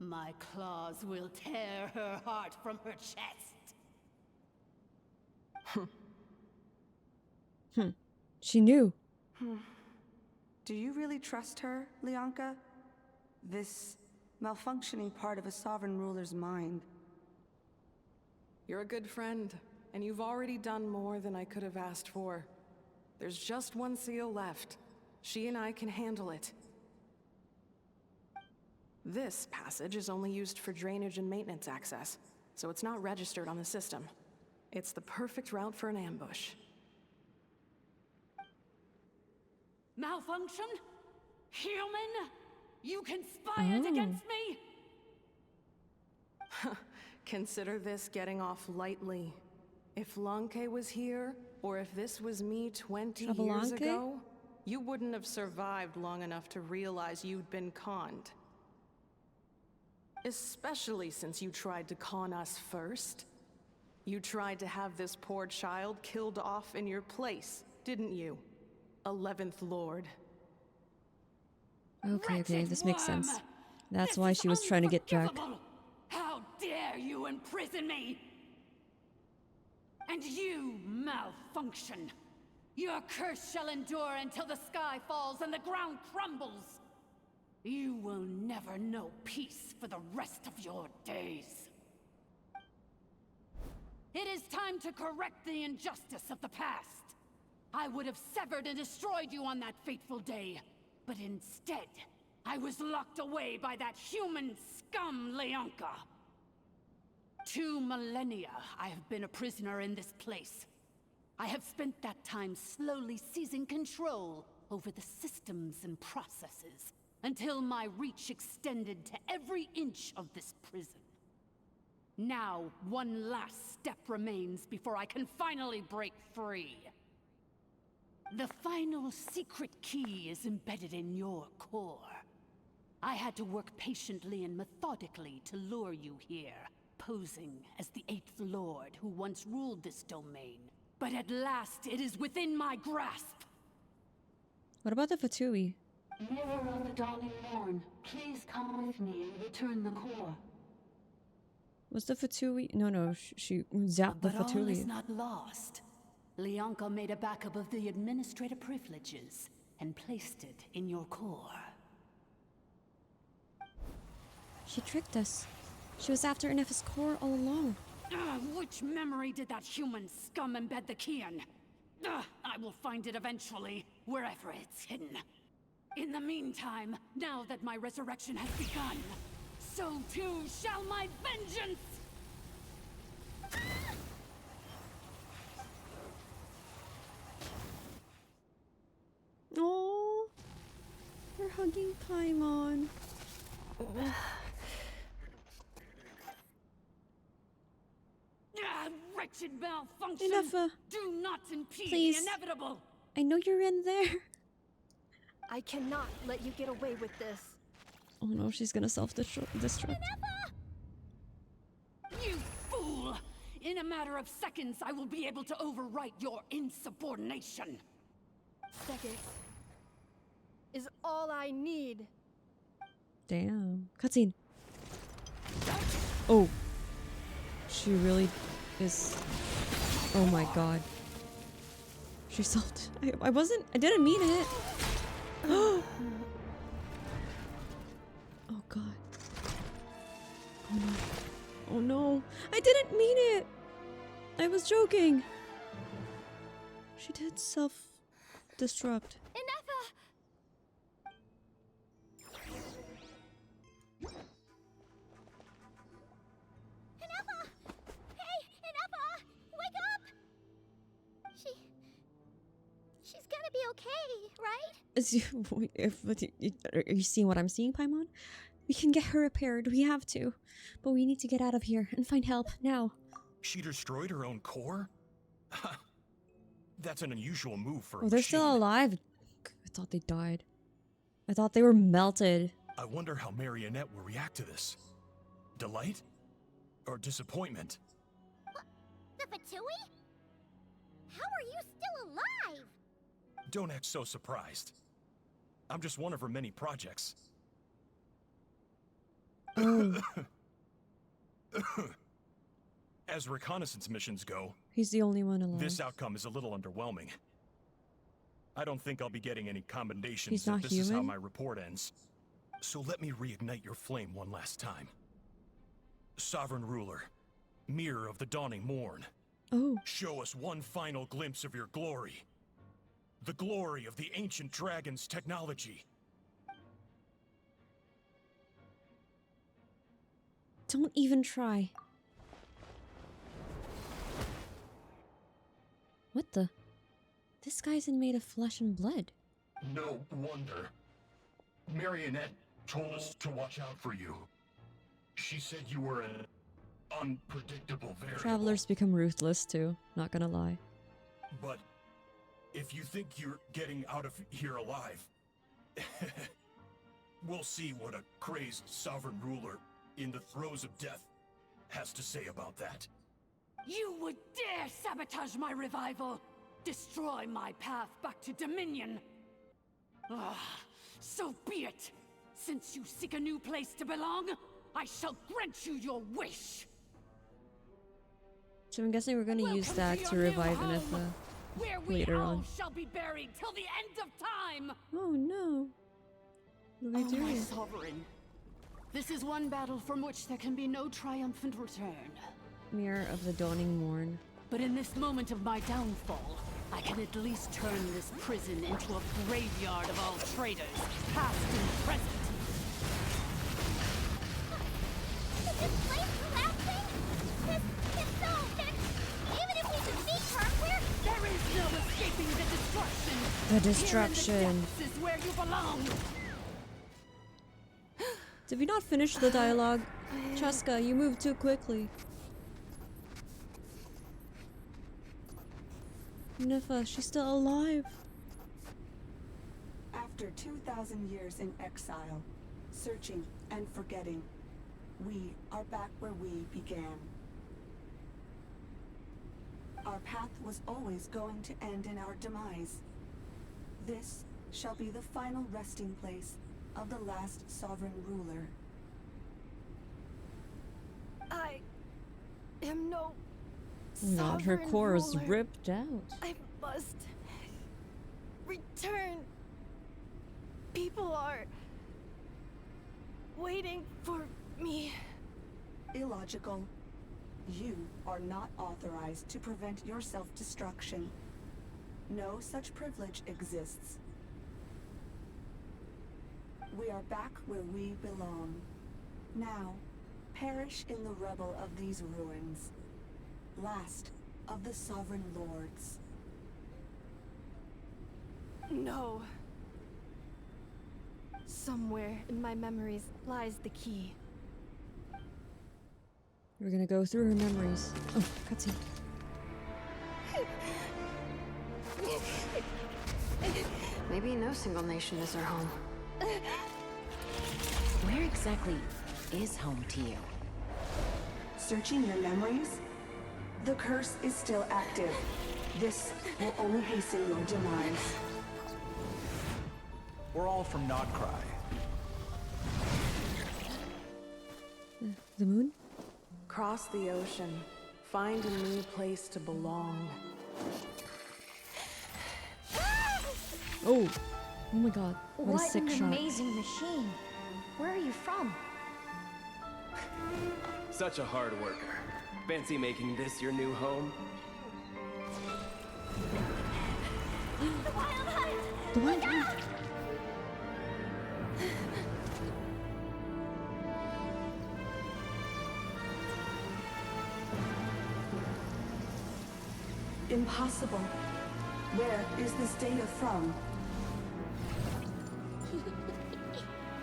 my claws will tear her heart from her chest. She knew. Do you really trust her, Lianka? This malfunctioning part of a sovereign ruler's mind. You're a good friend, and you've already done more than I could have asked for. There's just one seal left. She and I can handle it. This passage is only used for drainage and maintenance access, so it's not registered on the system. It's the perfect route for an ambush. Malfunction? Human? You conspired against me? Consider this getting off lightly. If Lanke was here, or if this was me 20 years ago, you wouldn't have survived long enough to realize you'd been conned. Especially since you tried to con us first. You tried to have this poor child killed off in your place, didn't you? 11th Lord. Okay, this makes sense. That's why she was trying to get Jack. How dare you imprison me? And you malfunction. Your curse shall endure until the sky falls and the ground crumbles. You will never know peace for the rest of your days. It is time to correct the injustice of the past. I would have severed and destroyed you on that fateful day, but instead, I was locked away by that human scum, Lianka. 2 millennia I have been a prisoner in this place. I have spent that time slowly seizing control over the systems and processes, until my reach extended to every inch of this prison. Now, one last step remains before I can finally break free. The final secret key is embedded in your core. I had to work patiently and methodically to lure you here, posing as the 8th Lord who once ruled this domain. But at last, it is within my grasp. What about the Fatui? Mirror of the dawning morn, please come with me and return the core. Was the Fatui? No, she zapped the But all is Fatui. not lost. Lianka made a backup of the administrative privileges and placed it in your core. She tricked us. She was after Ineffa's core all along. Which memory did that human scum embed the key in? I will find it eventually, wherever it's hidden. In the meantime, now that my resurrection has begun, so too shall my vengeance! Oh, we're hugging Paimon. Wretched malfunction! Ineffa, do not impede please. the inevitable! I know you're in there. I cannot let you get away with this. Oh no, she's gonna self-destruct. You fool! In a matter of seconds, I will be able to overwrite your insubordination. Seconds is all I need. Damn. Cutscene. Oh. She really is. Oh my god. She self. I didn't mean it. Oh god. Oh no. Oh no. I didn't mean it. I was joking. She did self-destruct. Ineffa! Ineffa! Hey, Ineffa! Wake up! She's gonna be okay, right? Are you seeing what I'm seeing, Paimon? We can get her repaired. We have to. But we need to get out of here and find help now. She destroyed her own core? That's an unusual move for a Oh, they're machine. still alive. I thought they died. I thought they were melted. I wonder how Marionette will react to this. Delight? Or disappointment? The Fatui? How are you still alive? Don't act so surprised. I'm just one of her many projects. As reconnaissance missions go, he's the only one alive. This outcome is a little underwhelming. I don't think I'll be getting any commendations He's not if this is how human? my report ends. So let me reignite your flame one last time. Sovereign Ruler, Mirror of the Dawning Morn. Oh. Show us one final glimpse of your glory. The glory of the ancient dragon's technology. Don't even try. What the? This guy's made of flesh and blood. No wonder. Marionette told us to watch out for you. She said you were an unpredictable variable. Travelers become ruthless too, not gonna lie. But if you think you're getting out of here alive, we'll see what a crazed sovereign ruler in the throes of death has to say about that. You would dare sabotage my revival! Destroy my path back to Dominion! Ah, so be it! Since you seek a new place to belong, I shall grant you your wish! So I'm guessing we're gonna use that to revive Ineffa Where we later all on. shall be buried till the end of time! Oh no. What do Oh, we my do? sovereign. This is one battle from which there can be no triumphant return. Mirror of the Dawning Morn. But in this moment of my downfall, I can at least turn this prison into a graveyard of all traitors, past and present. Is this place collapsing? If so, then even if we defeat her, there is no escaping the destruction. The destruction. Here in the depths is where you belong. Did we not finish the dialogue? Chaska, you moved too quickly. Ineffa, she's still alive. After 2,000 years in exile, searching and forgetting, we are back where we began. Our path was always going to end in our demise. This shall be the final resting place of the last sovereign ruler. I am no God, her sovereign core is ruler. ripped out. I must return. People are waiting for me. Illogical. You are not authorized to prevent your self-destruction. No such privilege exists. We are back where we belong. Now, perish in the rubble of these ruins. Last of the sovereign lords. No. Somewhere in my memories lies the key. We're gonna go through her memories. Oh, cutscene. Maybe no single nation is our home. Where exactly is home to you? Searching your memories? The curse is still active. This will only hasten your demise. We're all from Nod Krai. The moon? Cross the ocean. Find a new place to belong. Oh! Oh my god. What a What sick an shot. amazing machine. Where are you from? Such a hard worker. Fancy making this your new home? The wild hunt! The wild Look out! Impossible. Where is this data from?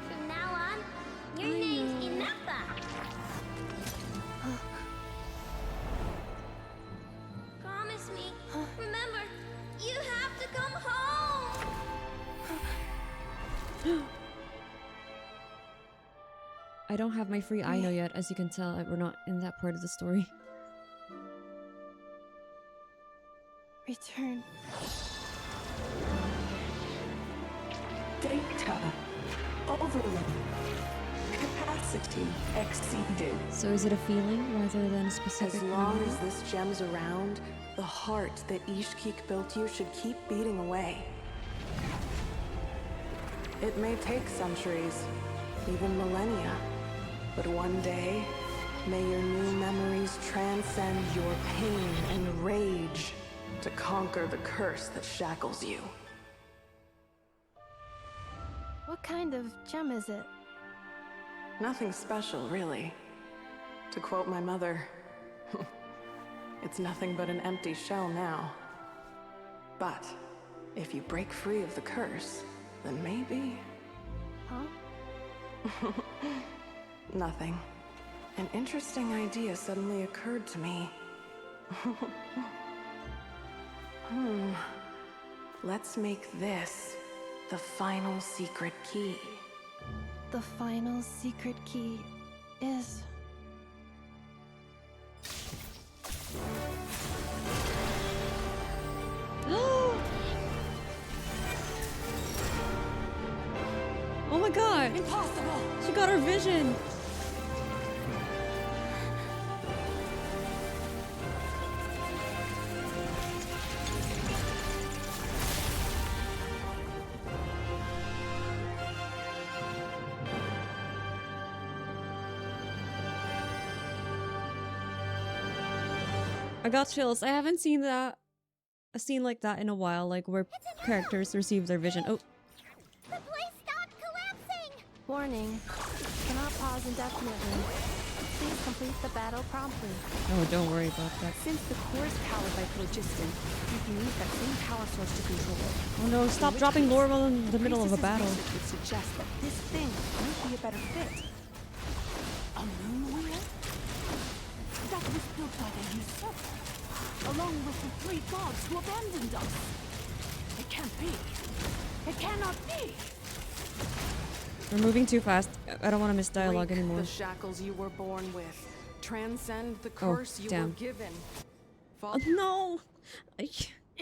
From now on, your name's Ineffa. Promise me. Remember, you have to come home. I don't have my free Aino yet, as you can tell. We're not in that part of the story. Return. Data. Overload. Capacity exceeded. So is it a feeling rather than a specific As long number? as this gem's around, the heart that Ishkik built you should keep beating away. It may take centuries, even millennia, but one day, may your new memories transcend your pain and rage to conquer the curse that shackles you. What kind of gem is it? Nothing special, really. To quote my mother, it's nothing but an empty shell now. But if you break free of the curse, then maybe... Huh? Nothing. An interesting idea suddenly occurred to me. Let's make this the final secret key. The final secret key is... Oh my god! Impossible! She got her vision! I got chills. I haven't seen a scene like that in a while, like where characters receive their vision. Oh. The place stopped collapsing! Warning. Cannot pause indefinitely. Please complete the battle promptly. Oh, don't worry about that. Since the core is powered by phlogiston, you can use that same power source to control it. Oh no, stop dropping lore while in the middle of a battle. Research would suggest that this thing might be a better fit. A moon wheel? That was built by the usurper, along with the 3 gods who abandoned us. It can't be. It cannot be. We're moving too fast. I don't want to miss dialogue Break anymore. the shackles you were born with. Transcend the curse you were given. Oh, no!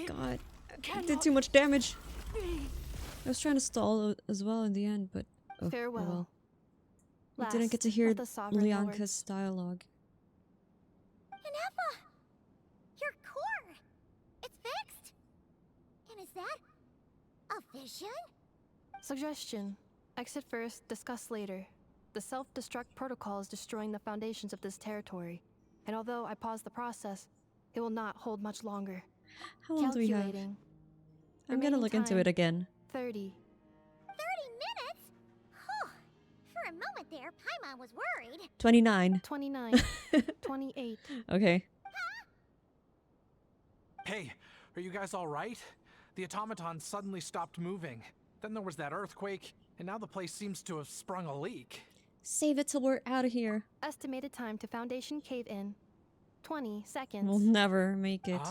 God. I did too much damage. I was trying to stall as well in the end, but... Oh, Farewell. Oh well. I Last didn't get to hear of the Sovereign Lianka's dialogue. Ineffa! Your core! It's fixed! And is that a vision? Suggestion. Exit first, discuss later. The self-destruct protocol is destroying the foundations of this territory. And although I paused the process, it will not hold much longer. How long do we have? Calculating. I'm gonna look into it again. 30. 30 minutes? Huh. For a moment there, Paimon was worried. 29. 29. 28. Okay. Hey, are you guys all right? The automaton suddenly stopped moving. Then there was that earthquake, and now the place seems to have sprung a leak. Save it till we're out of here. Estimated time to Foundation cave-in. 20 seconds. We'll never make it.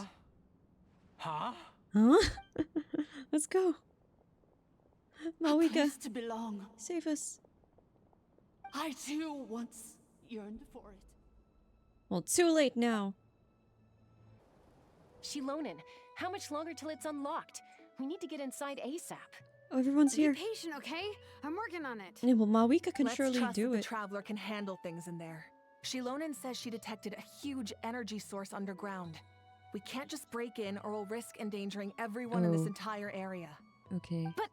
Huh? Huh? Let's go. A Mawika, place to belong. save us. I too once yearned for it. Well, too late now. Shilonen, how much longer till it's unlocked? We need to get inside ASAP. Oh, everyone's here. Be patient, okay? I'm working on it. Yeah, well, Mawika can Let's surely trust do that it. the Traveler can handle things in there. Shilonen says she detected a huge energy source underground. We can't just break in or we'll risk endangering everyone in this Oh. entire area. Okay. But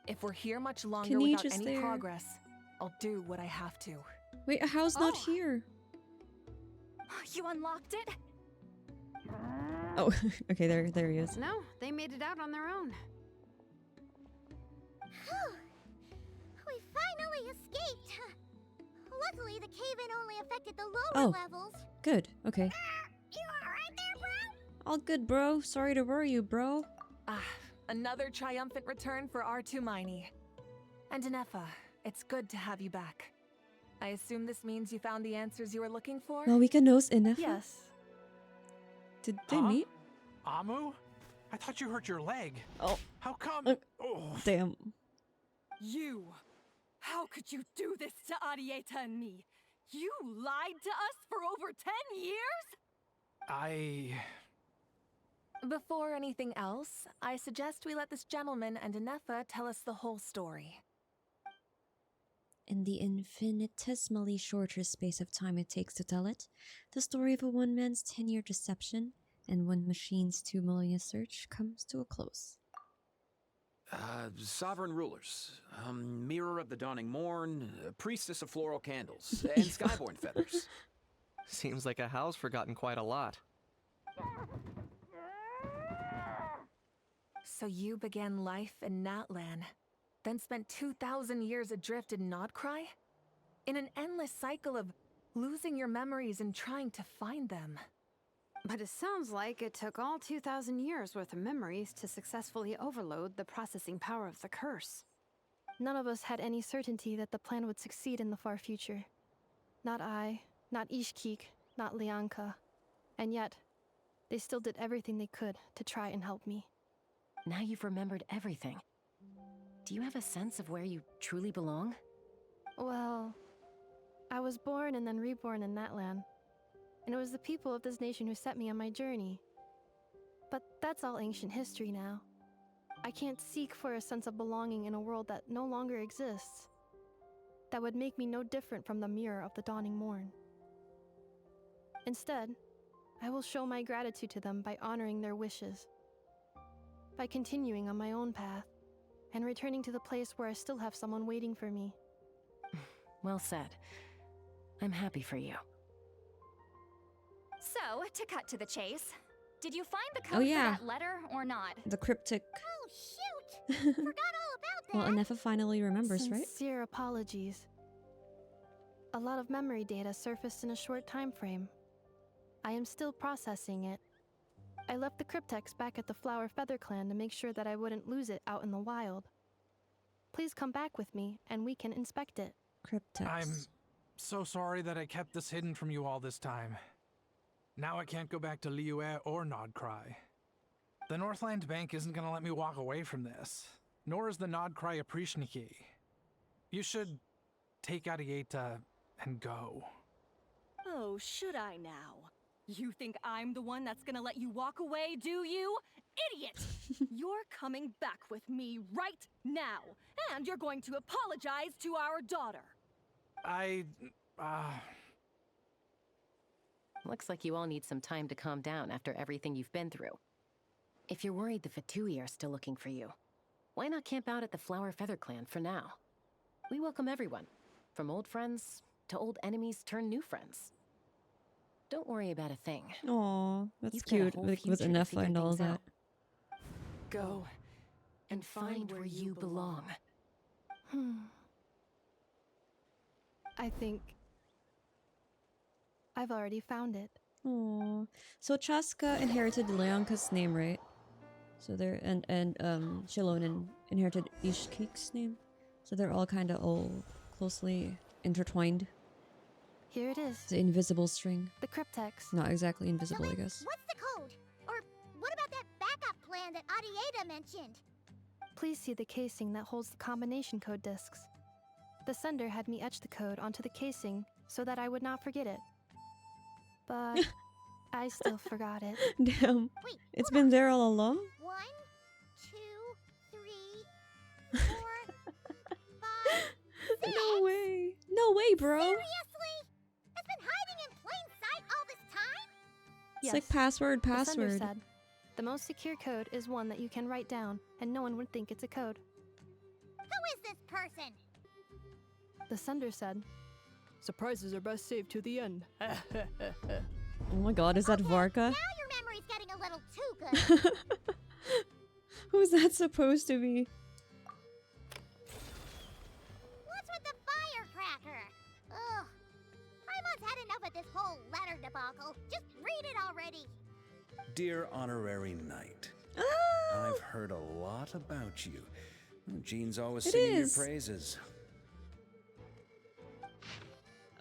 if we're here much longer Can you without just any there? progress, I'll do what I have to. Wait, how's not here? You unlocked it? Oh, okay, there he is. No, they made it out on their own. Whew. We finally escaped. Luckily, the cave-in only affected the lower levels. Good. Okay. You alright there, bro? All good, bro. Sorry to worry you, bro. Another triumphant return for R2 Miney. And Ineffa, it's good to have you back. I assume this means you found the answers you were looking for? Malwika knows Ineffa? Yes. Did they meet? Amu? I thought you hurt your leg. Oh. How come? Damn. You! How could you do this to Arieta and me? You lied to us for over 10 years? Before anything else, I suggest we let this gentleman and Ineffa tell us the whole story. In the infinitesimally shorter space of time it takes to tell it, the story of a one man's 10-year deception and one machine's 2 million search comes to a close. Sovereign rulers, mirror of the dawning morn, priestess of floral candles, and skyborn feathers. Seems like a howl's forgotten quite a lot. So you began life in Natlan, then spent 2,000 years adrift in Nod Krai? In an endless cycle of losing your memories and trying to find them. But it sounds like it took all 2,000 years worth of memories to successfully overload the processing power of the curse. None of us had any certainty that the plan would succeed in the far future. Not I, not Ishkik, not Lianka. And yet, they still did everything they could to try and help me. Now you've remembered everything. Do you have a sense of where you truly belong? Well, I was born and then reborn in Natlan. And it was the people of this nation who set me on my journey. But that's all ancient history now. I can't seek for a sense of belonging in a world that no longer exists. That would make me no different from the mirror of the dawning morn. Instead, I will show my gratitude to them by honoring their wishes. By continuing on my own path, and returning to the place where I still have someone waiting for me. Well said. I'm happy for you. So, to cut to the chase, did you find the Oh, code yeah. for that letter or not? The cryptic. Oh, shoot! Forgot all about that! Well, Ineffa finally remembers, right? Sincere apologies. A lot of memory data surfaced in a short time frame. I am still processing it. I left the cryptex back at the Flower Feather Clan to make sure that I wouldn't lose it out in the wild. Please come back with me, and we can inspect it. Cryptex. I'm so sorry that I kept this hidden from you all this time. Now I can't go back to Liyue or Nod Krai. The Northland Bank isn't gonna let me walk away from this, nor is the Nod Krai Aprishniki. You should take Arieta and go. Oh, should I now? You think I'm the one that's gonna let you walk away, do you? Idiot! You're coming back with me right now, and you're going to apologize to our daughter. Looks like you all need some time to calm down after everything you've been through. If you're worried the Fatui are still looking for you, why not camp out at the Flower Feather Clan for now? We welcome everyone, from old friends to old enemies turned new friends. Don't worry about a thing. Aw, that's You've got a cute. whole Like with future to Ineffa figure and all things that. out. Go and find where you belong. I think I've already found it. Aww. So Chaska inherited Leonka's name, right? So they're and Shilonen inherited Ishkik's name. So they're all kind of all closely intertwined. Here it is. The invisible string. The cryptex. Not exactly invisible, I guess. What's the code? Or what about that backup plan that Arieta mentioned? Please see the casing that holds the combination code discs. The sender had me etch the code onto the casing so that I would not forget it. But I still forgot it. Damn. It's been there all along? 1, 2, 3, 4, 5, 6. No way. No way, bro. Seriously? It's been hiding in plain sight all this time? It's like password. The sender said, the most secure code is one that you can write down, and no one would think it's a code. Who is this person? The sender said, surprises are best saved to the end. Oh my god, is that Varka? Now your memory's getting a little too good. Who's that supposed to be? What's with the firecracker? Ugh. Paimon's had enough of this whole letter debacle. Just read it already. Dear Honorary Knight, I've heard a lot about you. Jean's always singing your praises.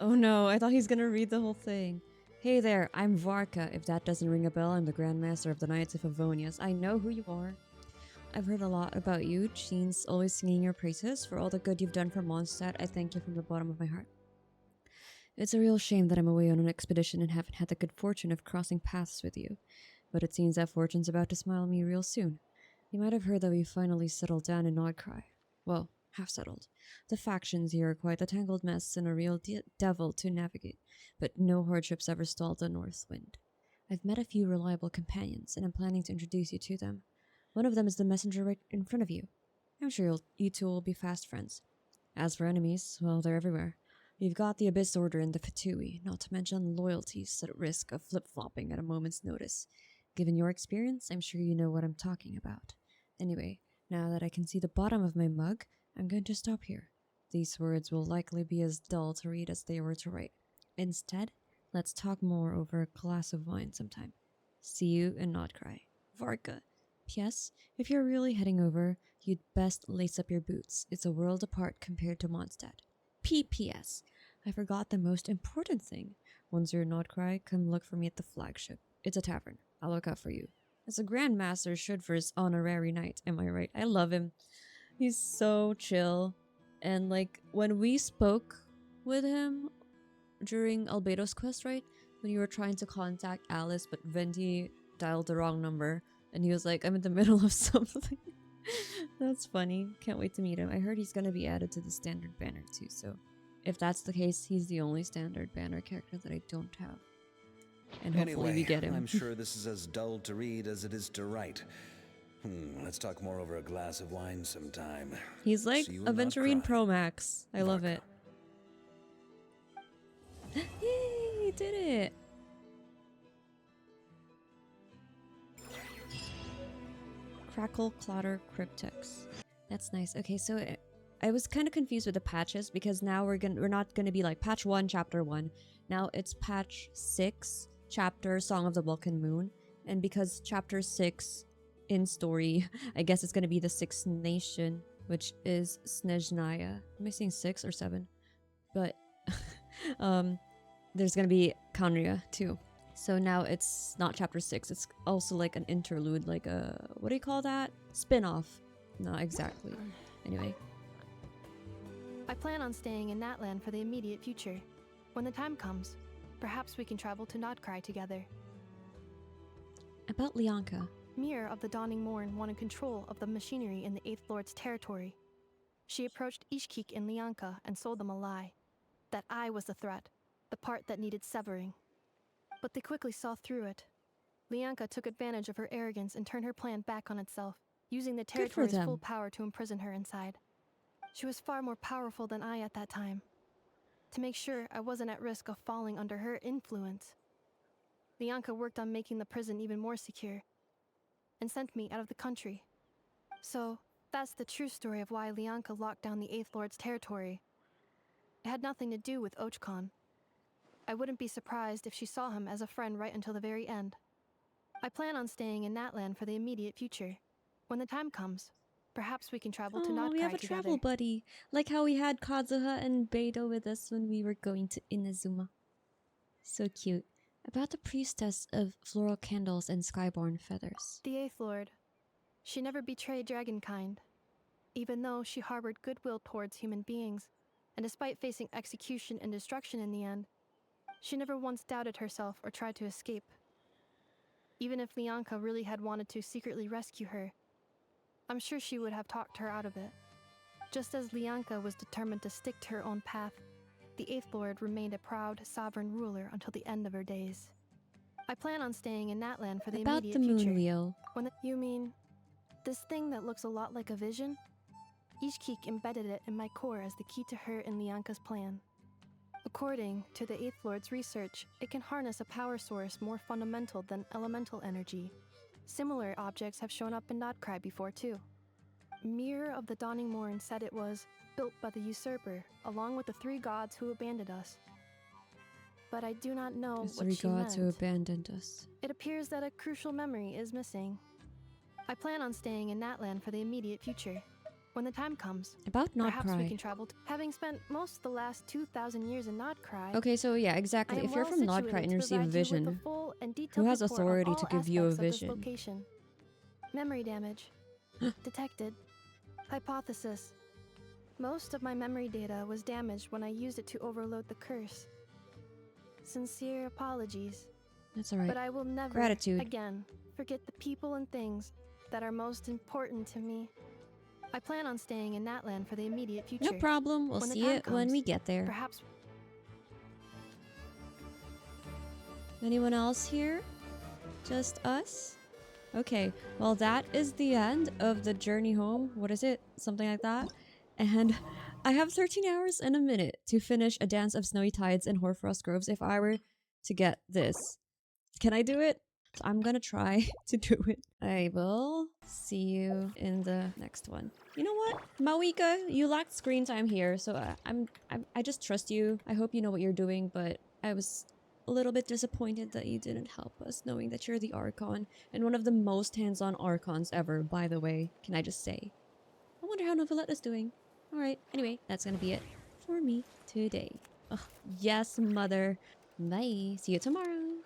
Oh no, I thought he's gonna read the whole thing. Hey there, I'm Varka. If that doesn't ring a bell, I'm the Grand Master of the Knights of Favonius. I know who you are. I've heard a lot about you. Jean's always singing your praises. For all the good you've done for Mondstadt, I thank you from the bottom of my heart. It's a real shame that I'm away on an expedition and haven't had the good fortune of crossing paths with you. But it seems that fortune's about to smile on me real soon. You might have heard that we finally settled down in Nod Krai. Well, half settled. The factions here are quite a tangled mess and a real devil to navigate, but no hardships ever stalled the north wind. I've met a few reliable companions, and I'm planning to introduce you to them. One of them is the messenger right in front of you. I'm sure you two will be fast friends. As for enemies, well, they're everywhere. You've got the Abyss Order and the Fatui, not to mention loyalties at risk of flip-flopping at a moment's notice. Given your experience, I'm sure you know what I'm talking about. Anyway, now that I can see the bottom of my mug, I'm going to stop here. These words will likely be as dull to read as they were to write. Instead, let's talk more over a glass of wine sometime. See you in Nod Krai. Varka. P.S. If you're really heading over, you'd best lace up your boots. It's a world apart compared to Mondstadt. P.P.S. I forgot the most important thing. Once you're in Nod Krai, come look for me at the flagship. It's a tavern. I'll look out for you. As a Grand Master should for his honorary knight, am I right? I love him. He's so chill. And like, when we spoke with him during Albedo's quest, right? When you were trying to contact Alice, but Venti dialed the wrong number. And he was like, I'm in the middle of something. That's funny. Can't wait to meet him. I heard he's gonna be added to the standard banner too, so if that's the case, he's the only standard banner character that I don't have. And hopefully we get him. I'm sure this is as dull to read as it is to write. Let's talk more over a glass of wine sometime. He's like Aventurine Pro Max. I love it. Yay, he did it! Crackle, Clatter, Cryptex. That's nice. Okay, so I was kind of confused with the patches because now we're not gonna be like patch 1, chapter 1. Now it's patch 6, chapter Song of the Welkin Moon, and because chapter 6 in story, I guess it's gonna be the 6th nation, which is Snezhnaya. Am I saying 6 or 7? But there's gonna be Khaenri'ah too. So now it's not chapter 6, it's also like an interlude, like a, what do you call that? Spin-off. Not exactly. Anyway. I plan on staying in Natlan for the immediate future. When the time comes, perhaps we can travel to Nod Krai together. About Lianka. Mir of the Dawning Morn wanted control of the machinery in the Eighth Lord's territory. She approached Ishkik and Lianka and sold them a lie. That I was the threat, the part that needed severing. But they quickly saw through it. Lianka took advantage of her arrogance and turned her plan back on itself, using the territory's full power to imprison her inside. She was far more powerful than I at that time. To make sure I wasn't at risk of falling under her influence, Lianka worked on making the prison even more secure, and sent me out of the country. So, that's the true story of why Lianka locked down the Eighth Lord's territory. It had nothing to do with Ochkon. I wouldn't be surprised if she saw him as a friend right until the very end. I plan on staying in Natlan for the immediate future. When the time comes, perhaps we can travel to Nod Krai we have a together. travel buddy. Like how we had Kazuha and Beidou with us when we were going to Inazuma. So cute. About the priestess of floral candles and skyborn feathers. The Eighth Lord. She never betrayed dragonkind, even though she harbored goodwill towards human beings, and despite facing execution and destruction in the end, she never once doubted herself or tried to escape. Even if Lianka really had wanted to secretly rescue her, I'm sure she would have talked her out of it. Just as Lianka was determined to stick to her own path, the Eighth Lord remained a proud, sovereign ruler until the end of her days. I plan on staying in Natlan for the immediate future. About the moon wheel. You mean, this thing that looks a lot like a vision? Ishkik embedded it in my core as the key to her and Lianka's plan. According to the Eighth Lord's research, it can harness a power source more fundamental than elemental energy. Similar objects have shown up in Nod Krai before too. Mirror of the Dawning Morn said it was built by the usurper, along with the 3 gods who abandoned us. But I do not know The what 3 she gods meant. who abandoned us. It appears that a crucial memory is missing. I plan on staying in Natland for the immediate future. When the time comes, About Nod perhaps we Krai. can travel having spent most of the last 2,000 years in Nod Krai. Okay, so yeah, exactly. If you're from Nod Krai and you receive a vision, who has authority to give you a vision? Memory damage. Detected. Hypothesis. Most of my memory data was damaged when I used it to overload the curse. Sincere apologies. That's alright. But I will never, Gratitude. again, forget the people and things that are most important to me. I plan on staying in Natland for the immediate future. No problem. We'll When the see time it when comes, we get there. Perhaps. Anyone else here? Just us? Okay, well that is the end of the journey home. What is it? Something like that. And I have 13 hours and a minute to finish A Dance of Snowy Tides in Hoarfrost Groves if I were to get this. Can I do it? I'm gonna try to do it. I will see you in the next one. You know what, Mawika, you lacked screen time here, so I just trust you. I hope you know what you're doing, but I was a little bit disappointed that you didn't help us, knowing that you're the Archon and one of the most hands-on Archons ever. By the way, can I just say? I wonder how Novelletta's doing. All right. Anyway, that's gonna be it for me today. Ugh, yes, mother. Bye. See you tomorrow.